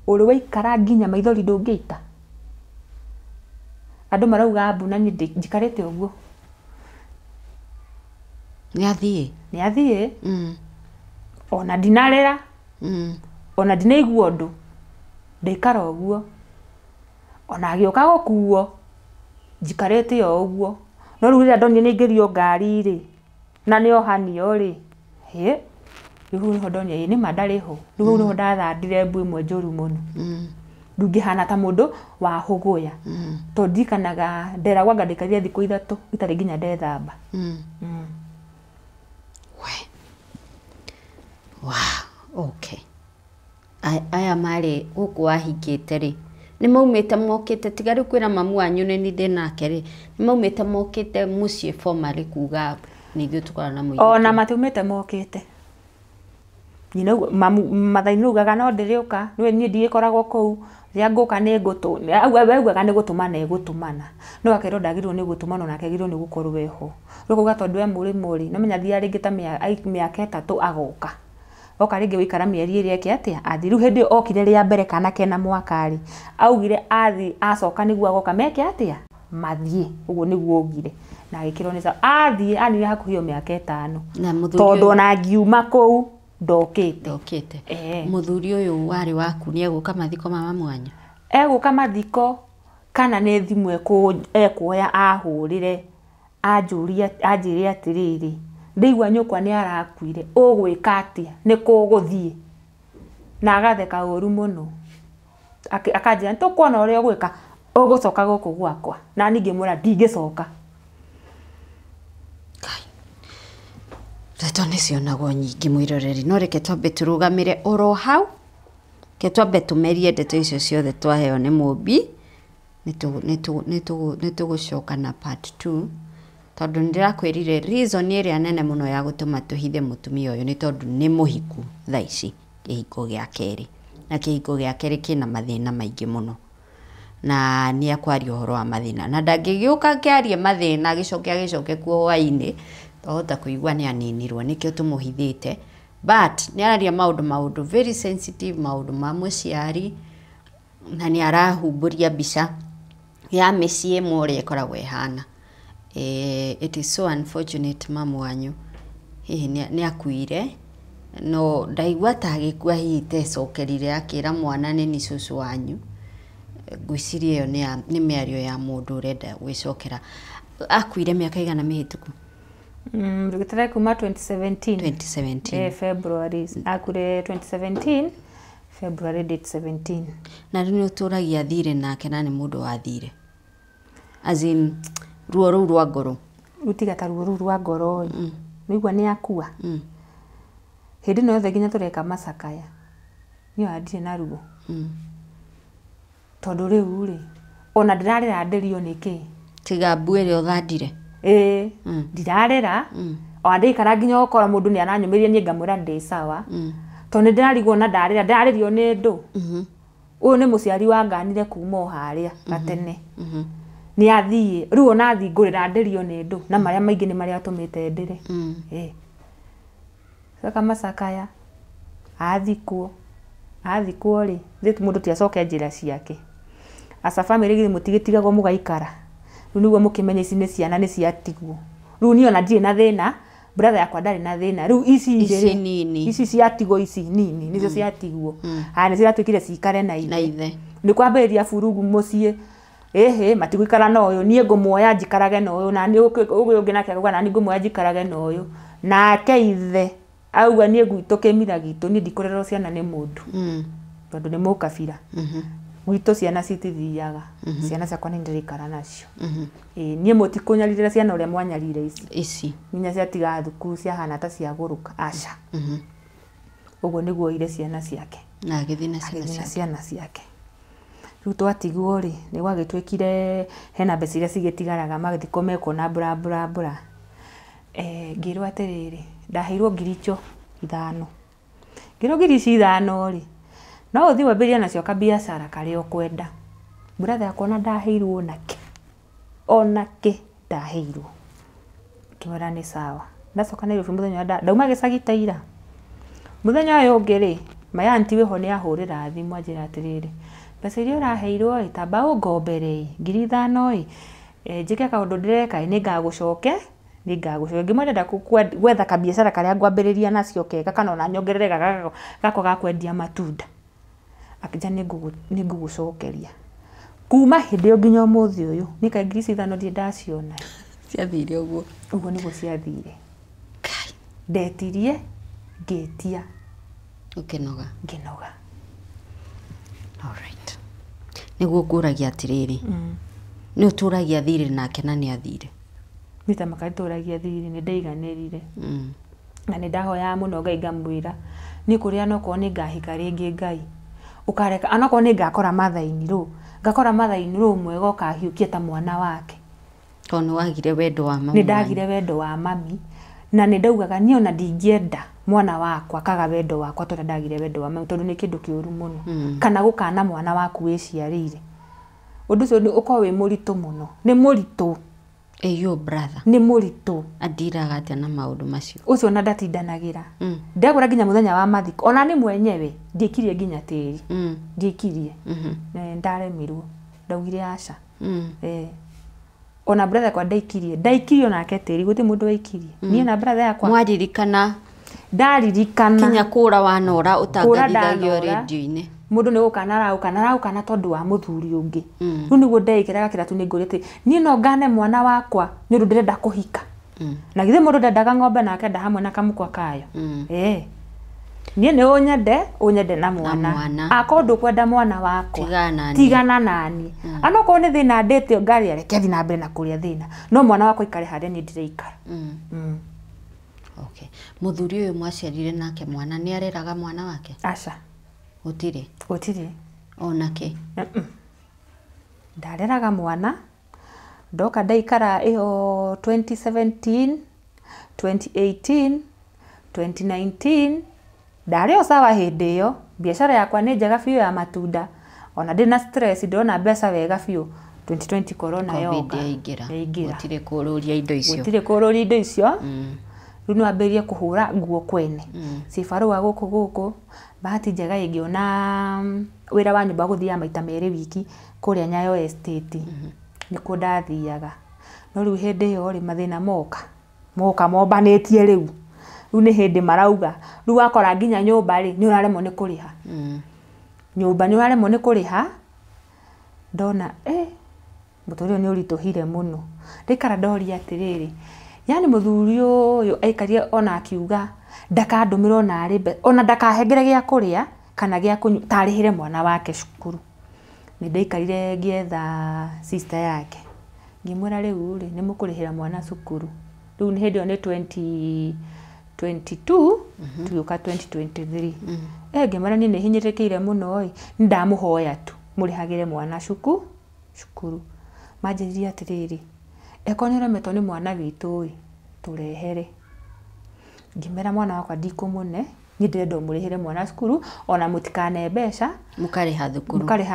uri waikara nginya maithori ndungiita andu marauga mbuna ni njikarite uguo ni athie ona ndinarera ona ndinaigua undu ndaikara uguo ona agioka gukuo njikarite o uguo no riu rira ndonire ningirio ngari ri na ni ohanio ri riu niho ndonire ni mandari ho riu niho ndathandire mbu imwe njuru muno ndungihana ta mundu wa huguya to ndikanaga nderagwa ngandikaria thiku 3 itari nginya ndethamba Wow, okay. Aya mari guku wahingite ri ni maumite mokite tigari kwira mamu wanyu ni ndinake ri ni maumite mokite mucie formally kuga ni ithu tukora na muigi ona matumite mokite nyina mamu mathaini ugaga no ndiriuka niwe ni ndigikoragwo kou ria nguka ni ngutu augaga ni gutumana egutumana no akero ndagirwo ni gutumana na akegirwo ni gukorwo weho rukuga tondu e muri no menya thia ringi ta miaka 3 agoka oka ringi wikara mieri iri eke atia athiru hindi okire ria mbere kana kena mwakari augire athi acoka niguo agoka meke atia mathie uguo niguo ugire na agikirwo ni athie ani hakuhio miaka 5 tondu ona ngiuma kou ndokite muthuri uyu wari waku ni eguka mathiko ma mamu wanyu eguka mathiko kana ni thimu ekuoya ahurire anjire atiriri ndigwa nyukwa ni arakuire ugwika atia ni kuguthie na agatheka uru muno akanjira ntukuona uria ugwika ugucoka guku gwakwa na ningimura ndingicoka Reto nĩ cionagwo nyingĩ mwĩroreri no reke twambe tũrũgamĩre oro hau ke twambe tũmerie ndeto icio ciothe twaheo nĩ mũmbi nĩ tũgũcoka na part 2 tondũ ndĩrakwĩrire reason ĩrĩa nene mũno ya gũtũma tũhithe mũtumia ũyũ nĩ tondũ nĩ mũhiku thaa ici kĩhiko gĩa kerĩ na kĩhiko gĩa kerĩ kĩna mathĩna maingĩ mũno na nĩ akwaria ũhoro wa mathĩna na ndangĩgĩũka kĩarie mathĩna agĩcoke kuo hwainĩ tohota kuigua ni aninirwo nikio tumuhithite but ni araria maundu very sensitive maundu ma muciari na ni arahumburia mbica ya mĩciĩ ĩmwe ĩkoragwo ihana it is so unfortunate mamu wanyu hihi ni akuire no ndaigua ta agĩkua hihi tecokerire akĩra mwana nĩ ni cucu wanyu ngwiciria ĩyo nĩ mĩario ya mũndũ ũrenda gwĩcokera akuire mĩaka igana mĩhĩtũku Rugitara kuma 2017 February akure 2017 February date 17 na rĩu tũragia thire nake na nĩ mũndũ wa thire as in ruo rũu rwa ngoro utigata ruo rũu rwa ngoro nĩigua nĩ akua hindi no yothe nginya tũreka macakaya niyo andire na ruo tondu rĩu rĩ ona ndĩrarĩra ndĩrio nĩkĩ tiga mbu ĩrĩa ũthandire ndirarera o ndikara nginya okora mundu ni aranyumiria ni ngamwira ndi sawa tondu ndirarigwo na ndaririo ni ndu uyu ni muciari wa nganire kuma haria gatene ni athie riu ona athi ngurira ndirio ni ndu na maria maingi ni maria atumite ndire saka masakaya athikuo ri thitu mundu tiacoke njira ciake asa family githĩ mũtigitigagwo mũgaikara rĩu nĩguo mũkĩmenya ici nĩ ciana nĩ ciatigwo rĩu niĩ ona ndirĩ na thĩna brother yakwa ndarĩ na thĩna rĩu ici ciatigwo ici nini nicio ciatigwo nĩ ciratuĩkire cikare na ithe nĩ kwambĩrĩria burugu mũciĩ matigũikara na ũyũ niĩ ngũmuoya njikarage na ũyũ na niĩ ũngĩ nake akauga na niĩ ngũmuoya njikarage na ũyũ nake ithe auga niĩ gwitũ kĩmira gitũ niĩ ndikũrerwo ciana nĩ mũndũ tondũ nĩ mũkabira gwitũ ciana citithiaga ciana ciakwa nĩ ndĩrĩikara nacio niĩ mũtikũnyarire ciana ũrĩa mwanyarire ici nginya ciatiga thukuru ciahana ta ciagũrũka aca ũguo nĩguo ire ciana ciake na agĩthiĩ na ciana ciake rĩu twatigwo rĩ nĩ gwagĩtuĩkire hena mbeca iria cigĩtigaraga mathiko mekwo na mbura ngĩrwo atĩrĩrĩ ndaheirwo ngiri 5 ngĩrwo ngiri 5 rĩ no uthi wambĩrĩria nacio kabiacara karĩa ũkwenda brother yakwa na ndaheirwo onake ndaheirwo kĩmera nĩ sawa ndacoka Nairobi muthenya ndauma gicagita ira muthenya uyu ungi ri my auntie wiho ni ahurira thimu anjira atiriri mbeca iria uraheirwo ri tamba ungombere 5,000 ri njike kaundu ndireka ni ngagucoke ngimwenda gwetha kabiacara karia ngwambiriria nacio kega kana ona nyongerere gako ga kwendia matunda akija ni ngugucokeria kuma hindi yo nginya umuthi uyu ni ka 5,000 ndi ndaciona ciathire uguo niguo ciathire ndetirie ngetia ukinoga nginoga alright niguo nguragia atiriri ni uturagia thiri nake na ni athire nita makaturagia thiri ni ndaiganirire na ni ndahoya muno Ngai ngamwira ni kuria no ko ni ngahika ringi Ngai ukareka anako ni ngakora mathaini ru mwega ukahiukia ta mwana wake tono wagire wendo wa mama ni ndagire wendo wa mami na ni ndaugaga ni ona ndingienda mwana wakwa kaga wendo wakwa tondu ndagire wendo wa mami tondu ni kindu kiuru muno kana gukana mwana waku wiciarire undu ucio uko wi muritu muno ni muritu eyo brother ni muritu adiraga atia na maundu macio ucio na ndatindanagira ndagura nginya muthenya wa mathiko ona ni mwenyewe ndikirie nginya tiri ndikirie ndaremirwo ndaugire aca ona brother kwa ndaikirie onake tiri guti mundu waikirie nie na brother yakwa mwaririkana ndaririkana kinya kura wanora utangathithagio radio-ini mundu ni gukana tondu wa muthuri ungi ru niguo ndeikiraga kiratu ni ngurite nie no ngane mwana wakwa ni ru ndirenda kuhika na githe mundu ndendaga ng'ombe nake nda hamwe na kamukwa kayo nie ni unyende na mwana akondu kwenda mwana wako tigana nani anoko ni thina ndete ngari areke thi na mbere na kuria thina no mwana wako ikare haria ni ndireikara okay muthuri uyu mwaciarire nake mwana ni areraga mwana wake aca utire onake ndareraga mwana ndoka ndaikara iyo 2017 2018 2019 ndari o sawa hindi iyo biashara yakwa ni njega biu ya matunda ona ndina stress ndona mbeca wega biu 2020 corona yoka gutire kururia indo icio riu no ambirie kuhura nguo kwene sifaru wa guku bahati njega ingiona wira wa nyumba guthia maita meri wiki kuria Nyayo estate nikuo ndathiaga no riu hindi iyo ri mathina moka mobanetie riu ni hindi marauga riu wakora nginya nyumba ri ni uraremwo ni kuriha nyumba ni uraremwo ni kuriha ndona muturio ni urituhire muno ndikara ndoria atiriri yani muthuri uyu aikarie ona akiuga ndakandumirwo na ari ona ndakahengere gya kuria kana gya tarihire mwana wake cukuru ni ndaikarire ngietha sister yake ngimwira riu ri ni mukurihira mwana cukuru riu ni hindi ni 2022 tuyoka 2023 ngimwira ni hinyirikire muno ndamuhoya tu murihagire mwana cukuru majiriria atiriri ekonera meto ni mwana witu turehere ngimera mwana wakwa ndikumune ni ndirenda murihire mwana cukuru ona mutikane mbeca mukariha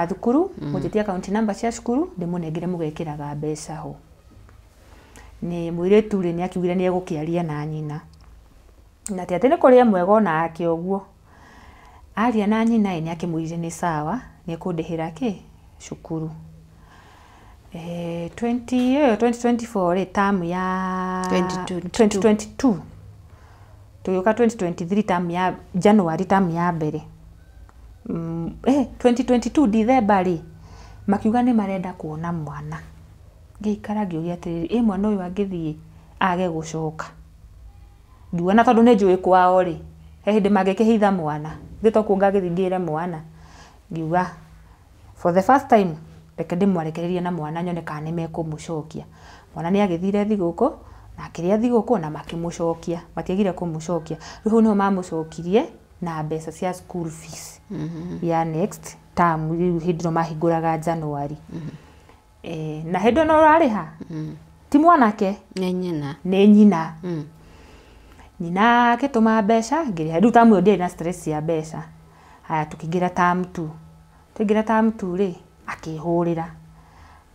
thukuru mujitie account number cia cukuru ndimunengire mugekiraga mbeca ho ni mwiretu ri ni akiugire ni egukiaria na nyina na tiate ni kuria mwega ona akioguo aria na nyina ni akimwire ni sawa ni kundihira cukuru 2024 term ya 2022 tuyoka 2023 term ya January term ya mbere 2022 December ri makiuga ni marenda kuona mwana ngeikara ngioria atiriri mwana uyu angithie age gucoka nduona tondu ni njui kwao ri hindi magekihitha mwana thito kuonga ngithingire mwana ngiuga for the first time reke ndimwarekererie na mwana nyone kana ni mekumucokia mwana ni agithire thiguku na akiria thiguku na makimucokia matiagire kumucokia riu no mamucokirie na mbeca cia school fees ya next term riu hindiro mahinguraga January na hindo no rariha ti mwanake ni nyina nyina akituma mbeca ngiri riu tamu yo na stress ya mbeca haya tukigira term 2 ri akihurira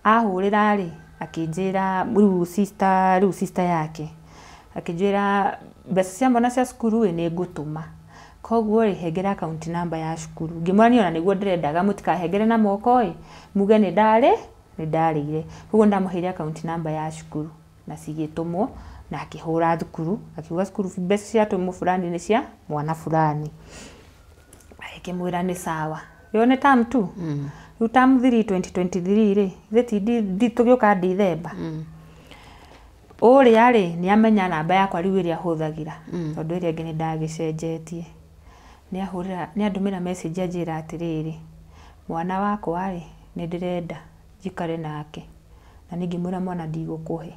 ahurira ri akinjira riu sister yake akijira mbeca cia mwana cia cukuru nĩ ngũtũma koguo rĩ hengera account number ya cukuru ngĩmwani ona nĩguo ndĩrendaga mũtikahengere na moko muge nĩ ndarĩire koguo ndamuheire account number ya cukuru na cigĩtũmwo na akĩhũra thukuru akiuga cukuru mbeca ciatũmwo fulani nĩ cia mwana fulani akĩmwĩra nĩ sawa yo nĩ term 2 rĩu term 3 2023 rĩ thĩti tũgĩũka December ũrĩa rĩ nĩ amenya namba yakwa rĩu ĩrĩa hũthagĩra tondũ ĩrĩa ĩngĩ nĩ ndagĩcenjetie nĩ andũmĩra message anjĩra atĩrĩrĩ mwana wakwa rĩ nĩ ndĩrenda njikare nake na ningĩ mwĩra mwana ndigũkũhe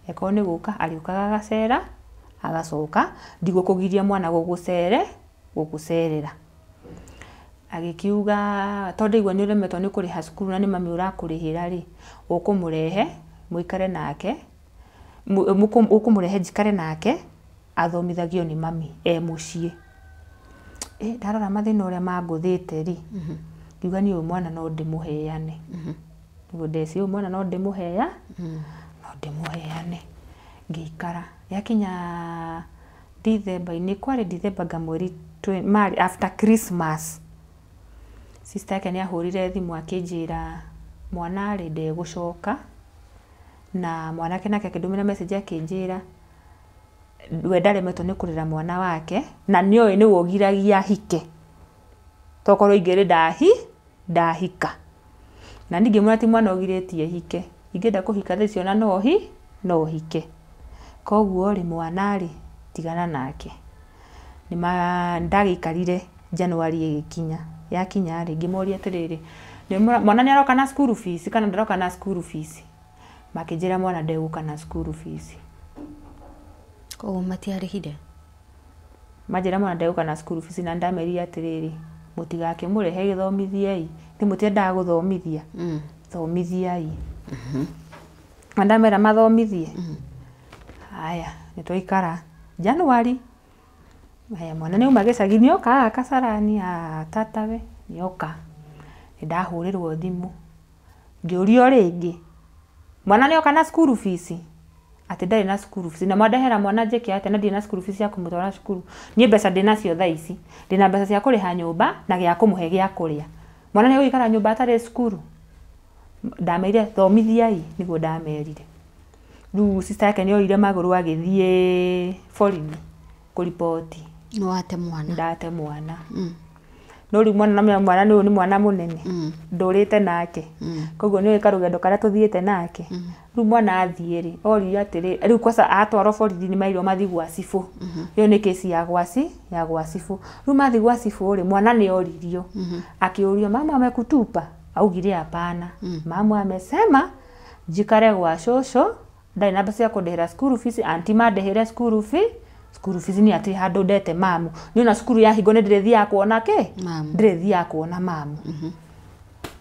eko nĩ gũka ariũkaga agacera agacoka ndigũkũgiria mwana gũgũcerera agĩkiuga tondũ igua nĩ ũremetwo nĩ kũrĩha cukuru na nĩ mami ũrakũrĩhĩra rĩ ũkũmũrehe mũikare nake ũkũmũrehe njikare nake athomithagio nĩ mami mũciĩ ndarora mathĩna ũrĩa mangũthĩte rĩ ngiuga niĩ ũyũ mwana no ndĩmũheane nĩguo ndeci ũyũ mwana no ndĩmũheane ngĩikara yakinya December-inĩ kwarĩ December nga mweri after Christmas sister yake nĩ ahũrire thimũ akĩnjĩra mwana rĩ ndegũcoka na mwanake nake akĩndũmĩra message akĩnjĩra we ndaremetwo nĩ kũrera mwana wake na nĩoĩ nĩ wogiragia hike tokorwo ingĩrĩ ndahika na ningĩ mwana ti mwana ogirĩtie hike ingĩenda kũhika thaa icio na no hike koguo rĩ mwana rĩ tigana nake ndagĩikarire January ĩgĩkinya yakinya rĩ ngĩmoria atĩrĩrĩ mwana nĩ aroka na school fees kana ndaroka na school fees makĩnjĩra mwana ndegũka na school fees koguo matiarĩhire manjĩra mwana ndegũka na school fees na ndamerire atĩrĩrĩ mũtigakĩmũrehe gĩthomithiei nĩ mũtiendaga gũthomithia thomithiai ndamera mathomithie haya nĩ twaikara January haya mwana nĩ uma gĩcagi-inĩ okaga Kasarani tatawe nĩ oka ndahũrĩrwo thimũ ngĩũrio rĩngĩ mwana nĩ oka na school fees atĩ ndarĩ na school fees na mwandehera mwana njeke atĩ na ndirĩ na school fees ya kũmũtwara cukuru niĩ mbeca ndĩnacio thaa ici ndĩna mbeca cia kũrĩha nyũmba na gĩa kũmũhe gĩa kũrĩa mwana nĩ gũikara nyũmba atarĩ cukuru ndamerire thomithiai nĩguo ndamerire rĩu sister yake nĩ oire magũrũ agĩthiĩ foreign kũripoti ndate mwana no rĩu mwana nĩ mwana mũnene ndũrĩte nake koguo nĩ wĩka rũgendo karĩa tũthiĩte nake rĩu mwana athiĩ rĩ orio atĩrĩ rĩu kwanza atwarwo borithi nĩ mairwo mathi gwa cibũ ĩyo nĩ kesi ya gwa cibũ rĩu mathi gwa cibũ rĩ mwana nĩ oririo akĩũrio mama amekutupa augire hapana mama amesema jikare gwa shosho ndarĩ na mbeca cia kũndĩhĩra school fees anti mandĩhĩre school fees nĩ atĩ handũ ndete mamu nĩ ona cukuru ya hingo nĩ ndĩrĩthiaga kuona mamu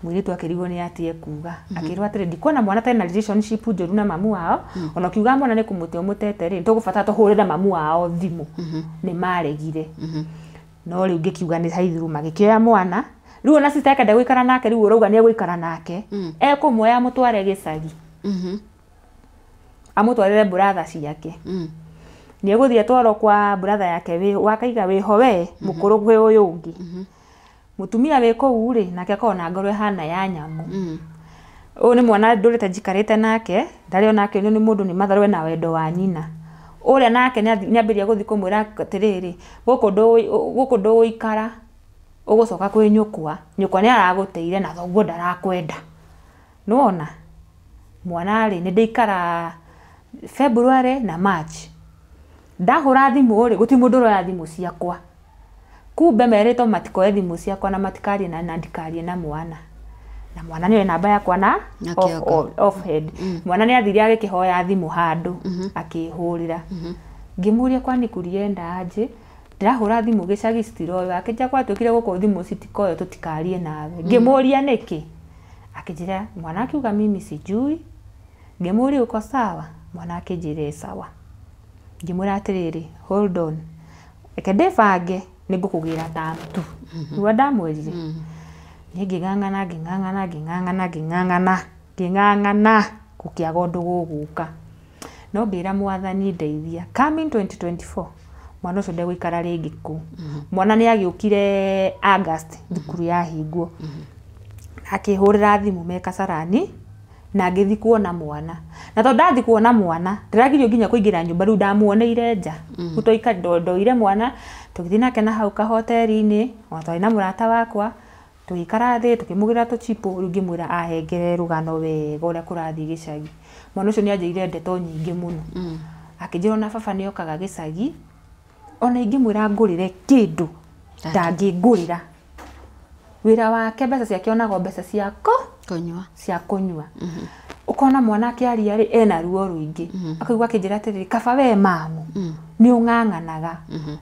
mũirĩtu akĩrigwo nĩ atie kuga akĩrwo atĩrĩ ndikuona mwana tarĩ na relationship njũru na mamu wao ona ũkiuga mwana nĩ kũmũte ũmũtete rĩ tũgũbatara tũhũrĩre mamu wao thimũ nĩ maregire no rĩu ngĩkiuga nĩ haithuru magĩkĩoya mwana rĩu ona sister yake ndegũikara nake rĩu ũrauga nĩ egũikara nake ekũmuoya amũtware gĩcagi amũtwarĩre brother ciake nĩ egũthiĩ atwarwo kwa brother yake wakaiga wĩho we mũkũrũ gwĩ ũyũ ũngĩ mũtumia wĩ kũu rĩ nake akorwo na ngoro ĩhana ya nyamũ ũyũ nĩ mwana ndũrĩte njikarĩte nake ndarĩ onake nĩ mũndũ nĩ matharwe na wendo wa nyina ũrĩa nake nĩ ambĩrĩria gũthiĩ kũmwĩra atĩrĩrĩ gũkũ ndũgũikara ũgũcoka kwĩ nyũkwa nĩ aragũteire na thoguo ndarakwenda nĩwona mwana rĩ nĩ ndaikara February na March ndahũra thimũ rĩ gũtirĩ mũndũ ũroya thimũ ciakwa kumbe merĩtwo matikoe thimũ ciakwa na matikarie na ndikarie na mwana nĩ namba yakwa na off head mwana nĩ athire agĩkĩhoya thimũ handũ akĩhũrĩra ngĩmũria kwani kurienda aje ndĩrahũra thimũ gĩcagi citiroyo akĩnja gwatuĩkire gũkũ thimũ citikoyo tũtikarie nawe ngĩmũria nĩkĩ akĩnjĩra mwana akiuga mimi sijui ngĩmũria uko sawa mwana akĩnjĩra sawa ngĩmwĩra atĩrĩrĩ hold on reke ndĩbange nĩ ngũkũgĩra term 2 rĩu ndamwĩrire niĩ ngĩng'ang'ana gũkĩaga ũndũ gũgũka no ngira mwathani ndeithia coming 2024 mwana ucio ndegũikara rĩngĩ ku mwana nĩ agĩũkire August thukuru ya hingwo akĩhũrĩra thimũ me Kasarani na ngĩthi kuona mwana na to ndathi kuona mwana ndĩragirio nginya kũingĩra nyũmba rĩu ndamuoneire nja gũtoika ndoire mwana tũgĩthi nake na hau kahoteri-inĩ watwarĩ na mũrata wakwa tũgĩikara thĩ tũkĩmũgĩra tũchipo rĩu ngĩmwĩra ahengere rũgano wega ũrĩa kũrathiĩ gĩcagi mwana ũcio nĩ anjĩire ndeto nyingĩ mũno akĩnjĩra na baba nĩ okaga gĩcagi ona ingĩmwĩra ngũrĩre kĩndũ ndangĩngũrĩra wĩra wake mbeca ciake onago mbeca cia kũnyua ukona mwana akĩaria rĩ ena ruo rũingĩ akaigua akĩnjĩra atĩrĩrĩ kaba we mamu nĩ ũng'ang'anaga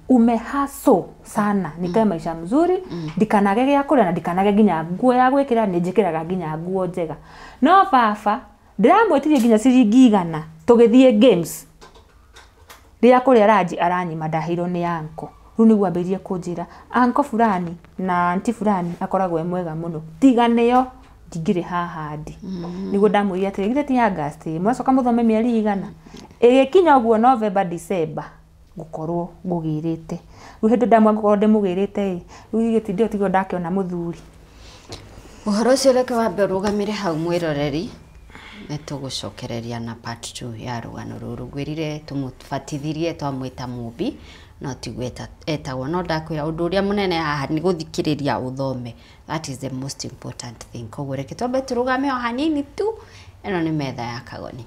umehaso sana nikae maisha mzuri ndikanage gĩa kũrĩa na ndikanage nginya nguo ya gwĩkĩra nĩ njĩkĩraga nginya nguo njega no baba ndiramwĩtirie nginya ciringi 100 tũgĩthiĩ games rĩrĩa kũrĩa ranji aranyima ndahĩirwo nĩ anko rĩu nĩguo ambĩrĩrie kũnjĩra anko fulani na anti fulani akoragwo mwega mũno tiganĩo ndingĩrĩ haha ndi nĩguo ndamwĩria atĩrĩ githĩ ti August mwacoka mũthome mĩeri 100 ĩgĩkinya ũguo November December gũkorwo ngũgĩrĩte rĩu hĩndĩ ndamwangũkorwo ndĩmũgĩrĩte rĩu gĩtindĩ tigo ndakĩona mũthuri ũhoro ũcio reke wambe ũrũgamĩre hau mwĩroreri nĩtũgũcokereria na part 2 ya rũgano rũrũ ngwĩrire tũmũbatithirie twamwĩta Mũmbi no tigweta etagwo no ndakwĩra ũndũ ũrĩa mũnene haha nĩ gũthikĩrĩria ũthome that is the most important thing koguo reke twambe tũrũgame o hanini tu ĩno nĩ metha ya Kagoni.